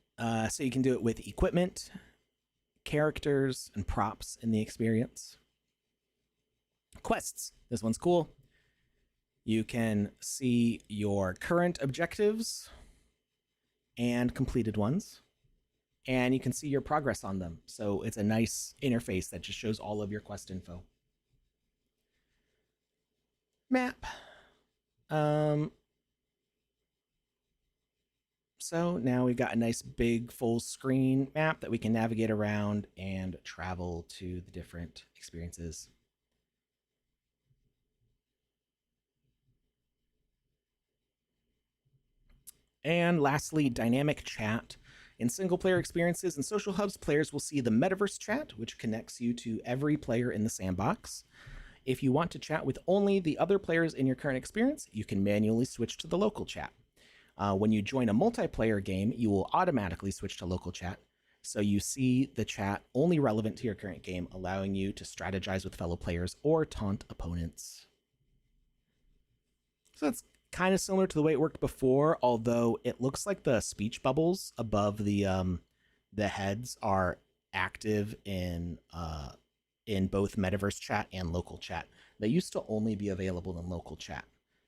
So you can do it with equipment, characters, and props in the experience. Quests. This one's cool. You can see your current objectives and completed ones. And you can see your progress on them. So it's a nice interface that just shows all of your quest info. map. So now we've got a nice big full screen map that we can navigate around and travel to the different experiences. And lastly, dynamic chat. In single-player experiences and social hubs, players will see the Metaverse chat, which connects you to every player in the sandbox. If you want to chat with only the other players in your current experience, you can manually switch to the local chat. When you join a multiplayer game, you will automatically switch to local chat, so you see the chat only relevant to your current game, allowing you to strategize with fellow players or taunt opponents. So that's kind of similar to the way it worked before, although it looks like the speech bubbles above the heads are active in both Metaverse chat and local chat. They used to only be available in local chat,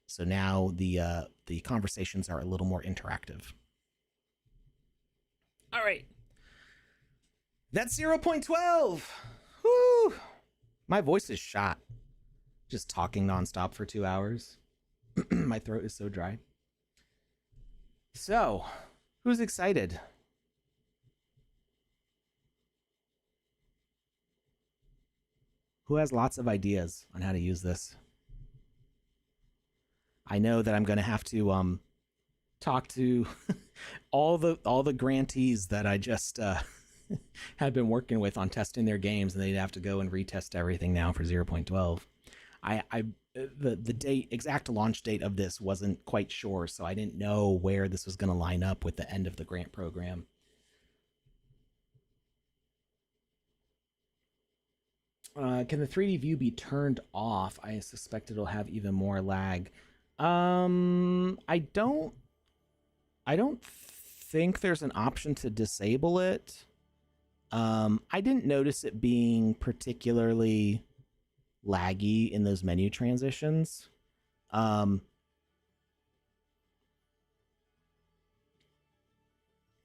so now the conversations are a little more interactive. All right, that's 0.12. Woo! My voice is shot. Just talking nonstop for 2 hours. My throat is so dry. So, who's excited? Who has lots of ideas on how to use this? I know that I'm going to have to talk to all the grantees that I just had been working with on testing their games, and they'd have to go and retest everything now for 0.12. The exact launch date of this wasn't quite sure, so I didn't know where this was going to line up with the end of the grant program. Can the 3D view be turned off? I suspect it'll have even more lag. I don't think there's an option to disable it. I didn't notice it being particularly laggy in those menu transitions.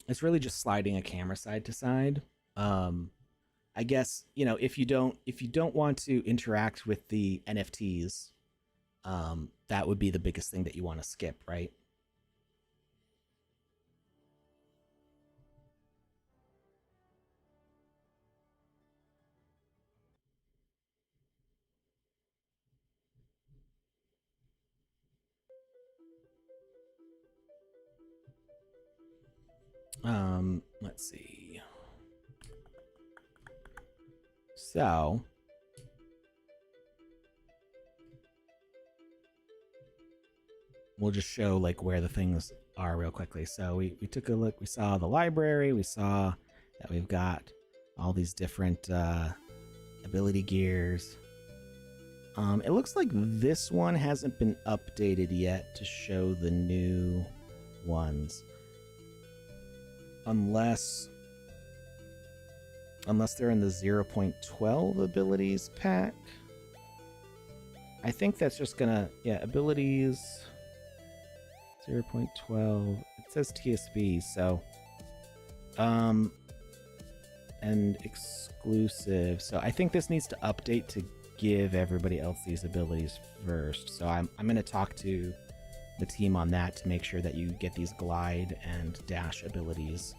It's really just sliding a camera side to side. I guess, if you don't want to interact with the NFTs, that would be the biggest thing that you want to skip, right? Let's see. So we'll just show like where the things are real quickly. So we took a look, we saw the library, we saw that we've got all these different ability gears. It looks like this one hasn't been updated yet to show the new ones. Unless they're in the 0.12 abilities pack. I think that's just gonna, abilities 0.12. It says TSB, so and exclusive. So I think this needs to update to give everybody else these abilities first. So I'm gonna talk to the team on that to make sure that you get these glide and dash abilities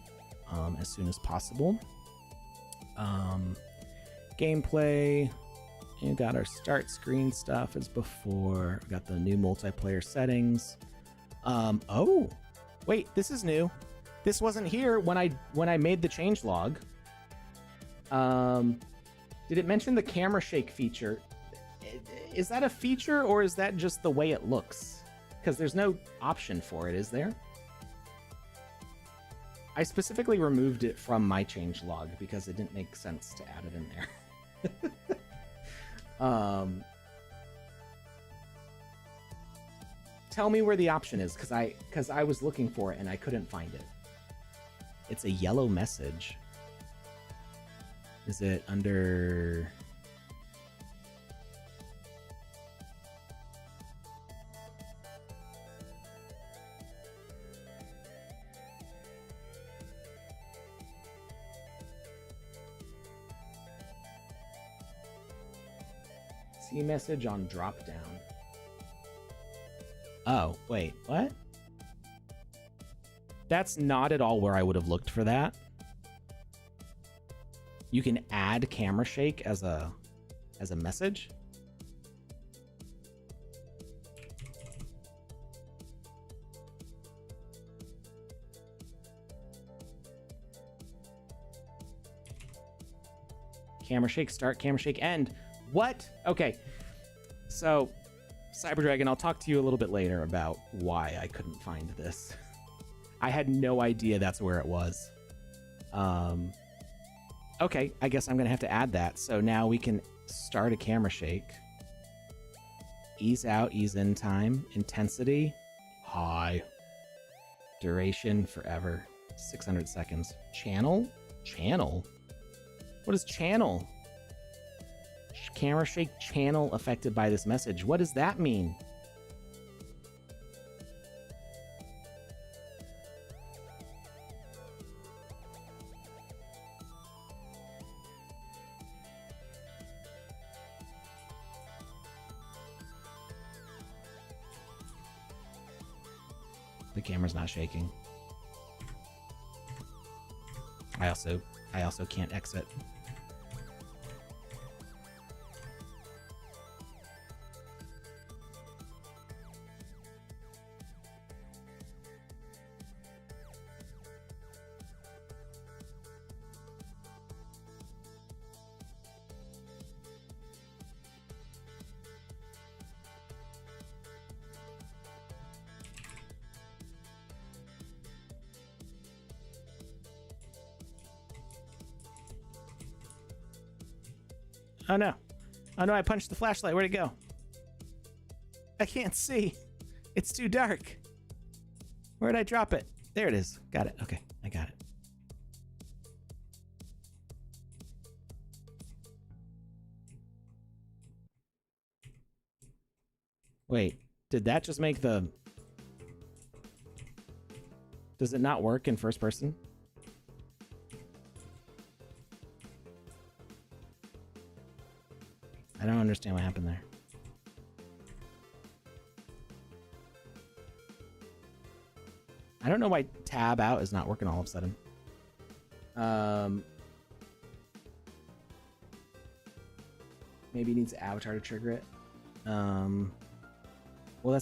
as soon as possible. Gameplay, you got our start screen stuff as before. We got the new multiplayer settings. Oh wait, this is new. This wasn't here when I made the changelog. Did it mention the camera shake feature? Is that a feature or is that just the way it looks? Because there's no option for it, is there? I specifically removed it from my changelog because it didn't make sense to add it in there. Tell me where the option is, because I was looking for it and I couldn't find it. It's a yellow message. Is it under... See message on drop down. Oh, wait, what? That's not at all where I would have looked for that. You can add camera shake as a message. Camera shake start, camera shake end. What? Okay. So, Cyberdragon, I'll talk to you a little bit later about why I couldn't find this. I had no idea that's where it was. Okay, I guess I'm going to have to add that. So now we can start a camera shake. Ease out, ease in time. Intensity, high. Duration, forever. 600 seconds. Channel? Channel? What is channel? Camera shake channel affected by this message. What does that mean? The camera's not shaking. I also can't exit. Oh no. Oh no, I punched the flashlight. Where'd it go? I can't see. It's too dark. Where'd I drop it? There it is. Got it. Okay, I got it. Wait, did that just make the... Does it not work in first person? I don't understand what happened there. I don't know why tab out is not working all of a sudden. Maybe it needs avatar to trigger it. Well,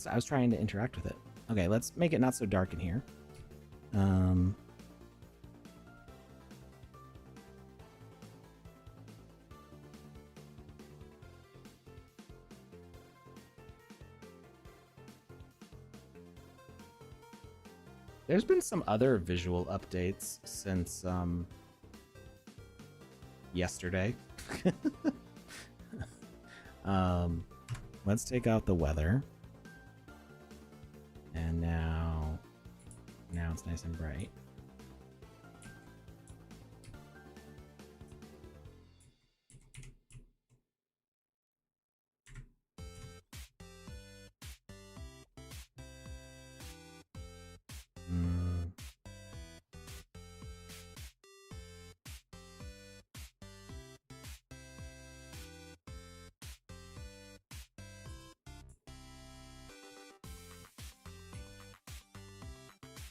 I was trying to interact with it. Okay, let's make it not so dark in here. There's been some other visual updates since yesterday. Let's take out the weather. And now it's nice and bright.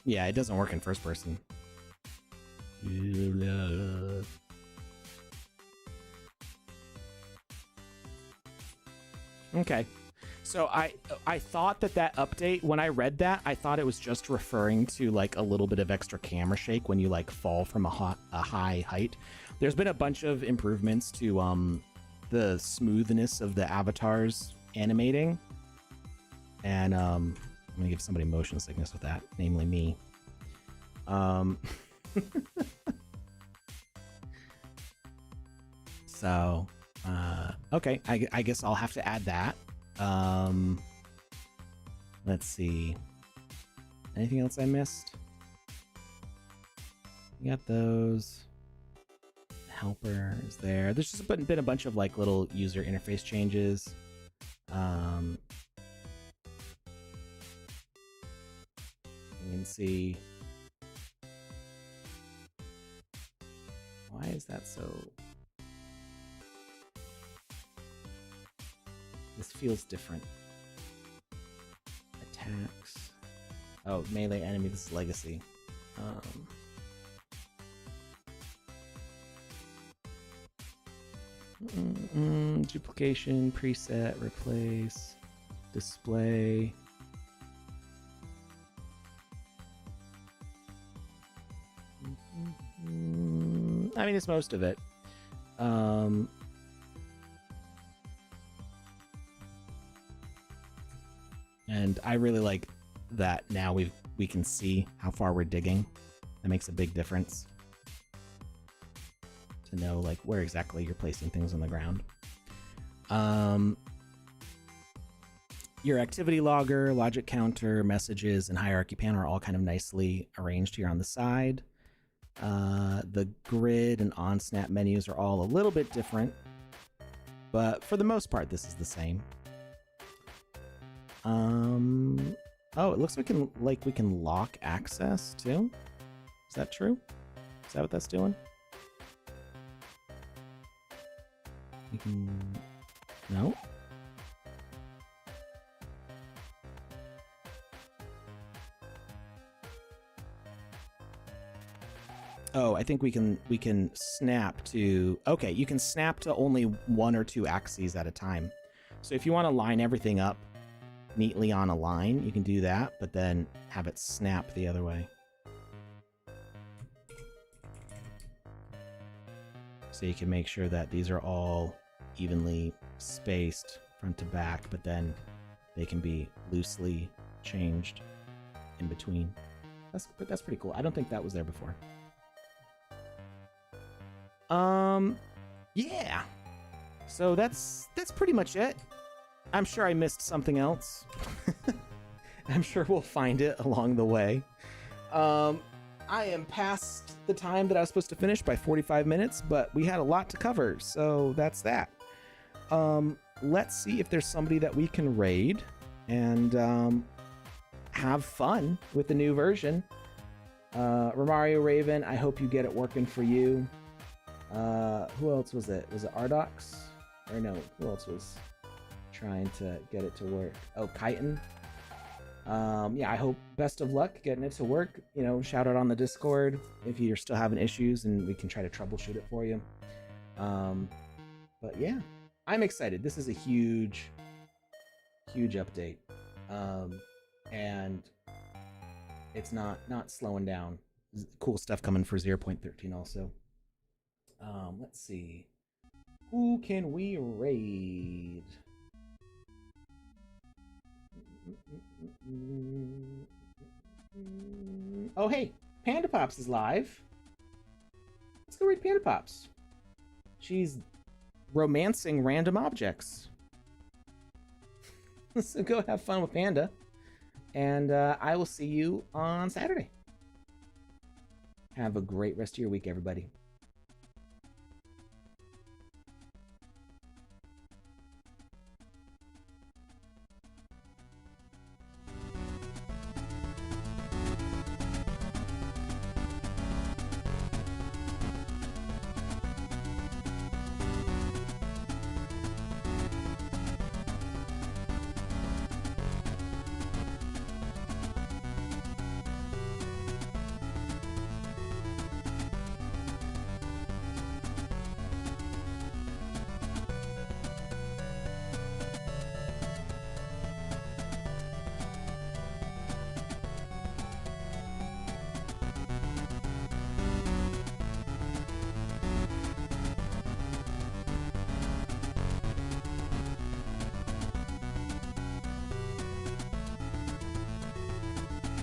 Yeah, it doesn't work in first person. Okay. So I thought that update, when I read that, I thought it was just referring to like a little bit of extra camera shake when you like fall from a high height. There's been a bunch of improvements to the smoothness of the avatars animating. And I'm gonna give somebody motion sickness with that, namely me. So okay, I guess I'll have to add that. Let's see. Anything else I missed? You got those. Helper is there. There's just been a bunch of like little user interface changes. You can see. Why is that so? This feels different. attacks. Oh, melee enemy. This is legacy. Duplication, preset, replace, display. I mean, it's most of it. And I really like that now we can see how far we're digging. That makes a big difference to know like where exactly you're placing things on the ground. Your activity logger, logic counter, messages, and hierarchy panel are all kind of nicely arranged here on the side. The grid and on-snap menus are all a little bit different, but for the most part, this is the same. Oh, it looks like we can lock access too. Is that true? Is that what that's doing? We can... No? Oh, I think we can snap to... Okay, you can snap to only 1 or 2 axes at a time. So if you want to line everything up neatly on a line, you can do that, but then have it snap the other way. So you can make sure that these are all evenly spaced front to back, but then they can be loosely changed in between. That's pretty cool. I don't think that was there before. Yeah. So that's pretty much it. I'm sure I missed something else. I'm sure we'll find it along the way. I am past the time that I was supposed to finish by 45 minutes, but we had a lot to cover, so that's that. Let's see if there's somebody that we can raid and have fun with the new version. Romario Raven, I hope you get it working for you. Who else was it? Was it Ardox? Or no, who else was trying to get it to work? Oh, Chitin. Yeah, I hope best of luck getting it to work. You know, shout out on the Discord if you're still having issues and we can try to troubleshoot it for you. But yeah, I'm excited. This is a huge update. And it's not slowing down. Cool stuff coming for 0.13 also. Let's see. Who can we raid? Oh, hey, Panda Pops is live. Let's go raid Panda Pops. She's romancing random objects. So go have fun with Panda. And I will see you on Saturday. Have a great rest of your week, everybody.